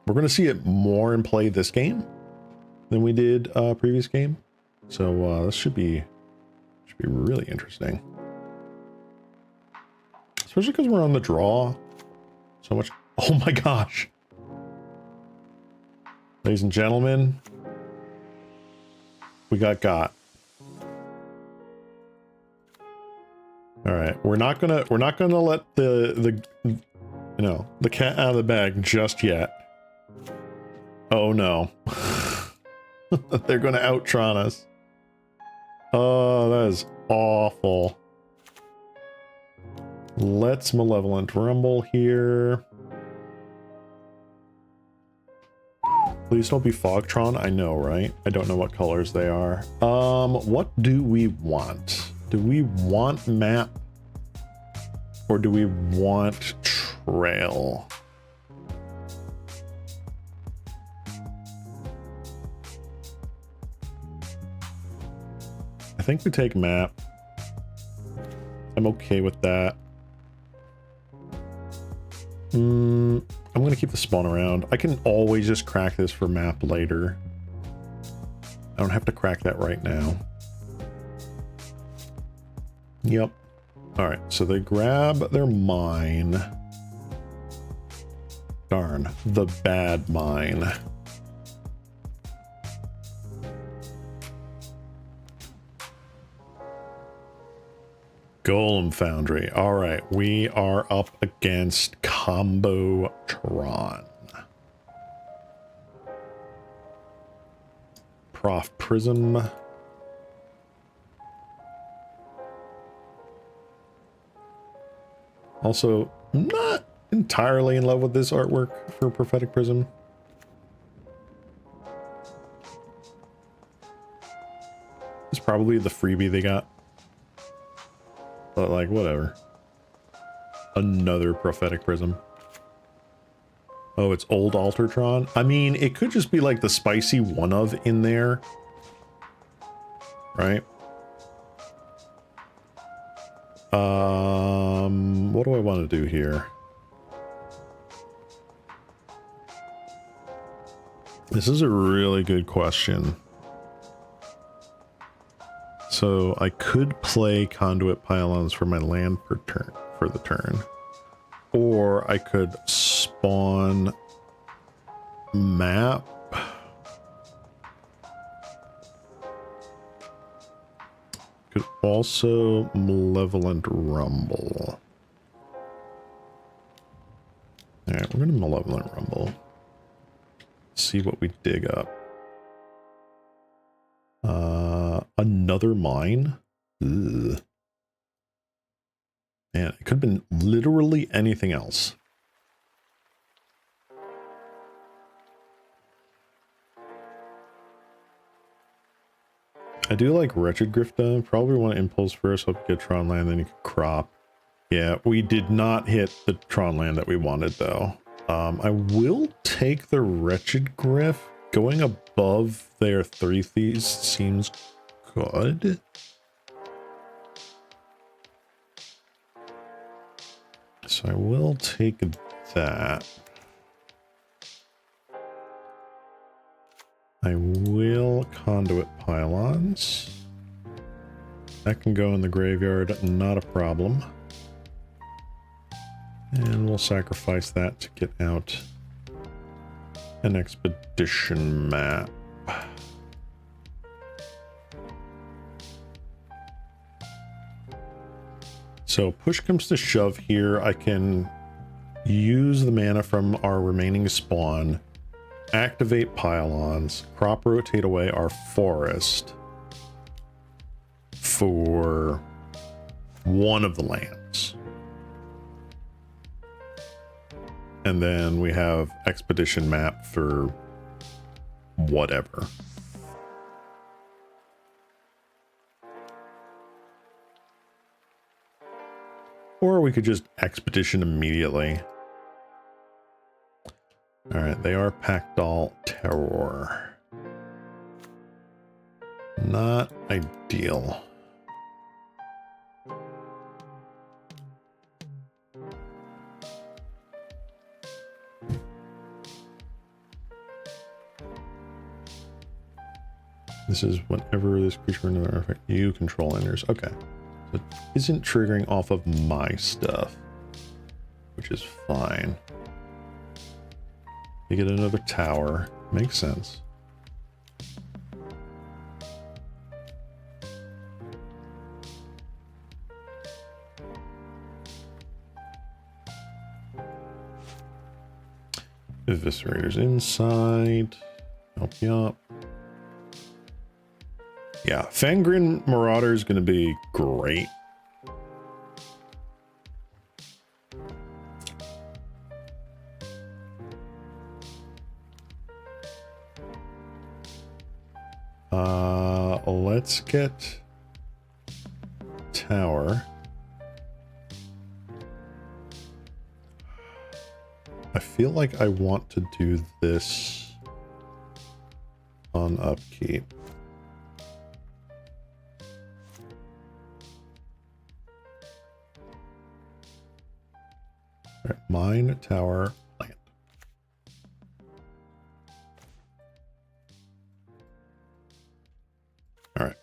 We're going to see it more in play this game than we did previous game. So this should be really interesting. Especially because we're on the draw. So much. Oh my gosh. Ladies and gentlemen, we got. All right, we're not gonna let the cat out of the bag just yet. Oh no. They're gonna out-Tron us. Oh, that is awful. Let's Malevolent Rumble here. Please don't be Fogtron. I know, right? I don't know what colors they are. What do we want? Do we want map? Or do we want trail? I think we take map. I'm okay with that. I'm gonna keep the spawn around. I can always just crack this for map later. I don't have to crack that right now. Yep. Alright, so they grab their mine. Darn, the bad mine. Golem Foundry. All right, we are up against Combo Tron. Prof Prism. Also, not entirely in love with this artwork for Prophetic Prism. It's probably the freebie they got. But like, whatever. Another Prophetic Prism. Oh, it's old Altertron? I mean, it could just be like the spicy one of in there. Right? What do I want to do here? This is a really good question. So I could play Conduit Pylons for my land per turn for the turn. Or I could spawn map. Could also Malevolent Rumble. Alright, we're gonna Malevolent Rumble. See what we dig up. Another mine? Ugh. Man, it could have been literally anything else. I do like Wretched Grifta. Probably want to Impulse first, hope you get Tron land, then you can crop. Yeah, we did not hit the Tron land that we wanted, though. I will take the Wretched Griff. Going above their 3 Thieves seems good. So I will take that. I will Conduit Pylons. That can go in the graveyard, not a problem. And we'll sacrifice that to get out an expedition map. So push comes to shove here, I can use the mana from our remaining spawn, activate pylons, crop rotate away our forest for one of the lands. And then we have expedition map for whatever. Or we could just expedition immediately. All right, they are Packdoll Terror. Not ideal. This is whenever this creature in the effect you control enters. Okay. So it isn't triggering off of my stuff, which is fine. You get another tower. Makes sense. Eviscerator's inside. Help you up. Yeah, Fangren Marauder is going to be great. Let's get tower. I feel like I want to do this on upkeep. All right, mine, tower, land. All right.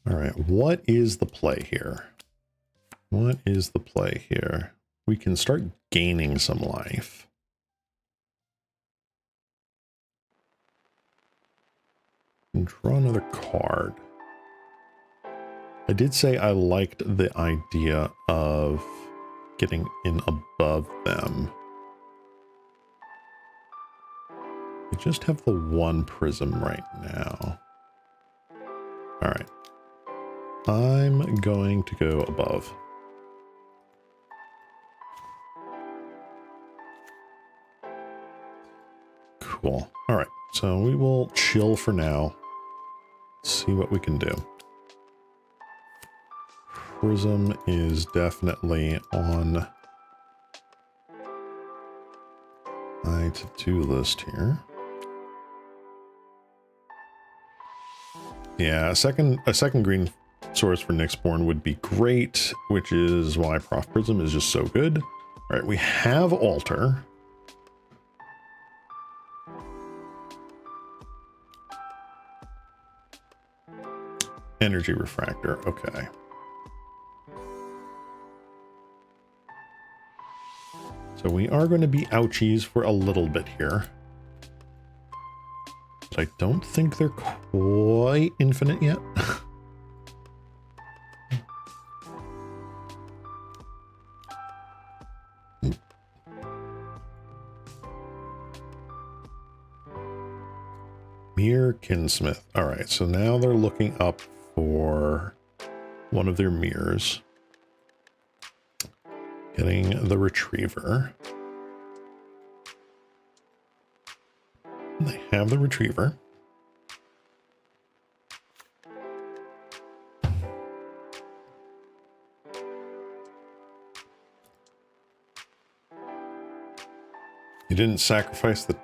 All right, what is the play here? What is the play here? We can start gaining some life. And draw another card. I did say I liked the idea of getting in above them. We just have the one prism right now. All right. I'm going to go above. Cool. All right. So we will chill for now. See what we can do. Prism is definitely on my to-do list here. Yeah, a second green source for Nyxborn would be great, which is why Prof Prism is just so good. All right, we have Altar. Energy Refractor, okay. So we are going to be ouchies for a little bit here. But I don't think they're quite infinite yet. Mirror Kinsmith. All right, so now they're looking up for one of their mirrors. Getting the Retriever. They have the Retriever. You didn't sacrifice the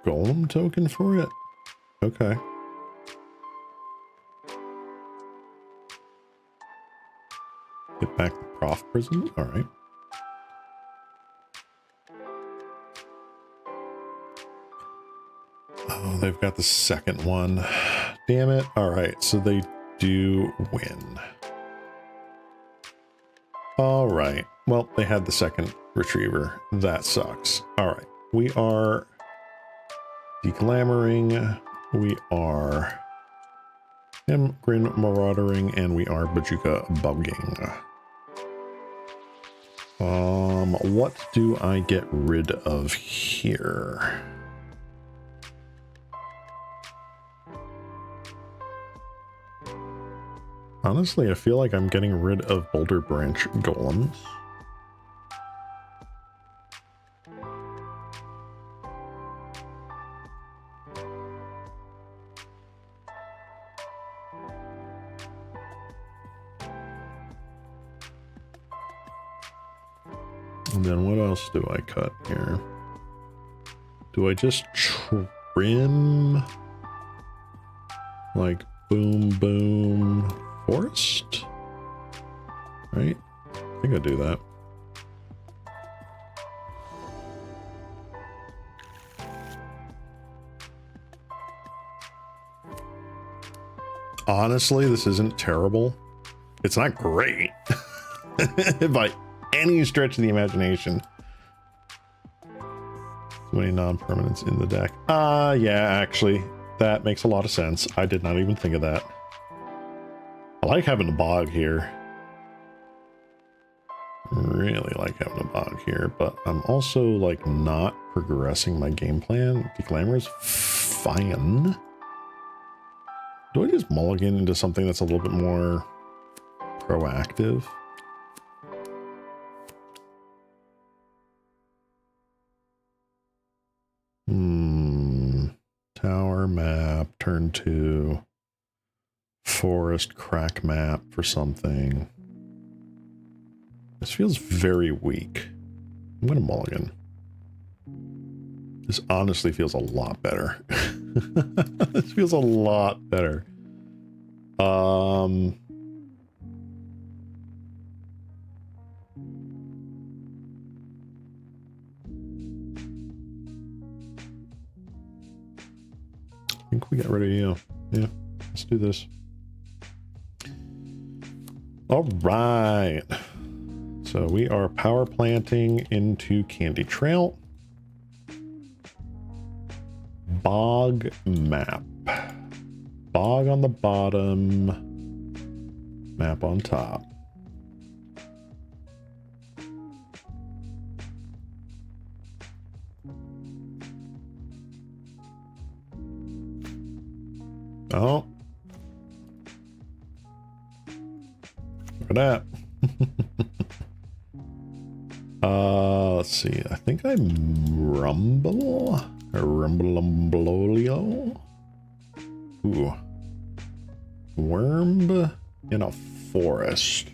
Golem token for it? Okay. Get back the Prof Prism? All right. Oh, they've got the second one. Damn it. All right, so they do win. All right. Well, they had the second Retriever. That sucks. All right. We are declamoring. We are Him, Grin Maraudering, and we are Bajuka Bugging. What do I get rid of here? Honestly, I feel like I'm getting rid of Boulder Branch Golems. And then what else do I cut here? Do I just trim like boom, boom, forest? Right? I think I do that. Honestly, this isn't terrible. It's not great by any stretch of the imagination. So many non-permanents in the deck. Yeah, actually, that makes a lot of sense. I did not even think of that. I like having a bog here. Really like having a bog here, but I'm also like not progressing my game plan. Declamor is fine. Do I just mulligan into something that's a little bit more proactive? Tower map, turn 2. Forest crack map for something. This feels very weak. I'm gonna mulligan. This honestly feels a lot better. This feels a lot better. I think we got rid of you. Yeah, let's do this. All right. So we are power planting into Candy Trail. Bog map. Bog on the bottom. Map on top. Oh. Look at that. Let's see. I think I rumble. Rumble-umblolio. Ooh. Worm in a forest.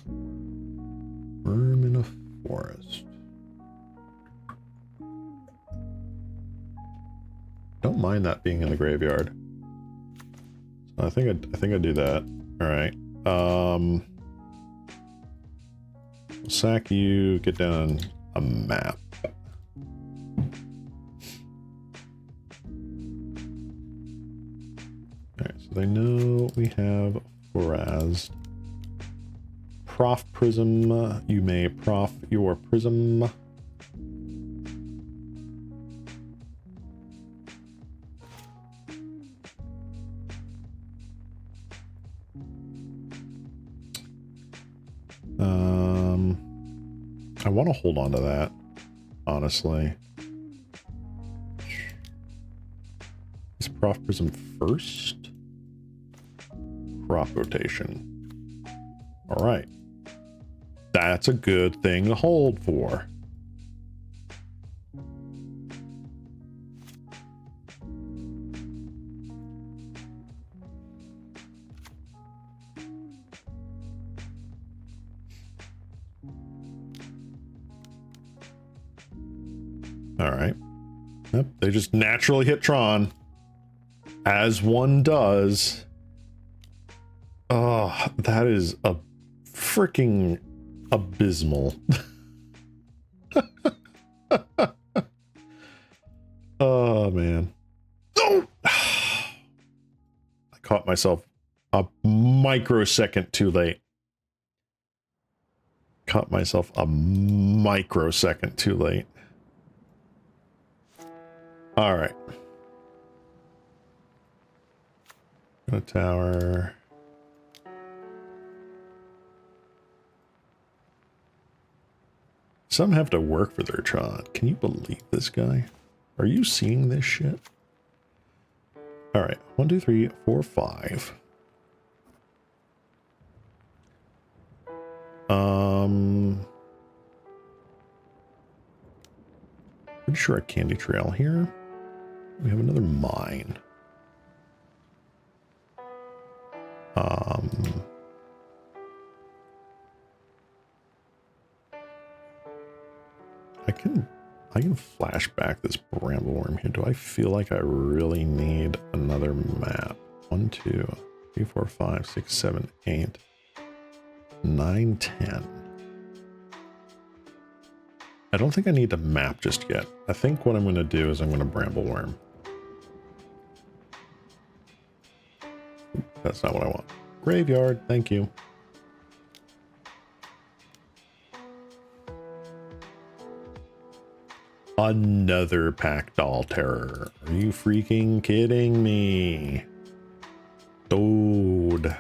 Worm in a forest. Don't mind that being in the graveyard. So I think I do that. All right. Sack you. Get down a map. Alright, so they know we have Foraz. Prof Prism. You may prof your prism. I want to hold on to that, honestly. Is Prof Prism first? Crop rotation. All right. That's a good thing to hold for. All right. Yep, they just naturally hit Tron. As one does. Oh, that is a freaking abysmal. Oh, man. Oh! I caught myself a microsecond too late. Caught myself a microsecond too late. All right. A tower. Some have to work for their Tron. Can you believe this guy? Are you seeing this shit? All right, 1, 2, 3, 4, 5. Pretty sure a candy trail here. We have another mine. I can flash back this brambleworm here. Do I feel like I really need another map? 1, 2, 3, 4, 5, 6, 7, 8, 9, 10. I don't think I need a map just yet. I think what I'm going to do is I'm going to brambleworm. That's not what I want. Graveyard, thank you. Another packed doll terror. Are you freaking kidding me? Dude.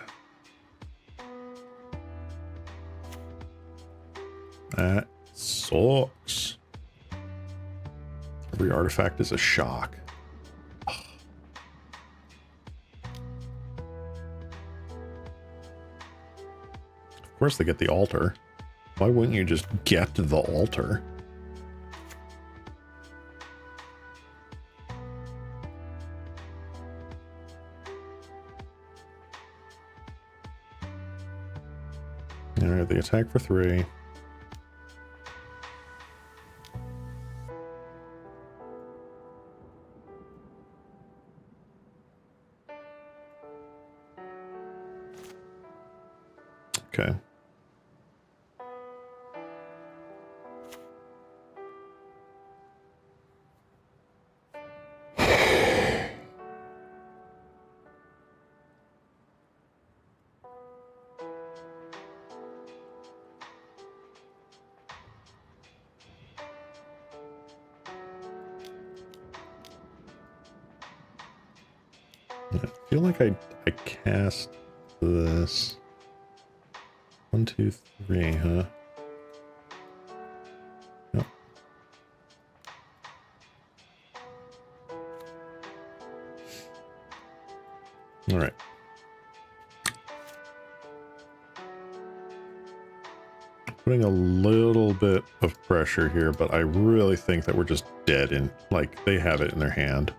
That sucks. Every artifact is a shock. Ugh. Of course they get the altar. Why wouldn't you just get the altar? Alright, they attack for 3. Okay. I feel like I cast this. 1, 2, 3, huh? Yep. All right. Putting a little bit of pressure here, but I really think that we're just dead in, like, they have it in their hand.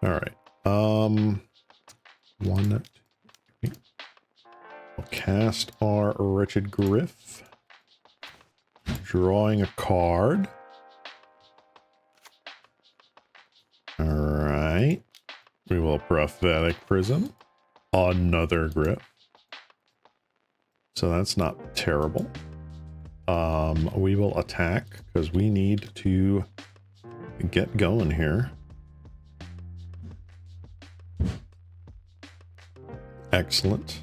All right. 1, 2, 3. We'll cast our Wretched Griff. Drawing a card. All right. We will Prophetic Prism. Another Griff. So that's not terrible. We will attack because we need to get going here. Excellent.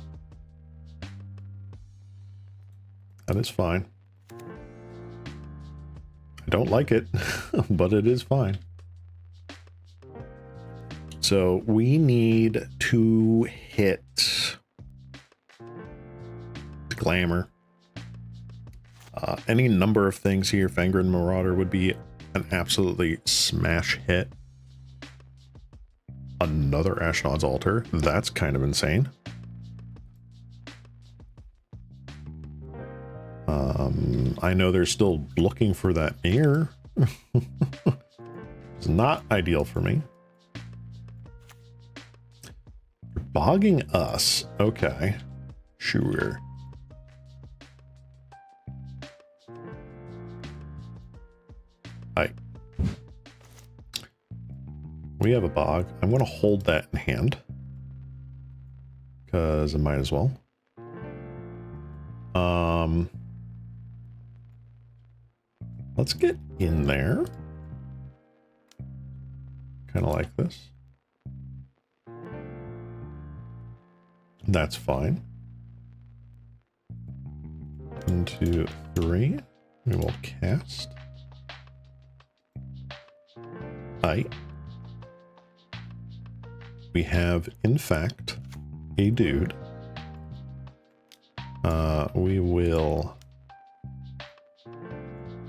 That is fine. I don't like it, but it is fine. So we need to hit Glamour. Any number of things here. Fangren Marauder would be an absolutely smash hit. Another Ashnod's Altar. That's kind of insane. I know they're still looking for that mirror. It's not ideal for me. You're bogging us. Okay. Sure. We have a bog. I'm going to hold that in hand. because I might as well. Let's get in there. Kind of like this. That's fine. 1, 2, 3. We will cast. We have Infect, a dude. We will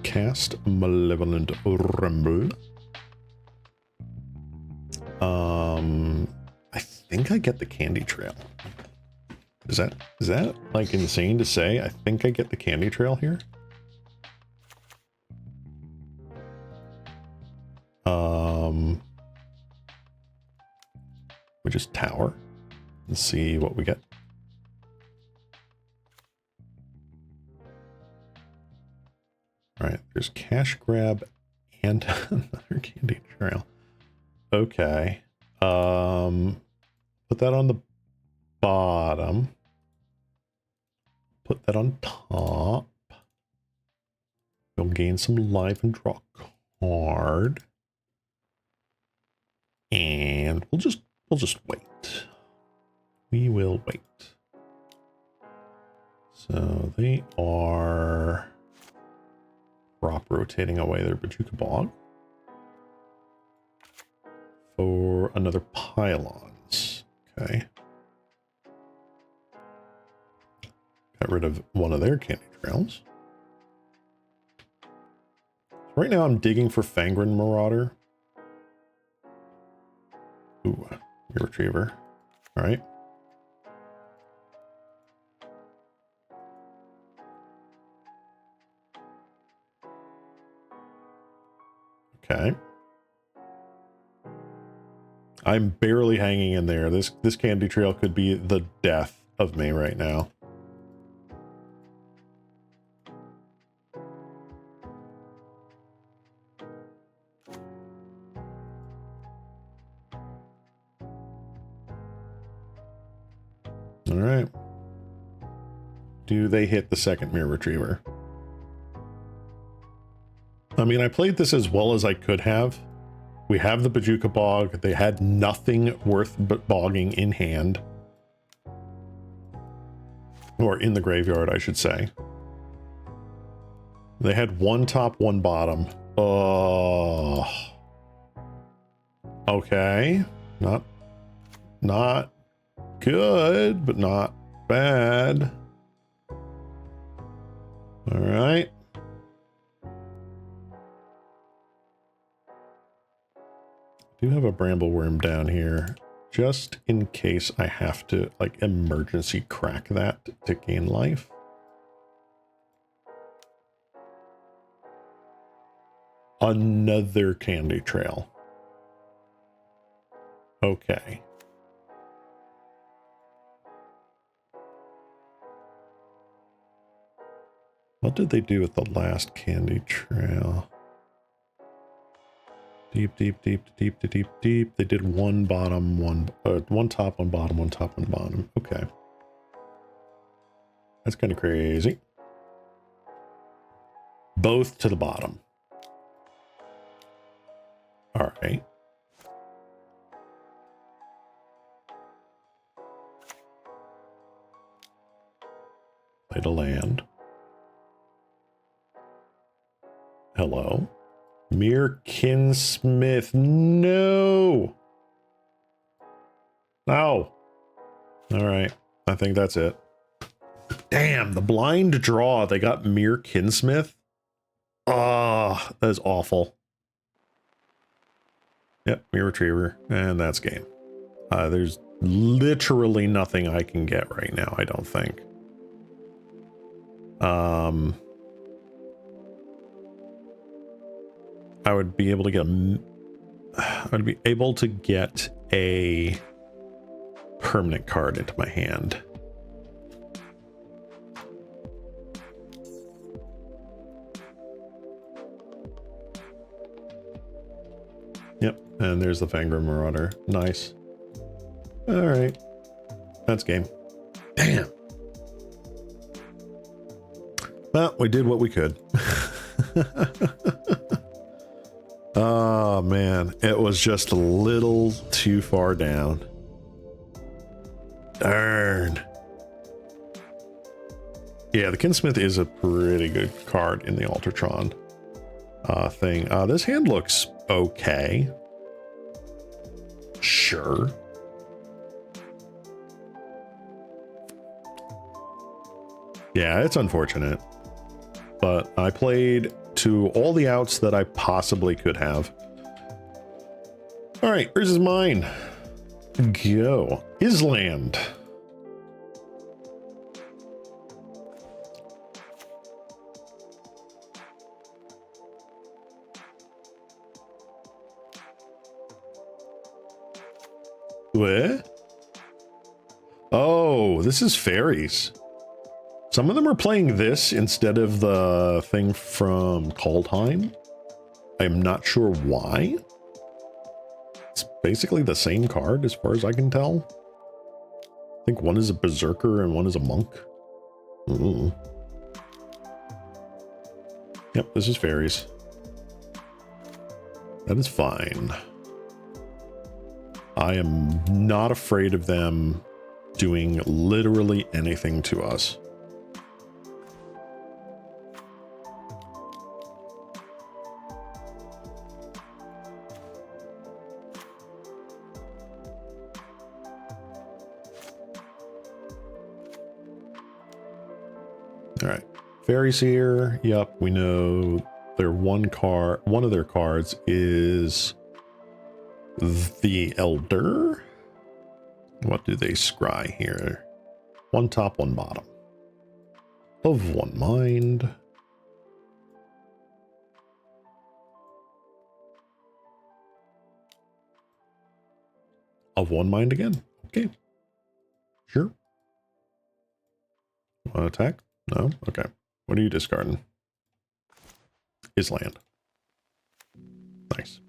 cast Malevolent Rumble. I think I get the candy trail. Is that like insane to say? I think I get the candy trail here. We just tower and see what we get. All right, there's cash grab and another candy trail. Okay. Put that on the bottom. Put that on top. We'll gain some life and draw a card. And we'll just wait. We will wait. So they are prop rotating away their Bajuka Bog for another pylons. Okay. Got rid of one of their candy trails. Right now I'm digging for Fangren Marauder. Ooh, your retriever. All right. Okay. I'm barely hanging in there. This candy trail could be the death of me right now. All right. Do they hit the second mirror retriever? I mean, I played this as well as I could have. We have the Bajuka Bog. They had nothing worth but bogging in hand. Or in the graveyard, I should say. They had one top, one bottom. Oh. Okay. Not good, but not bad. All right. I do have a Brambleworm down here, just in case I have to, like, emergency crack that to gain life. Another candy trail. Okay. What did they do with the last candy trail? Deep, deep, deep, deep, deep, deep. They did one bottom, one top, one bottom, one top, one bottom. Okay. That's kind of crazy. Both to the bottom. All right. Play to land. Hello. Mere Kinsmith. No. No. All right. I think that's it. Damn, the blind draw. They got Mere Kinsmith. Ah, that is awful. Yep, Mere Retriever. And that's game. There's literally nothing I can get right now, I don't think. I would be able to get a permanent card into my hand. Yep, and there's the Fangren Marauder. Nice. All right. That's game. Damn. Well, we did what we could. Oh, man. It was just a little too far down. Darn. Yeah, the Kinsmith is a pretty good card in the Altertron thing. This hand looks okay. Sure. Yeah, it's unfortunate. But I played to all the outs that I possibly could have. All right, where's his mine? Go. Island. What? Oh, this is fairies. Some of them are playing this instead of the thing from Kaldheim. I'm not sure why. It's basically the same card as far as I can tell. I think one is a berserker and one is a monk. Ooh. Yep, this is fairies. That is fine. I am not afraid of them doing literally anything to us. All right, fairies here. Yep, we know their one of their cards is the Elder. What do they scry here? One top, one bottom. Of one mind. Of one mind again. Okay. Sure. Want to attack? No? Okay. What are you discarding? His land. Nice.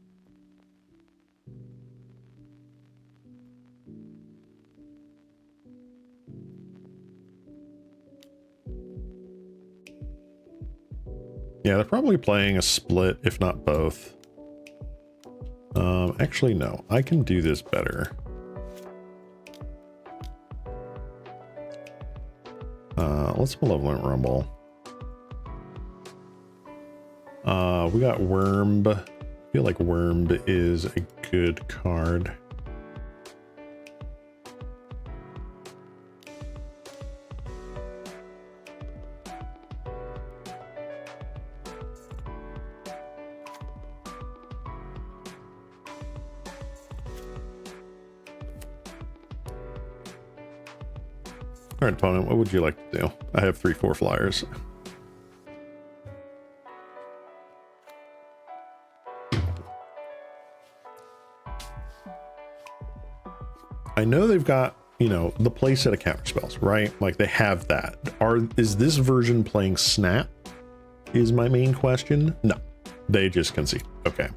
Yeah, they're probably playing a split, if not both. Actually, no. I can do this better. Let's Malevolent Rumble. We got Worm. I feel like Worm is a good card. All right, opponent, what would you like to do? I have 3/4 flyers. I know they've got, you know, the play set of counter spells, right? Like they have that. Is this version playing Snap? Is my main question. No, they just concede. Okay.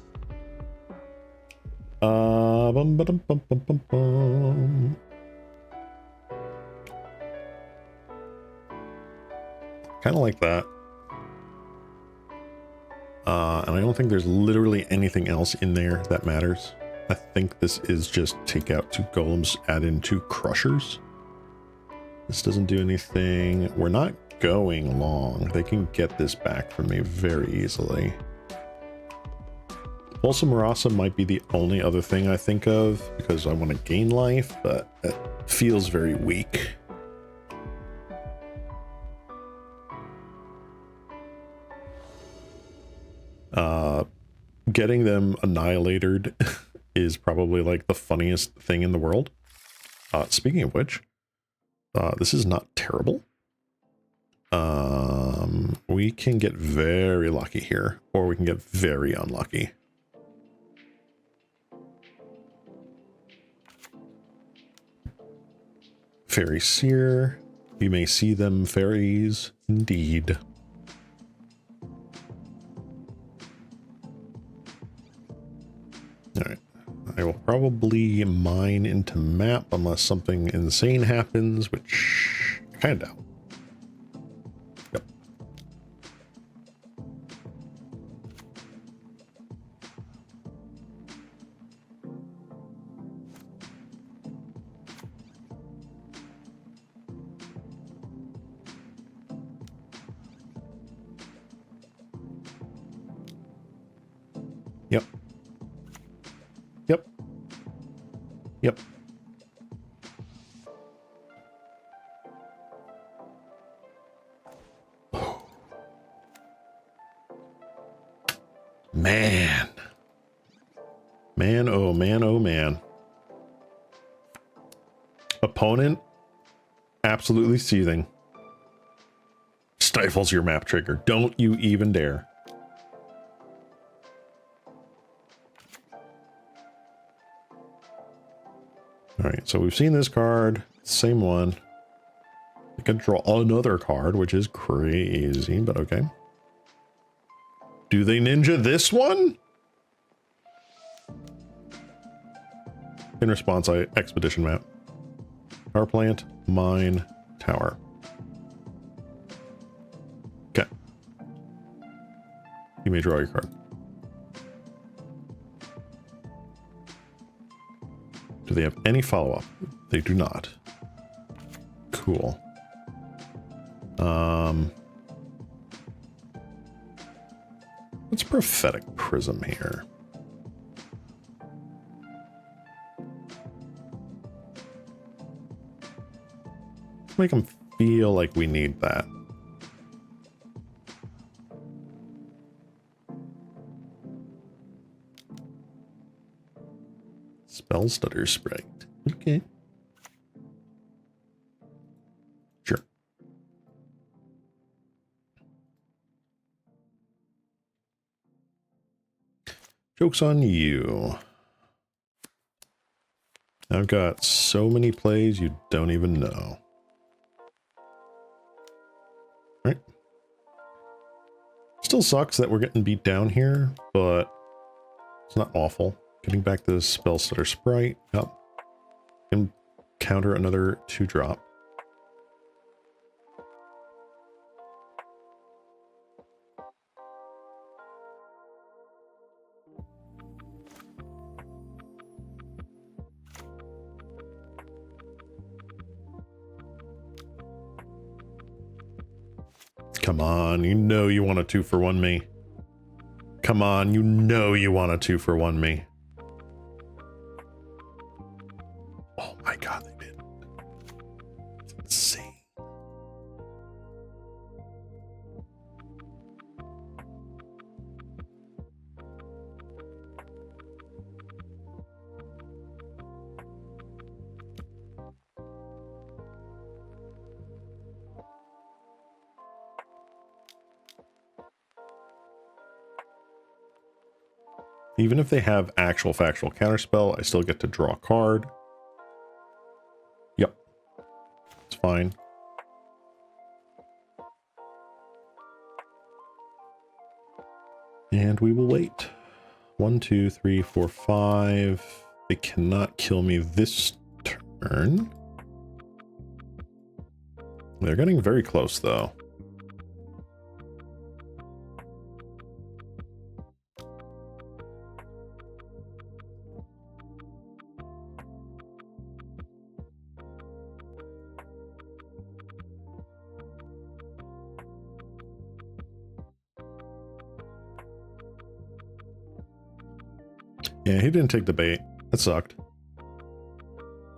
Bum, ba-dum, bum, bum, bum, bum. Kind of like that. And I don't think there's literally anything else in there that matters. I think this is just take out 2 golems, add in 2 crushers. This doesn't do anything. We're not going long. They can get this back from me very easily. Pulsa Marasa might be the only other thing I think of because I want to gain life, but it feels very weak. Getting them annihilated is probably like the funniest thing in the world. Speaking of which, this is not terrible. We can get very lucky here, or we can get very unlucky. Fairy Seer. You may see them, fairies, indeed. All right. I will probably mine into map unless something insane happens, which I kind of doubt. Yep. Yep. Yep. Yep. Man. Man, oh man, oh man. Opponent, absolutely seething. Stifles your map trigger. Don't you even dare. Alright, so we've seen this card. Same one. I can draw another card, which is crazy, but okay. Do they ninja this one? In response, I expedition map. Power plant, mine, tower. Okay. You may draw your card. Do they have any follow-up? They do not. Cool. What's prophetic prism here? Make them feel like we need that. Spell stutter sprite. Okay. Sure. Joke's on you. I've got so many plays you don't even know. Right. Still sucks that we're getting beat down here, but it's not awful. Getting back this spell stutter sprite. Yep. Can counter another 2-drop. Come on, you know you want a 2-for-1 me. Come on, you know you want a 2-for-1 me. Oh my god, they did. It's insane. Even if they have actual factual counterspell, I still get to draw a card. Yep. It's fine. And we will wait. 1, 2, 3, 4, 5. They cannot kill me this turn. They're getting very close, though. Yeah, he didn't take the bait. That sucked.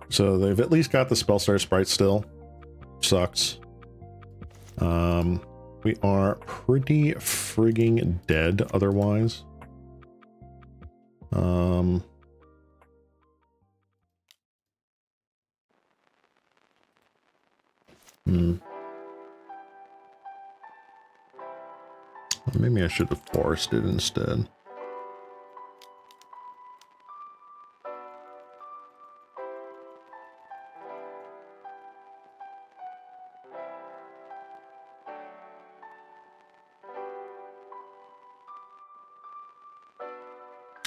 So they've at least got the Spellstar Sprite still. Sucks. We are pretty frigging dead otherwise. Maybe I should have forested instead.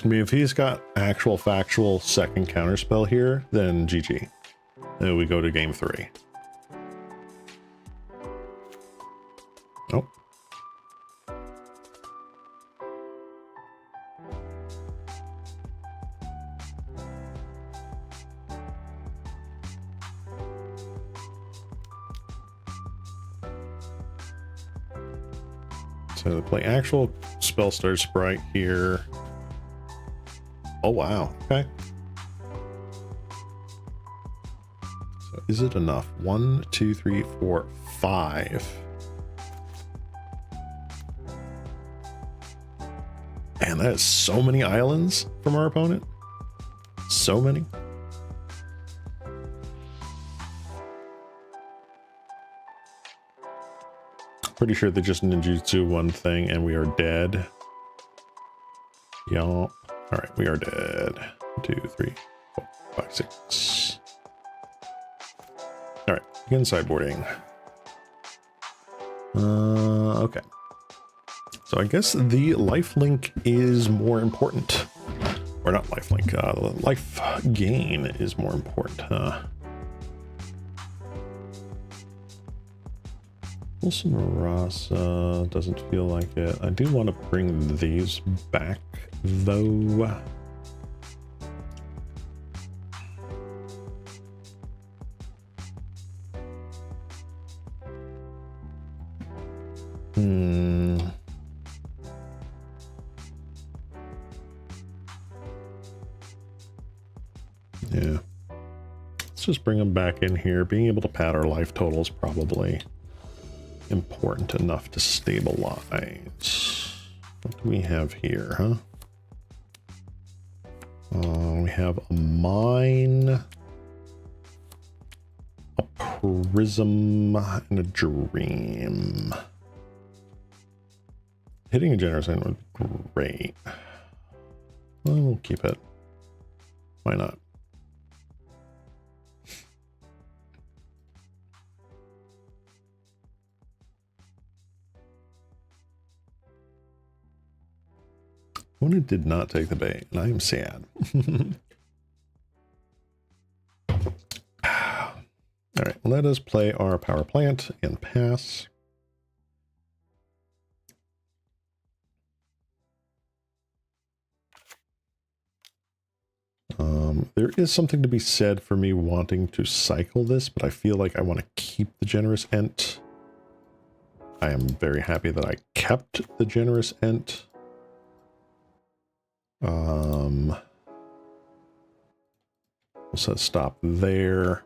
I mean, if he's got actual factual second counterspell here, then GG. Then we go to game 3. Oh. So they play actual Spellstar Sprite here. Oh, wow. Okay. So is it enough? 1, 2, 3, 4, 5. Man, that is so many islands from our opponent. So many. Pretty sure they just ninjutsu one thing and we are dead. Y'all. All right, we are dead. 1, 2, 3, 4, 5, 6. All right, begin sideboarding. Okay. So I guess the lifelink is more important. Or not lifelink, life gain is more important, huh? Wilson Rasa doesn't feel like it. I do want to bring these back, though. Yeah. Let's just bring them back in here. Being able to pad our life total is probably important enough to stabilize. What do we have here, huh? We have a mine, a prism, and a dream. Hitting a generous end would be great. Well, we'll keep it. Why not? One who did not take the bait, and I am sad. All right, let us play our power plant and pass. There is something to be said for me wanting to cycle this, but I feel like I want to keep the generous ent. I am very happy that I kept the generous ent. We'll set stop there.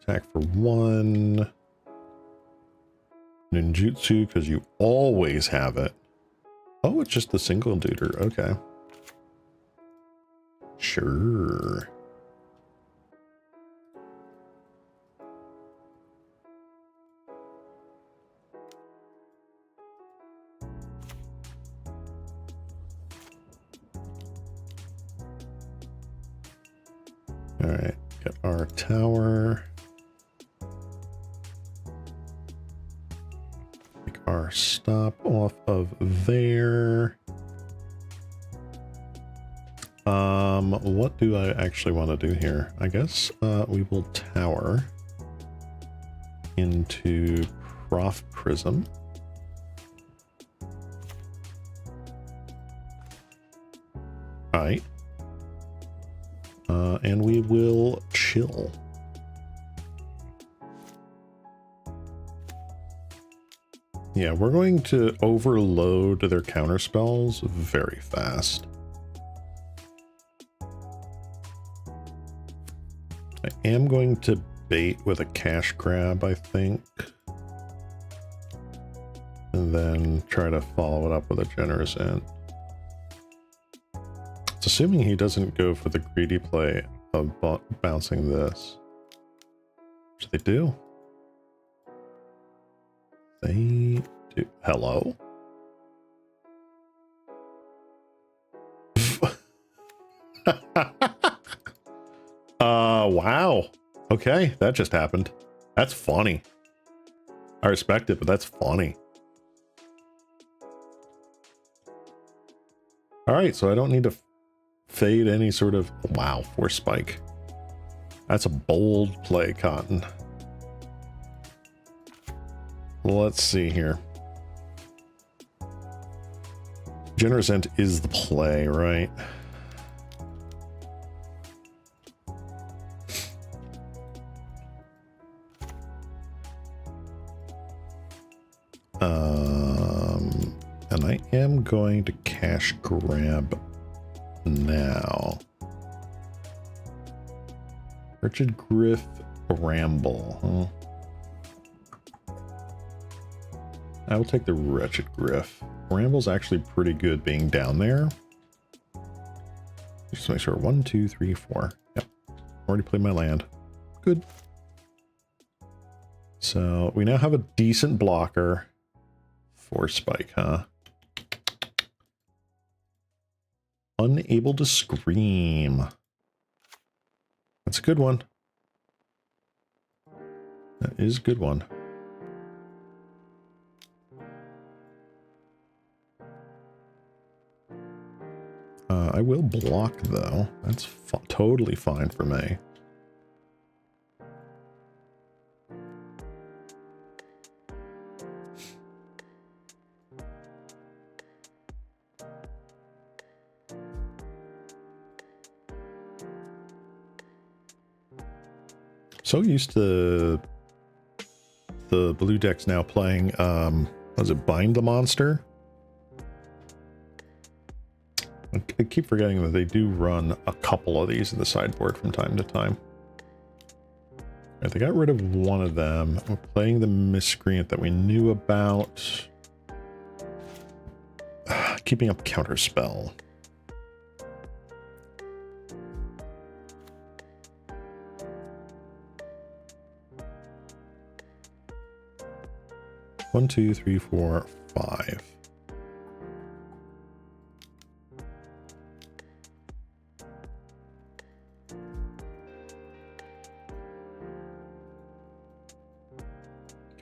Attack for 1. Ninjutsu, because you always have it. Oh, it's just the single duder. Okay. Sure. All right, get our tower. Take our stop off of there. What do I actually want to do here? I guess we will tower into Prof Prism. All right. And we will chill. Yeah, we're going to overload their counter spells very fast. I am going to bait with a cash grab, I think. And then try to follow it up with a generous ent. It's assuming he doesn't go for the greedy play of bouncing this. Which they do. They do. Hello? Wow. Okay, that just happened. That's funny. All I respect it, but that's funny. All right, so I don't need to fade any sort of... Wow, force spike. That's a bold play, Cotton. Let's see here. Generous Ent is the play, right? And I am going to cash grab now. Wretched Griff Bramble, huh? I will take the Wretched Griff. Bramble's actually pretty good being down there. Just make sure. 1, 2, 3, 4. Yep. Already played my land. Good. So we now have a decent blocker. Force spike, huh? Unable to scream. That's a good one. That is a good one. I will block, though. That's totally fine for me. So used to the blue decks now playing, was it Bind the Monster? I keep forgetting that they do run a couple of these in the sideboard from time to time. Right, they got rid of one of them. We're playing the Miscreant that we knew about. Keeping up Counterspell. One, two, three, four, 5.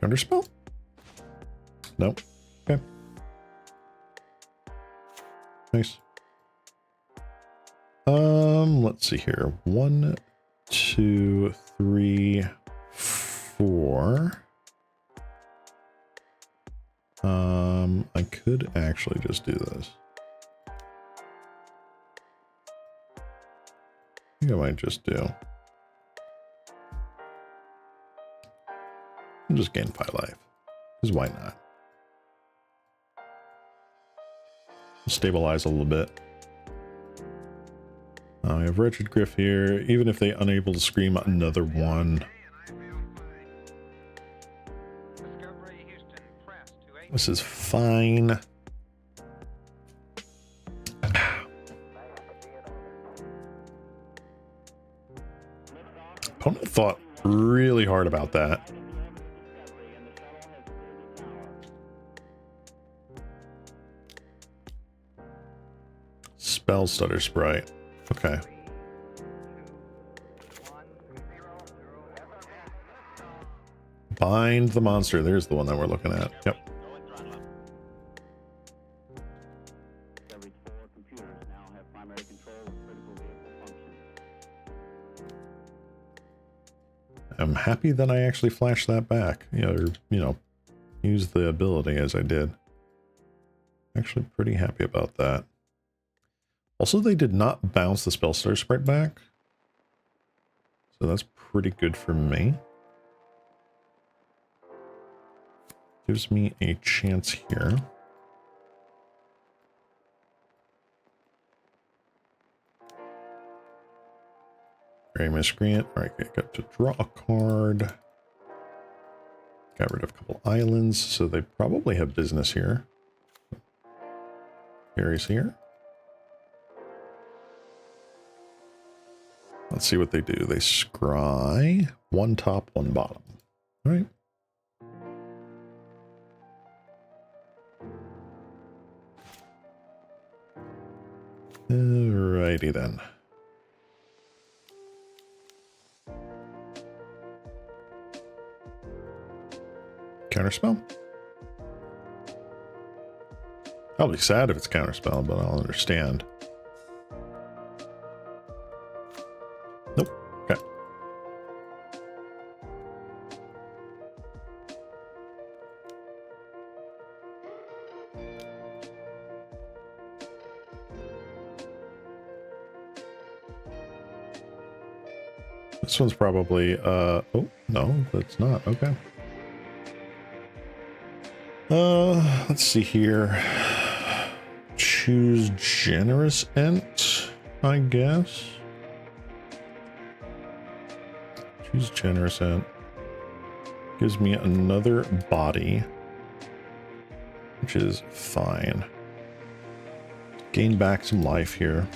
Counterspell? Nope. Okay. Nice. Let's see here. 1, 2, 3, 4. I could actually just do this. I think I might just do. And just gain 5 life. Because why not? Stabilize a little bit. We have Wretched Griff here. Even if they unable to scream another one. This is fine. Opponent thought really hard about that. Spell Stutter Sprite. Okay. Bind the Monster. There's the one that we're looking at. Yep. I'm happy that I actually flashed that back. Or, use the ability as I did. Actually pretty happy about that. Also, they did not bounce the Spell Stutter Sprite back. So that's pretty good for me. Gives me a chance here. Very Miscreant. All right, got to draw a card. Got rid of a couple islands, so they probably have business here. Harry's here. Let's see what they do. They scry. 1 top, 1 bottom. All right. Alrighty then. Counterspell. I'll be sad if it's counterspell, but I'll understand. Nope. Okay. This one's probably, oh, no, that's not. Okay. Let's see here. Choose generous ent, I guess. Choose generous ent. Gives me another body, which is fine. Gain back some life here.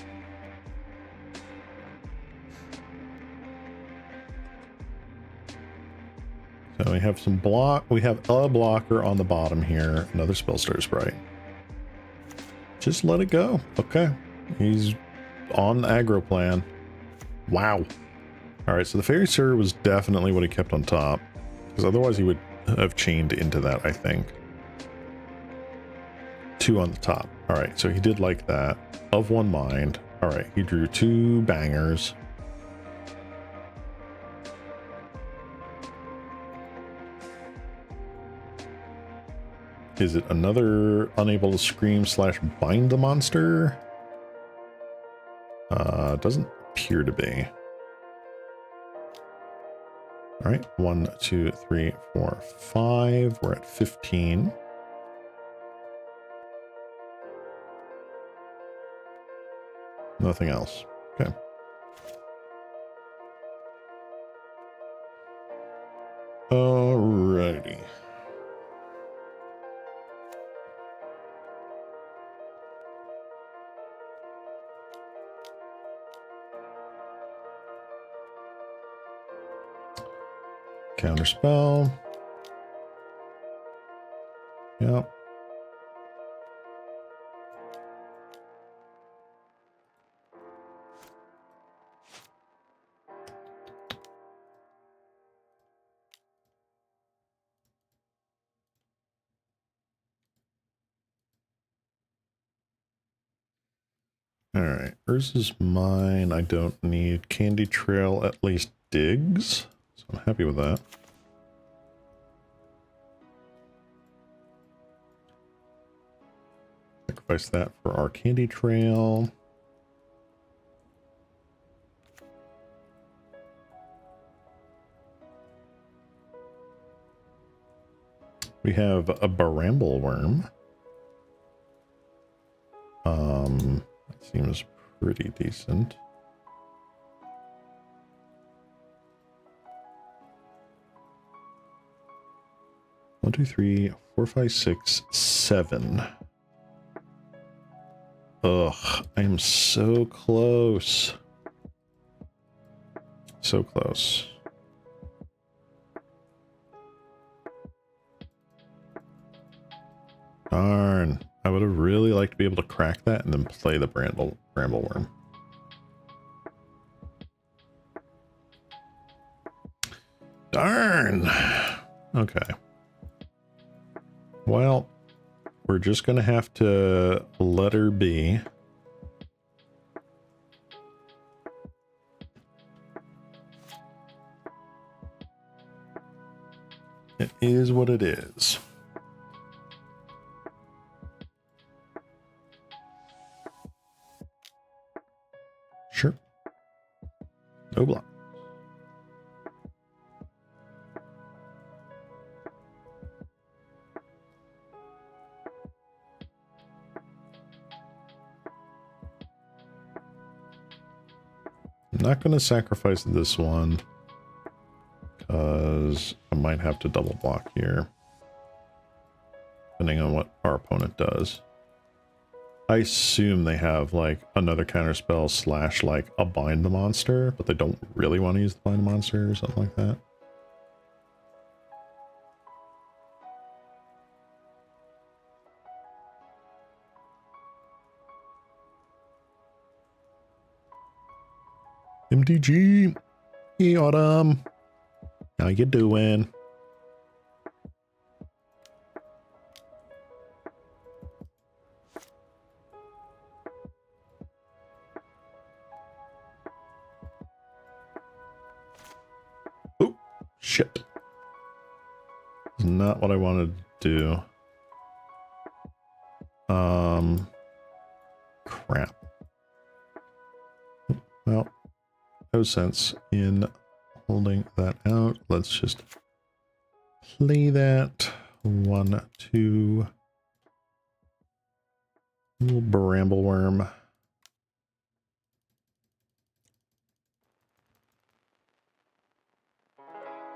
So we have some block. We have a blocker on the bottom here. Another Spellstar Sprite. Just let it go. Okay. He's on the aggro plan. Wow. All right. So the Fairy Sir was definitely what he kept on top, because otherwise he would have chained into that, I think. 2 on the top. All right. So he did like that. Of one mind. All right. He drew 2 bangers. Is it another unable to scream / bind the monster? Doesn't appear to be. All right, 1, 2, 3, 4, 5. We're at 15. Nothing else. Okay. Alrighty. Counterspell. Yep. All right, Urza's mine. I don't need Candy Trail, at least digs. So I'm happy with that. Sacrifice that for our Candy Trail. We have a Bramble Worm. That seems pretty decent. One, two, three, 4, 5, 6, 7. Ugh, I am so close. So close. Darn. I would have really liked to be able to crack that and then play the Bramble Worm. Darn. Okay. Well, we're just going to have to let her be. It is what it is. Sure. No block. I'm not going to sacrifice this one because I might have to double block here, depending on what our opponent does. I assume they have like another counterspell / like a bind the monster, but they don't really want to use the bind the monster or something like that. MTG, hey Autumn, how you doing? Shit. It's not what I wanted to do. Crap. Well, no sense in holding that out. Let's just play that. 1, 2. Little Brambleworm.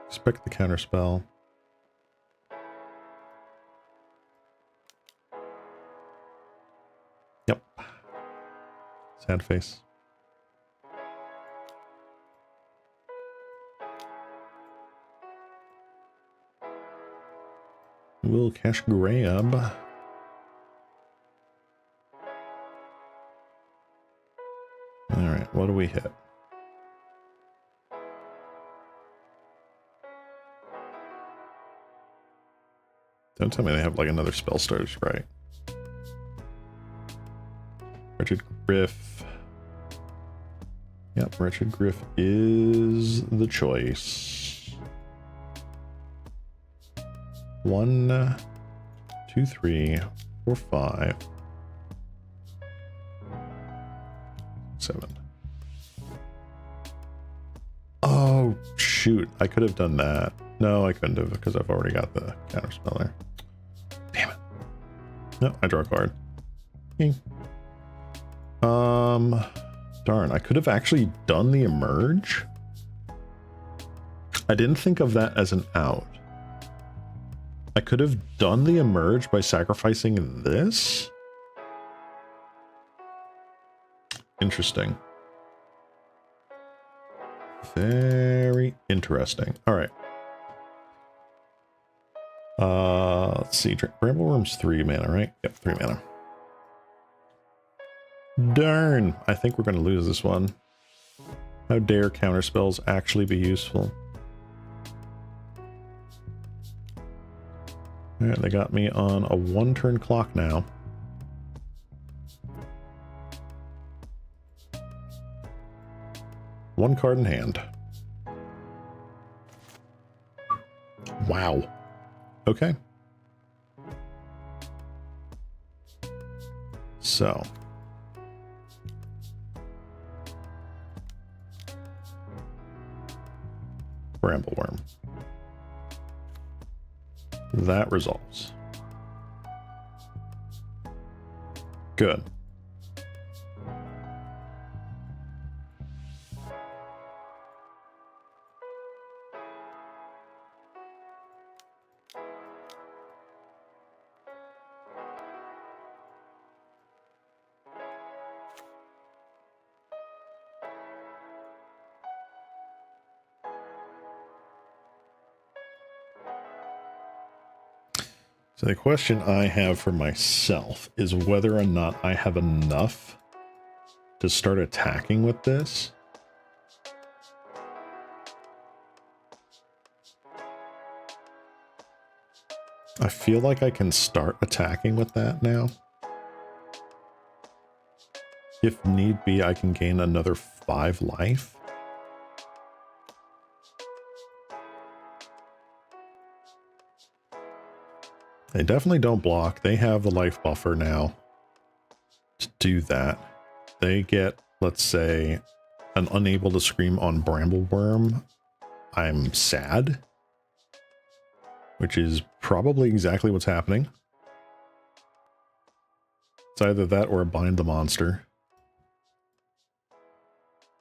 Expect the counterspell. Yep. Sad face. We'll cash grab. Alright, what do we hit? Don't tell me they have like another spell starters, right? Wretched Griff. Yep, Wretched Griff is the choice. 1, 2, 3, 4, 5, 7. Oh, shoot. I could have done that. No, I couldn't have because I've already got the counterspell there. Damn it. No, I draw a card. Ying. Darn, I could have actually done the emerge. I didn't think of that as an out. I could have done the emerge by sacrificing this. Interesting. Very interesting. All right. Let's see. Brambleworm's 3 mana, right? Yep, 3 mana. Darn. I think we're going to lose this one. How dare counterspells actually be useful? All right, they got me on a 1-turn clock now. One card in hand. Wow. Okay. So. Brambleworm. That resolves. Good. So the question I have for myself is whether or not I have enough to start attacking with this. I feel like I can start attacking with that now. If need be, I can gain another 5 life. They definitely don't block. They have the life buffer now to do that. They get, let's say, an unable to scream on Brambleworm. I'm sad. Which is probably exactly what's happening. It's either that or bind the monster.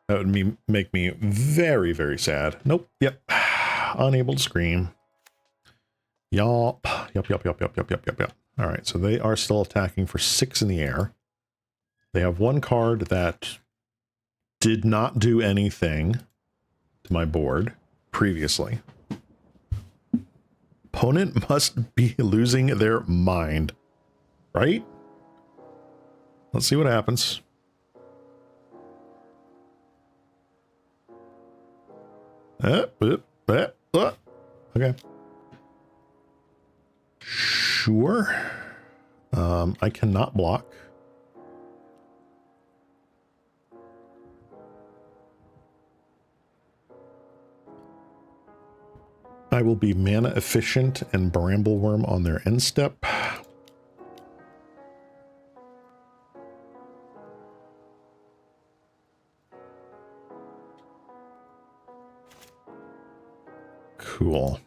That would make me very, very sad. Nope. Yep. Unable to scream. Yup. Yup. All right, so they are still attacking for 6 in the air. They have one card that did not do anything to my board previously. Opponent must be losing their mind, right? Let's see what happens. Okay. Sure. I cannot block. I will be mana efficient and Brambleworm on their end step. Cool.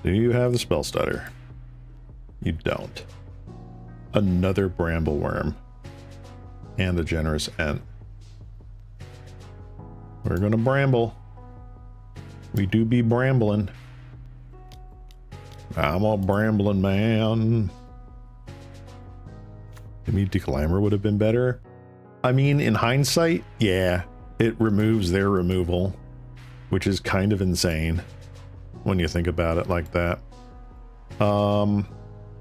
Do you have the spell stutter? You don't. Another Brambleworm. And a generous Ent. We're gonna bramble. We do be brambling. I'm a brambling man. Maybe Declamor would have been better. I mean, in hindsight, yeah, it removes their removal, which is kind of insane when you think about it like that.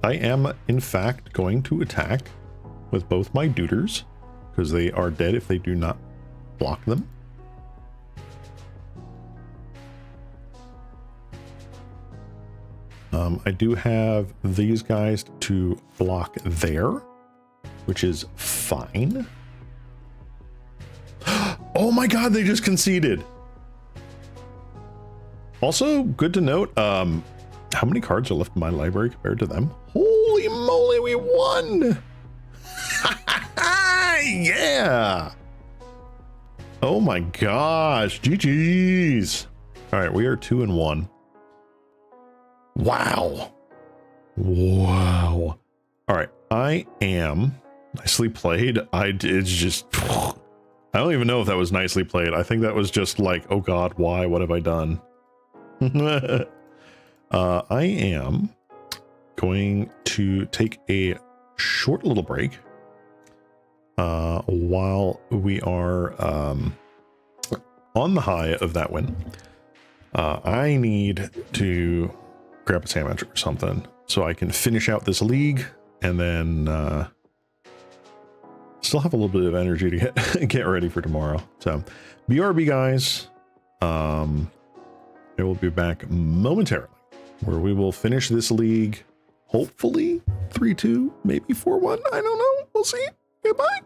I am, in fact, going to attack with both my duders, because they are dead if they do not block them. I do have these guys to block there, which is fine. Oh my god, they just conceded. Also, good to note, how many cards are left in my library compared to them? Holy moly, we won! Yeah! Oh my gosh, GG's. All right, we are 2-1. Wow. Wow. All right, I am nicely played. It's just, I don't even know if that was nicely played. I think that was just like, oh god, why? What have I done? I am going to take a short little break while we are on the high of that win. I need to grab a sandwich or something so I can finish out this league and then still have a little bit of energy to get ready for tomorrow. So BRB guys, I will be back momentarily where we will finish this league, hopefully 3-2, maybe 4-1. I don't know. We'll see. Goodbye.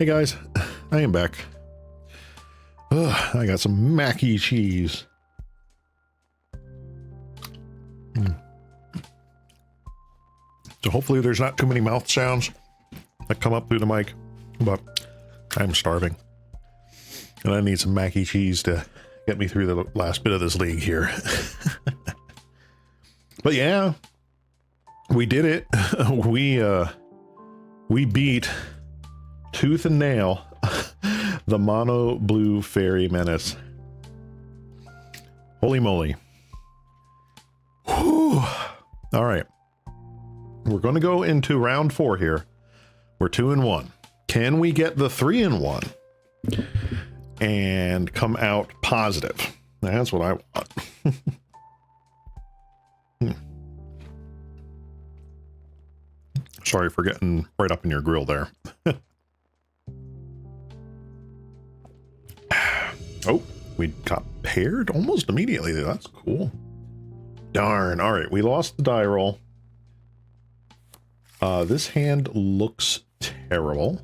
Hey guys, I am back. Ugh, I got some mac and cheese. So hopefully there's not too many mouth sounds that come up through the mic, but I'm starving. And I need some mac and cheese to get me through the last bit of this league here. But yeah, we did it. We beat tooth and nail the mono blue fairy menace. Holy moly. Whew. All right. We're going to go into round 4 here. We're 2-1. Can we get the 3-1 and come out positive? That's what I want. Sorry for getting right up in your grill there. Oh, we got paired almost immediately. That's cool. Darn. All right, we lost the die roll. This hand looks terrible.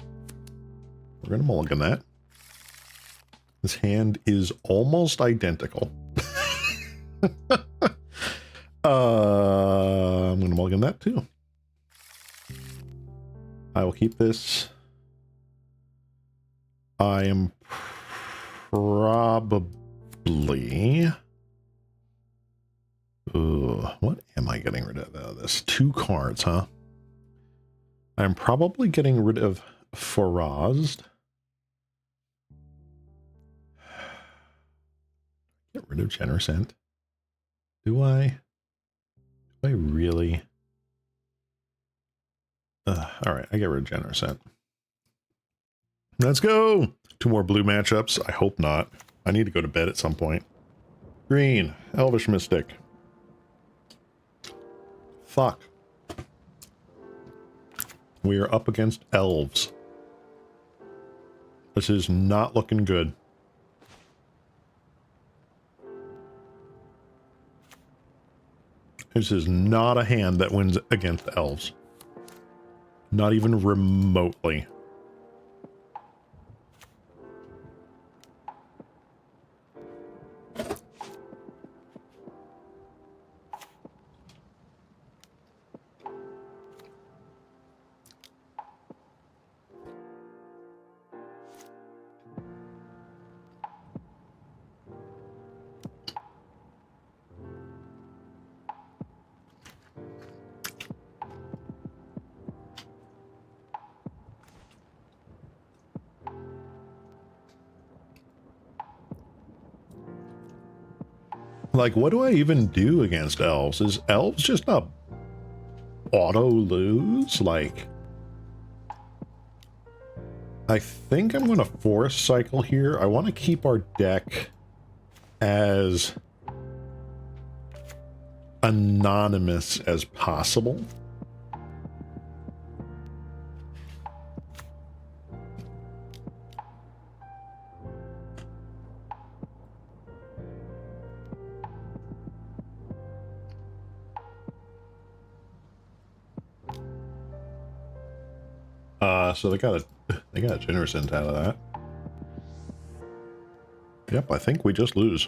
We're going to mulligan that. This hand is almost identical. I'm going to mulligan that too. I will keep this. I am probably... what am I getting rid of this? 2 cards, huh? I'm probably getting rid of Farazed. Get rid of Genercent. Do I? Do I really? All right, I get rid of Genercent. Let's go! 2 more blue matchups. I hope not. I need to go to bed at some point. Green, Elvish Mystic. Fuck. We are up against elves. This is not looking good. This is not a hand that wins against elves. Not even remotely. Like, what do I even do against elves? Is elves just a auto lose? Like, I think I'm going to force cycle here. I want to keep our deck as anonymous as possible. So they got a Genercent out of that. Yep, I think we just lose.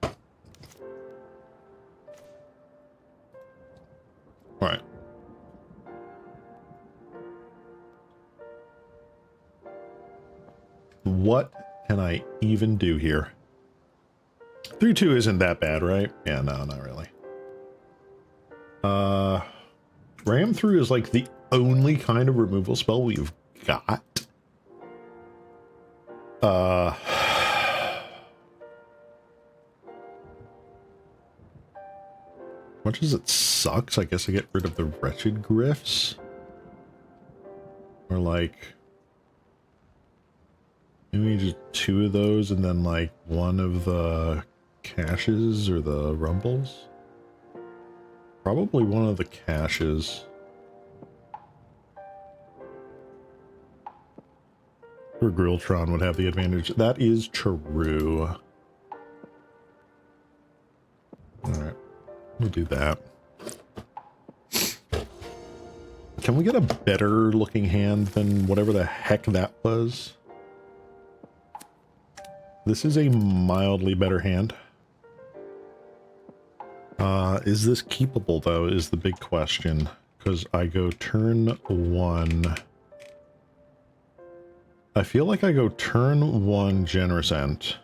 All right. What can I even do here? 3-2 isn't that bad, right? Yeah, no, not really. Ram through is like the only kind of removal spell we've got. Much as it sucks, I guess I get rid of the Wretched Gryphs. Or like... maybe just 2 of those and then like 1 of the caches or the rumbles. Probably 1 of the caches. Or Tron would have the advantage. That is true. We'll do that. Can we get a better looking hand than whatever the heck that was? This is a mildly better hand. Is this keepable though, is the big question. Because I go turn 1. I feel like I go turn 1 Generous Ent.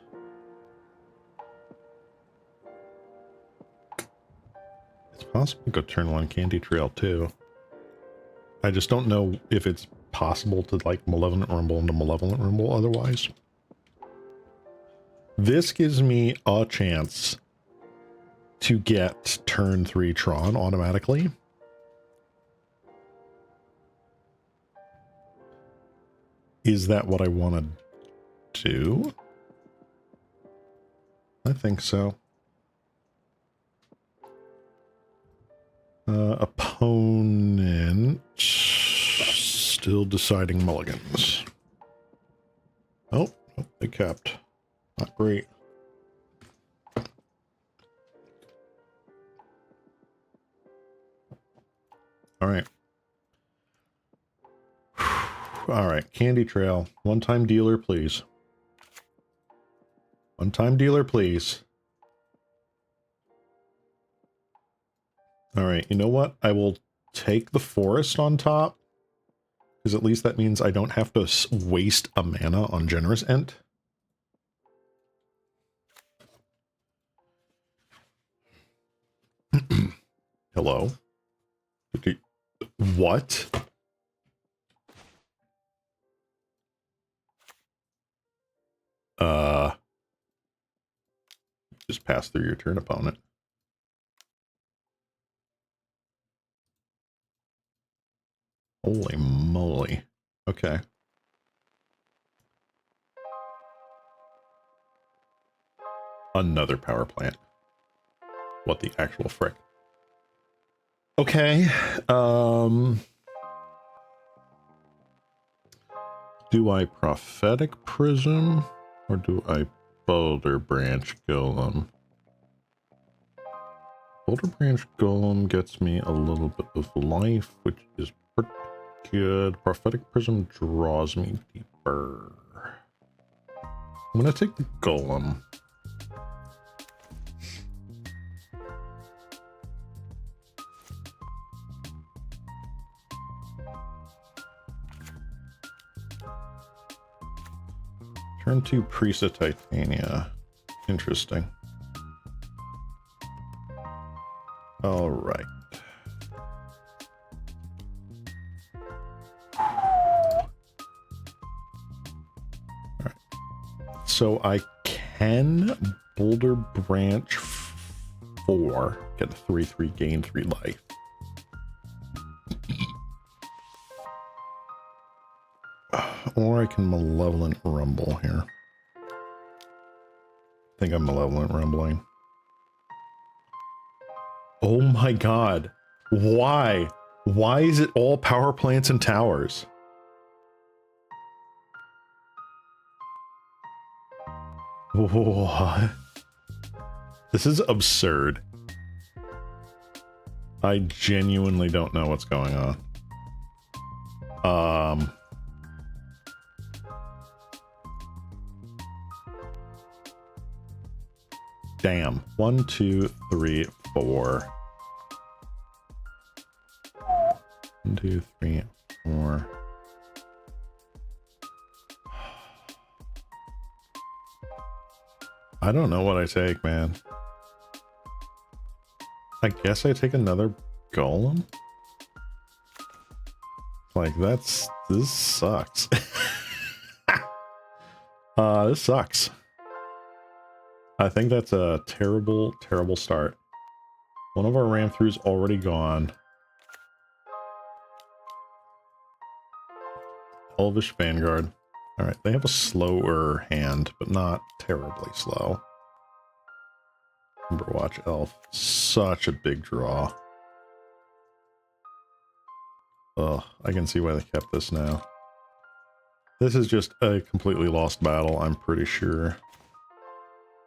It's possible to go turn 1 Candy Trail too. I just don't know if it's possible to like Malevolent Rumble into Malevolent Rumble otherwise. This gives me a chance to get turn 3 Tron automatically. Is that what I want to do? I think so. Opponent still deciding mulligans. Oh, they kept. Not great. All right. All right, Candy Trail. One-time dealer, please. One-time dealer, please. All right, you know what? I will take the forest on top, because at least that means I don't have to waste a mana on Generous Ent. Hello? What? Just pass through your turn, opponent. Holy moly. Okay. Another power plant. What the actual frick? Okay. Do I Prophetic Prism or do I Boulder Branch Golem? Boulder Branch Golem gets me a little bit of life, which is pretty good. Prophetic Prism draws me deeper. I'm gonna take the Golem. Turn 2 Priest of Titania. Interesting. All right. All right. So I can Boulder Branch 4, get a 3/3, gain 3 life. Or I can Malevolent Rumble here. I think I'm Malevolent Rumbling. Oh my god. Why? Why is it all power plants and towers? What? This is absurd. I genuinely don't know what's going on. Damn. 1, 2, 3, 4. 1, 2, 3, 4. I don't know what I take, man. I guess I take another golem? Like, this sucks. This sucks. I think that's a terrible, terrible start. One of our ram-throughs already gone. Elvish Vanguard. Alright, they have a slower hand, but not terribly slow. Emberwatch Elf. Such a big draw. Ugh, I can see why they kept this now. This is just a completely lost battle, I'm pretty sure.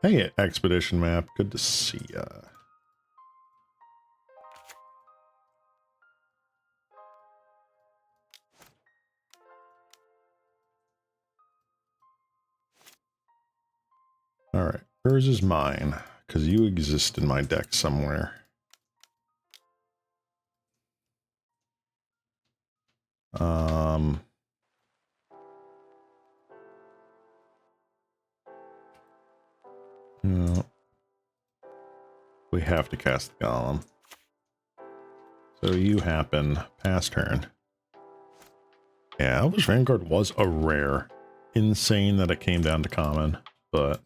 Hey, Expedition Map. Good to see ya. Hers is mine, because you exist in my deck somewhere. No. We have to cast the Golem. So you happen, pass turn. Yeah, Elvish Vanguard was a rare. Insane that it came down to common, but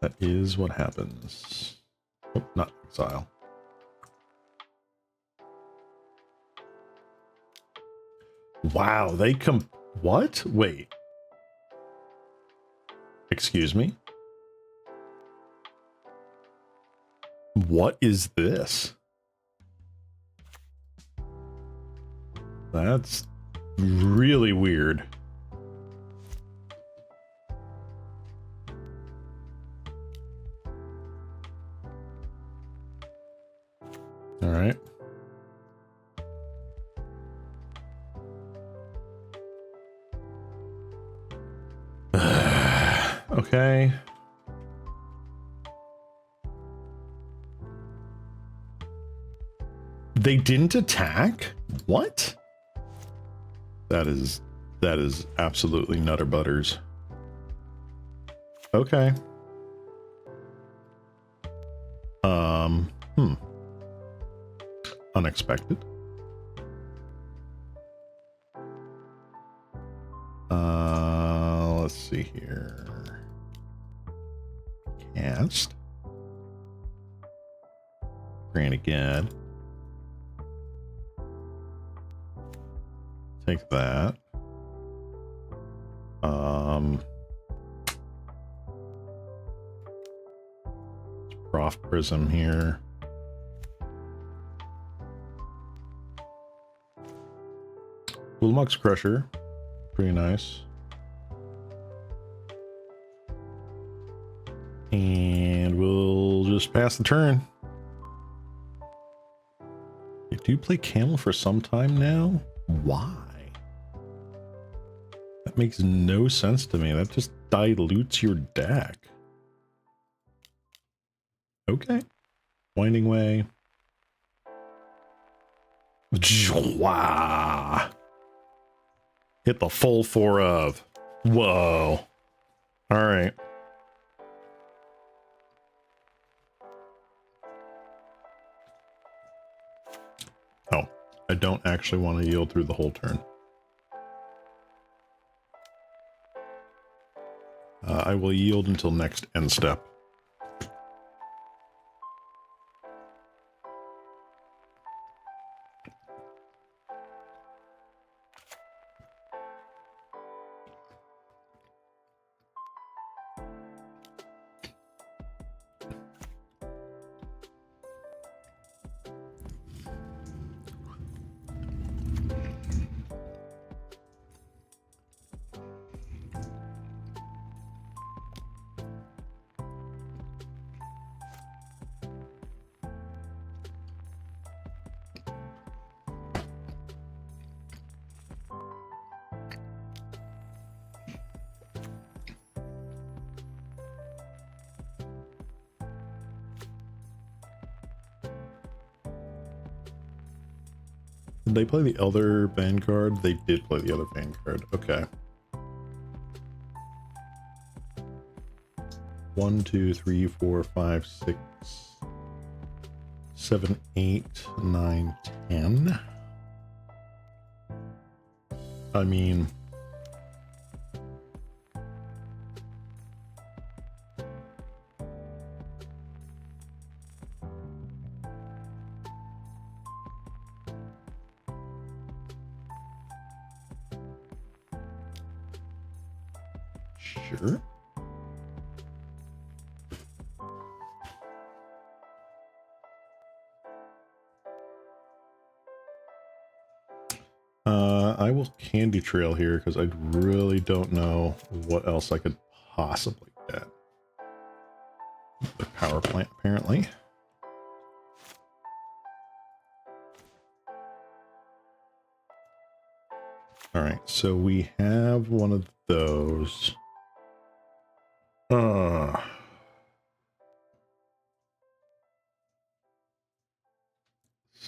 that is what happens. Oh, not exile. Wow, they what? Wait. Excuse me? What is this? That's really weird. All right. Okay. They didn't attack? What? That is absolutely nutter butters. Okay. Unexpected. Let's see here. Cast. Grant again. Take that. Prof Prism here. Ulamog's Crusher. Pretty nice. And we'll just pass the turn. You do play Camel for some time now? Why? That makes no sense to me. That just dilutes your deck. Okay. Winding Way. Wow. Hit the full 4 of. Whoa. All right. Oh, I don't actually want to yield through the whole turn. I will yield until next end step. Did they play the other Vanguard? They did play the other Vanguard. Okay. 1, 2, 3, 4, 5, 6, 7, 8, 9, 10. I mean, sure. I will Candy Trail here because I really don't know what else I could possibly get. The power plant, apparently. All right, so we have one of those.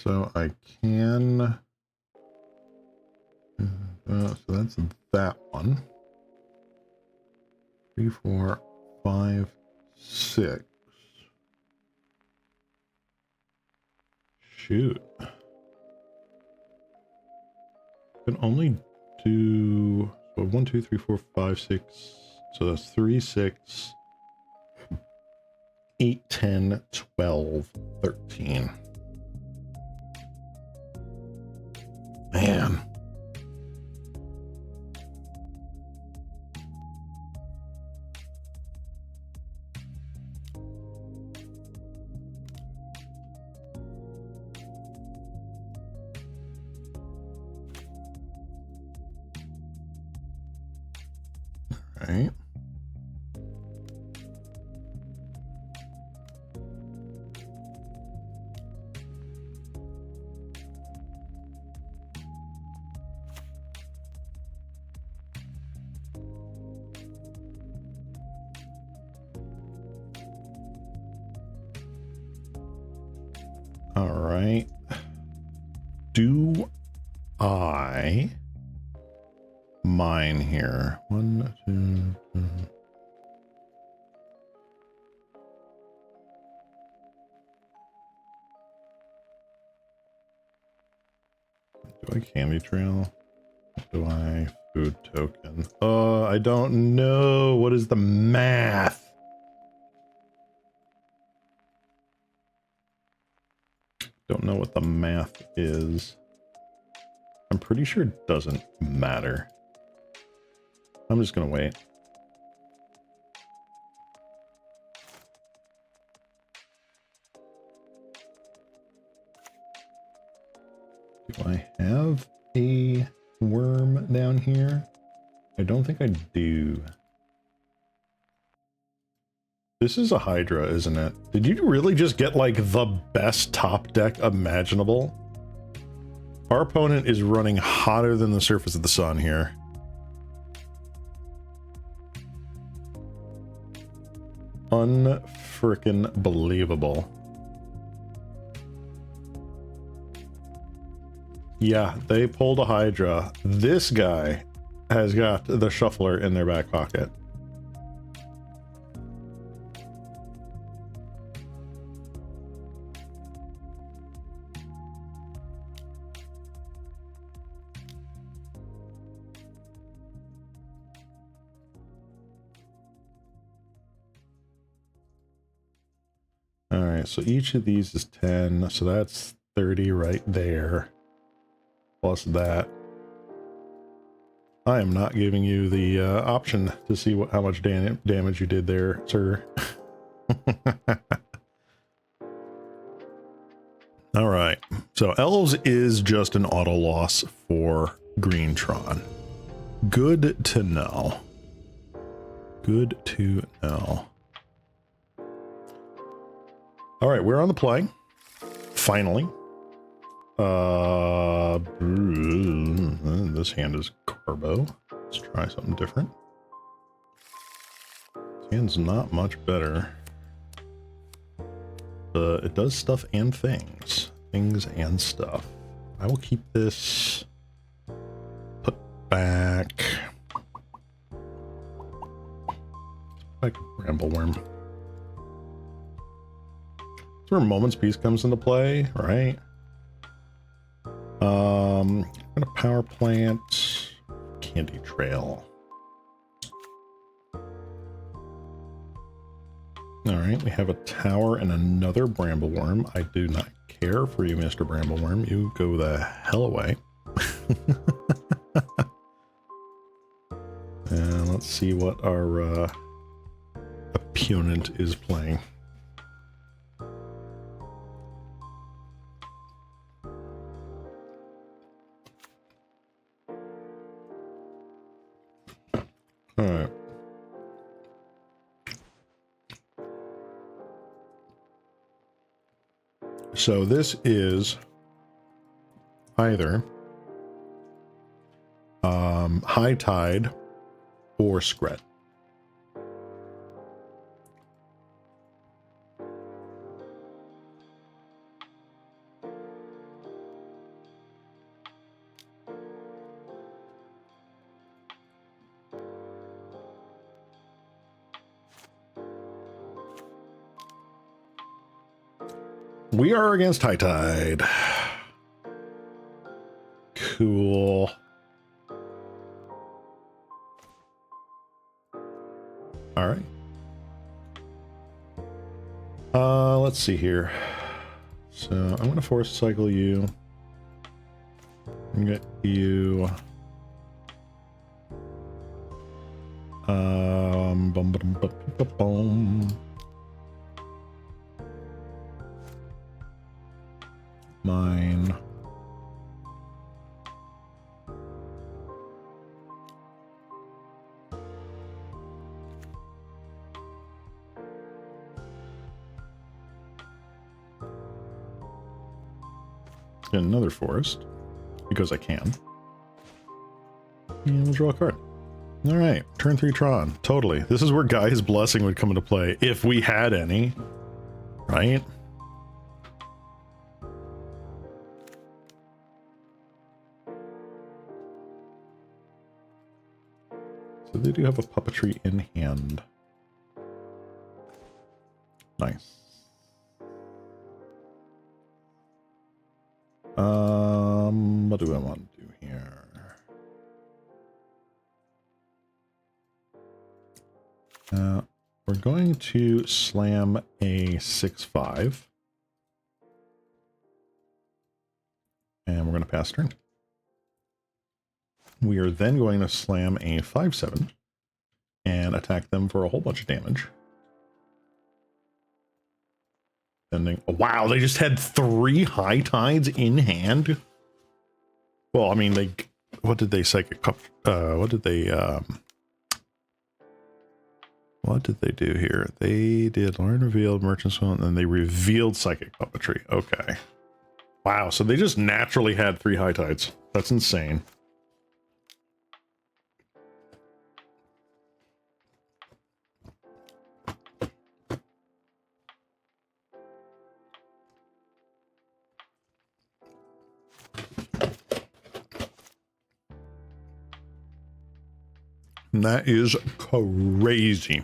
so I can... so that's that one. 3, 4, 5, 6. Shoot. Can only do... So 1, 2, 3, 4, 5, 6. So that's 3, 6, 8, 10, 12, 13. Man. Right. All right. Do I mine here? 1, 2, 3. Do I candy trail? Do I food token? Oh, I don't know. What is the math? Don't know what the math is. I'm pretty sure it doesn't matter. I'm just gonna wait. Do I have a worm down here? I don't think I do. This is a Hydra, isn't it? Did you really just get like the best top deck imaginable? Our opponent is running hotter than the surface of the sun here. Unfrickin' believable. Yeah, they pulled a Hydra. This guy has got the shuffler in their back pocket. All right, so each of these is 10, so that's 30 right there. Plus that. I am not giving you the option to see how much damage you did there, sir. All right, so Elves is just an auto loss for Green Tron. Good to know. Good to know. All right, we're on the play. Finally. This hand is Carbo. Let's try something different. This hand's not much better. It does stuff and things. Things and stuff. I will keep this put back. Back to Brambleworm. That's where Moment's Peace comes into play, right? I'm gonna power plant Candy Trail. All right, we have a tower and another Brambleworm. I do not care for you, Mr. Brambleworm. You go the hell away. And let's see what our opponent is playing. All right. So this is either High Tide or Scred. we are against High Tide. Cool. All right. Let's see here. So I'm going to force cycle you. I'm going to get you. Mine. Get another forest because I can. And we'll draw a card. All right, turn 3 Tron. Totally. This is where Guy's Blessing would come into play if we had any, right? So they do have a puppetry in hand. Nice. What do I want to do here? We're going to slam a 6/5. And we're going to pass turn. We are then going to slam a 5/7 and attack them for a whole bunch of damage. Oh, wow, they just had 3 High Tides in hand. Well, I mean, what did they psychic? What did they do here? They did Learn Revealed, Merchant's Will, and then they revealed Psychic Puppetry. Okay. Wow, so they just naturally had 3 High Tides. That's insane. And that is crazy.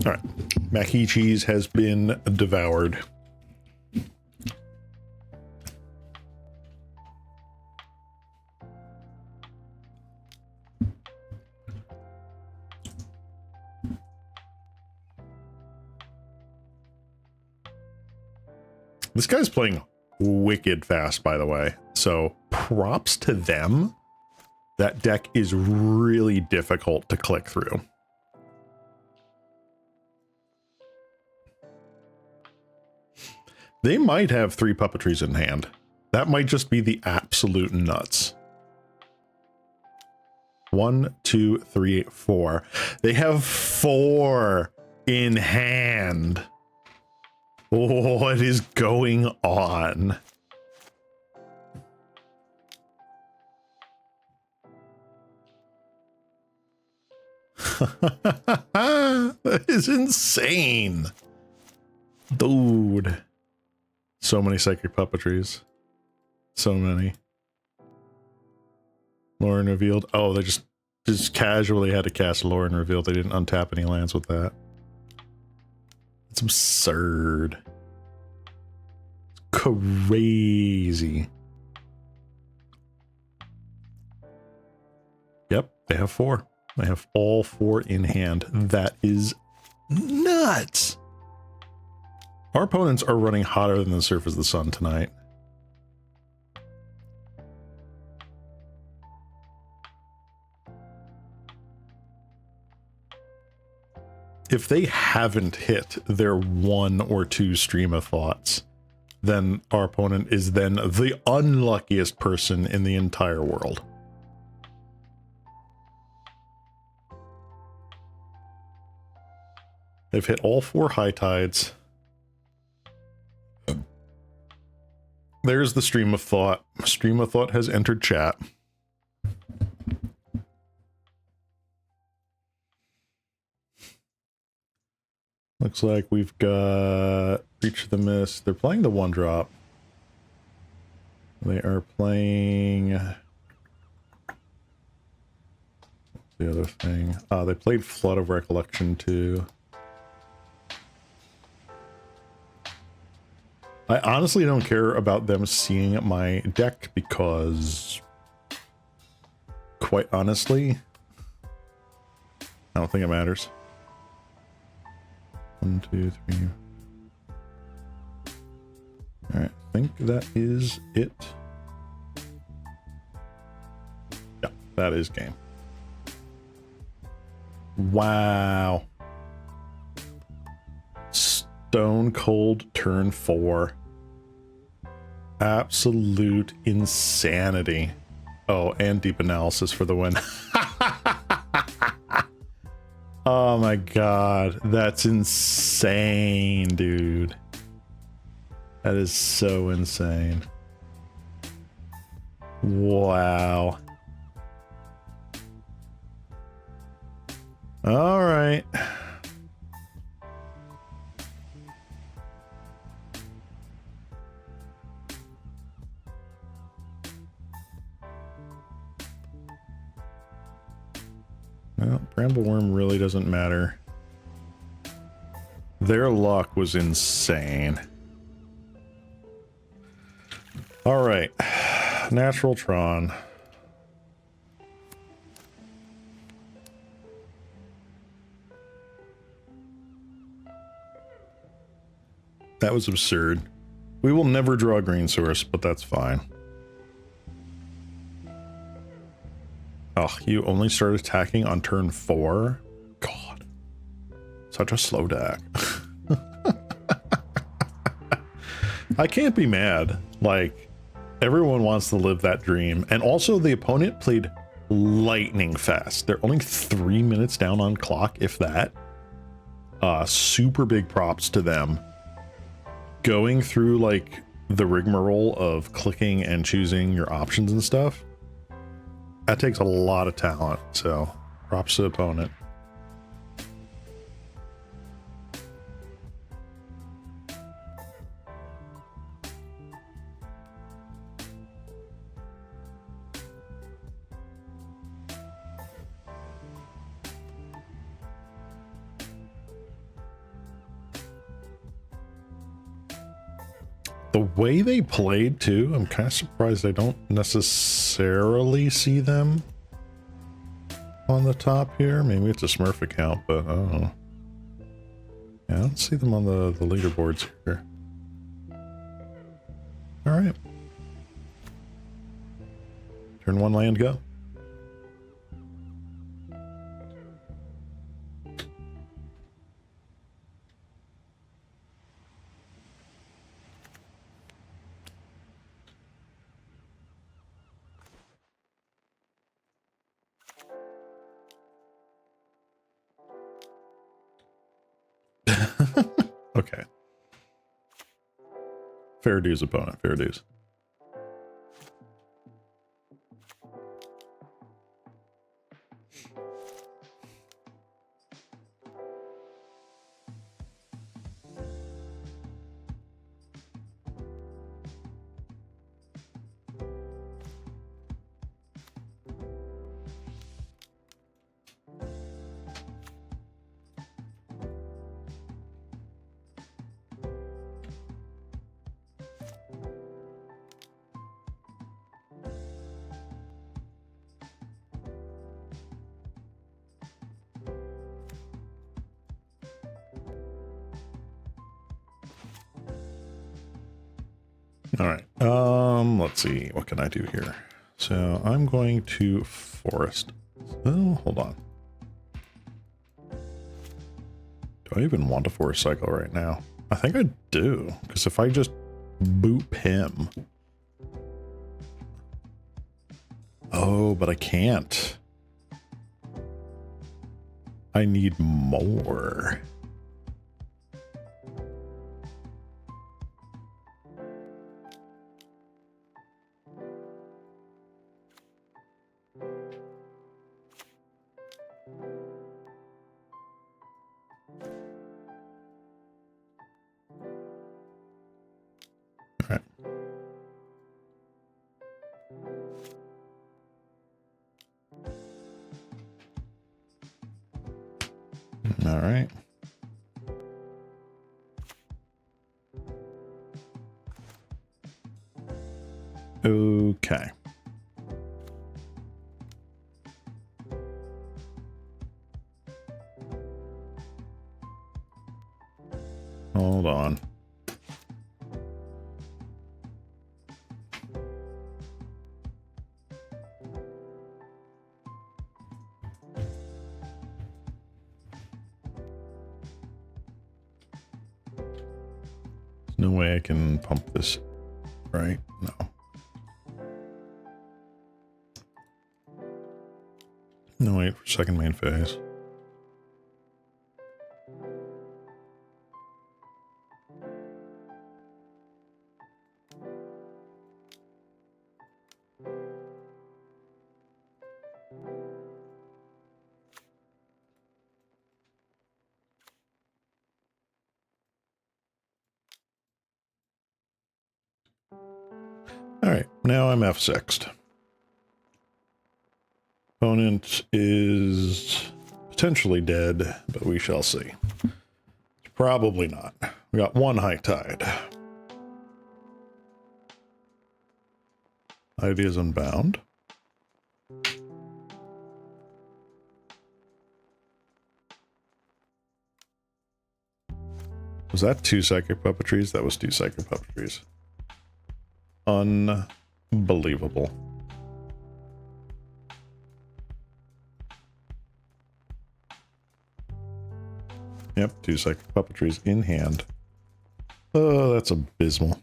All right, mac and cheese has been devoured. This guy's playing wicked fast, by the way. So props to them. That deck is really difficult to click through. They might have 3 puppetries in hand. That might just be the absolute nuts. 1, 2, 3, 4. They have 4 in hand. What is going on? That is insane. Dude. So many psychic puppetries. So many. Lauren Revealed. Oh, they just casually had to cast Lauren Revealed. They didn't untap any lands with that. It's absurd. Crazy. Yep, they have 4. They have all 4 in hand. That is nuts. Our opponents are running hotter than the surface of the sun tonight. If they haven't hit their 1 or 2 stream of thoughts, then our opponent is then the unluckiest person in the entire world. They've hit all 4 High Tides. There's the stream of thought. Stream of thought has entered chat. Looks like we've got Reach of the Mist. They're playing the 1-drop. They are playing the other thing. They played Flood of Recollection too. I honestly don't care about them seeing my deck because, quite honestly, I don't think it matters. 1, 2, 3. Alright, I think that is it. Yeah, that is game. Wow. Stone cold turn 4. Absolute insanity. Oh, and deep analysis for the win. Oh my god, that's insane, dude. That is so insane. Wow. All right. Well, Brambleworm really doesn't matter. Their luck was insane. All right. Natural Tron. That was absurd. We will never draw a green source, but that's fine. Oh, you only start attacking on turn 4? God. Such a slow deck. I can't be mad. Like, everyone wants to live that dream. And also, the opponent played lightning fast. They're only 3 minutes down on clock, if that. Super big props to them. Going through, like, the rigmarole of clicking and choosing your options and stuff. That takes a lot of talent, so props to the opponent. The way they played too, I'm kind of surprised I don't necessarily see them on the top here. Maybe it's a Smurf account, but I don't know. Yeah, I don't see them on the leaderboards here. All right. Turn 1 land, go. Okay. Fair dues, opponent. Fair dues. All right. Let's see. What can I do here? So I'm going to forest. Oh, hold on. Do I even want a forest cycle right now? I think I do, because if I just boop him. Oh, but I can't. I need more. All right. Okay. Hold on. There's no way I can pump this, right? No. No, wait for second main phase. All right, now I'm F6'd. Opponent is potentially dead, but we shall see. Probably not. We got one high tide. Ideas Unbound. Was that 2 psychic puppetries? That was 2 psychic puppetries. Unbelievable. Yep, 2 psychic puppetries in hand. Oh, that's abysmal.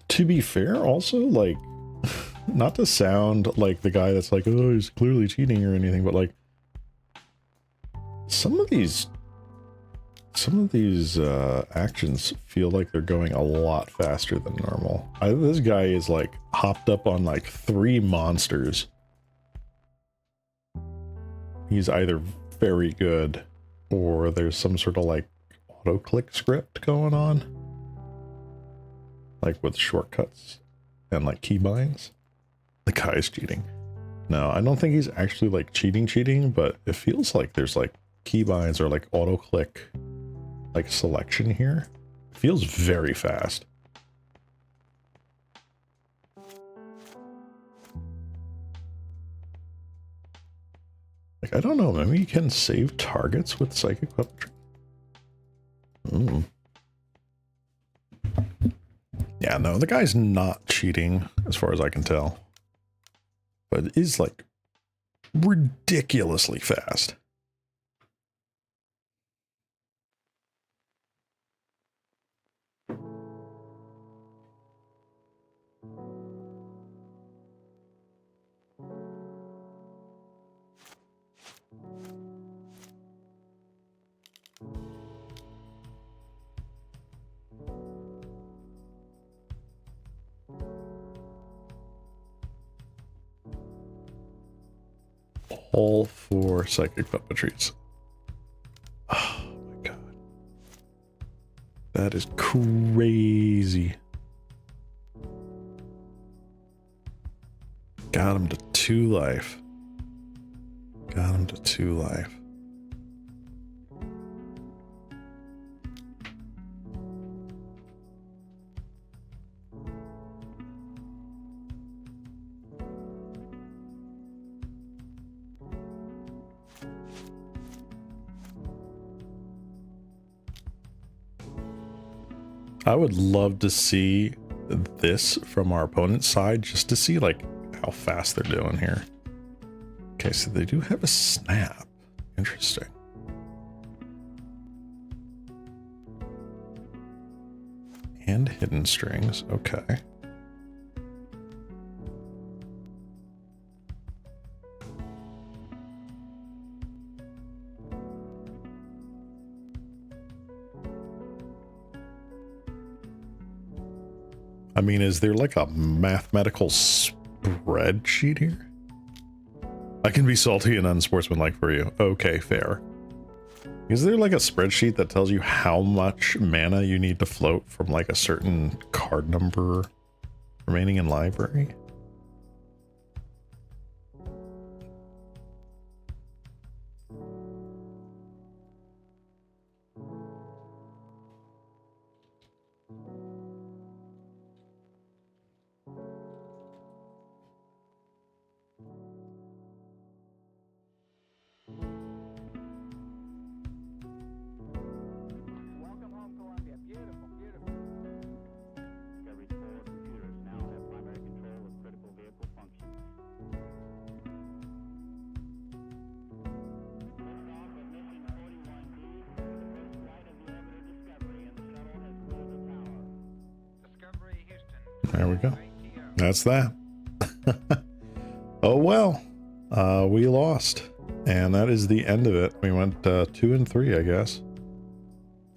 To be fair, also, like, not to sound like the guy that's like, oh, he's clearly cheating or anything, but like, some of these actions feel like they're going a lot faster than normal. This guy is like hopped up on like 3 monsters. He's either very good or there's some sort of like auto-click script going on. Like with shortcuts and like keybinds. The guy's cheating. No, I don't think he's actually like cheating, but it feels like there's like keybinds or like auto-click like selection here. It feels very fast. Like, I don't know, maybe you can save targets with psychic puppetry. Ooh. Yeah, no, the guy's not cheating as far as I can tell. But it is like ridiculously fast. All 4 psychic puppetries. Oh my god. That is crazy. Got him to 2 life. Got him to 2 life. I would love to see this from our opponent's side, just to see like how fast they're doing here. Okay, so they do have a snap. Interesting. And hidden strings. Okay. I mean, is there like a mathematical spreadsheet here? I can be salty and unsportsmanlike for you. Okay, fair. Is there like a spreadsheet that tells you how much mana you need to float from like a certain card number remaining in library? There we go. That's that. Oh well, we lost, and that is the end of it. We went 2 and 3, I guess.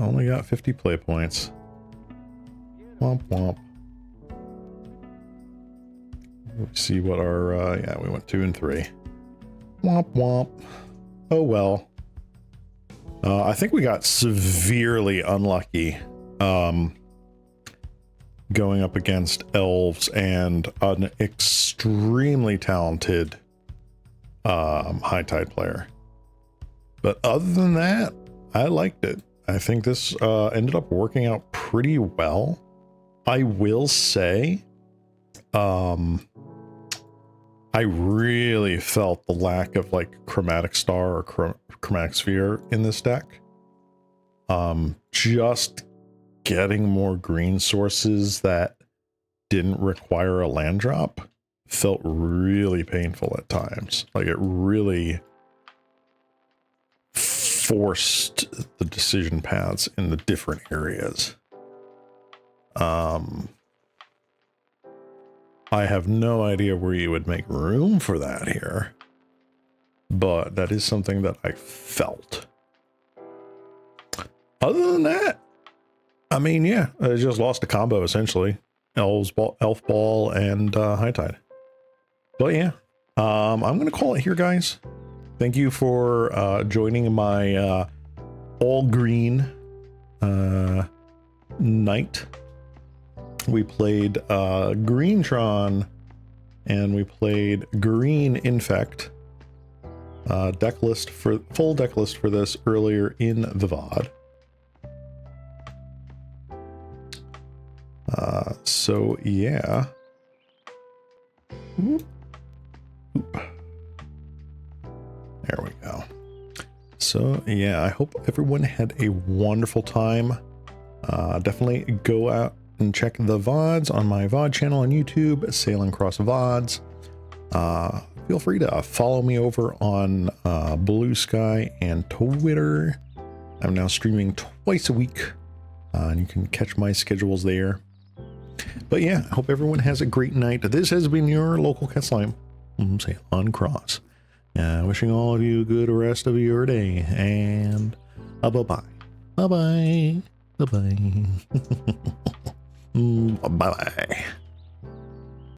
Only got 50 play points. Womp womp. Let's see what our yeah, we went 2 and 3. Womp womp. Oh well. I think we got severely unlucky. Going up against elves and an extremely talented high tide player. But other than that, I liked it. I think this ended up working out pretty well. I will say, I really felt the lack of like chromatic star or chromatic sphere in this deck. Just getting more green sources that didn't require a land drop felt really painful at times. Like it really forced the decision paths in the different areas. I have no idea where you would make room for that here, but that is something that I felt. Other than that, I mean, yeah, I just lost a combo essentially. Elf ball and high tide. But yeah, I'm gonna call it here, guys. Thank you for joining my all green night. We played green Tron and we played green Infect. Full deck list for this earlier in the VOD. So yeah. Oop. There we go. So yeah, I hope everyone had a wonderful time. Definitely go out and check the VODs on my VOD channel on YouTube, Ceylon Cross VODs. Feel free to follow me over on Blue Sky and Twitter. I'm now streaming twice a week, and you can catch my schedules there. But yeah, I hope everyone has a great night. This has been your local cat slime, Ceylon Cross. Wishing all of you a good rest of your day, and bye-bye. Bye-bye. Bye-bye. Bye-bye.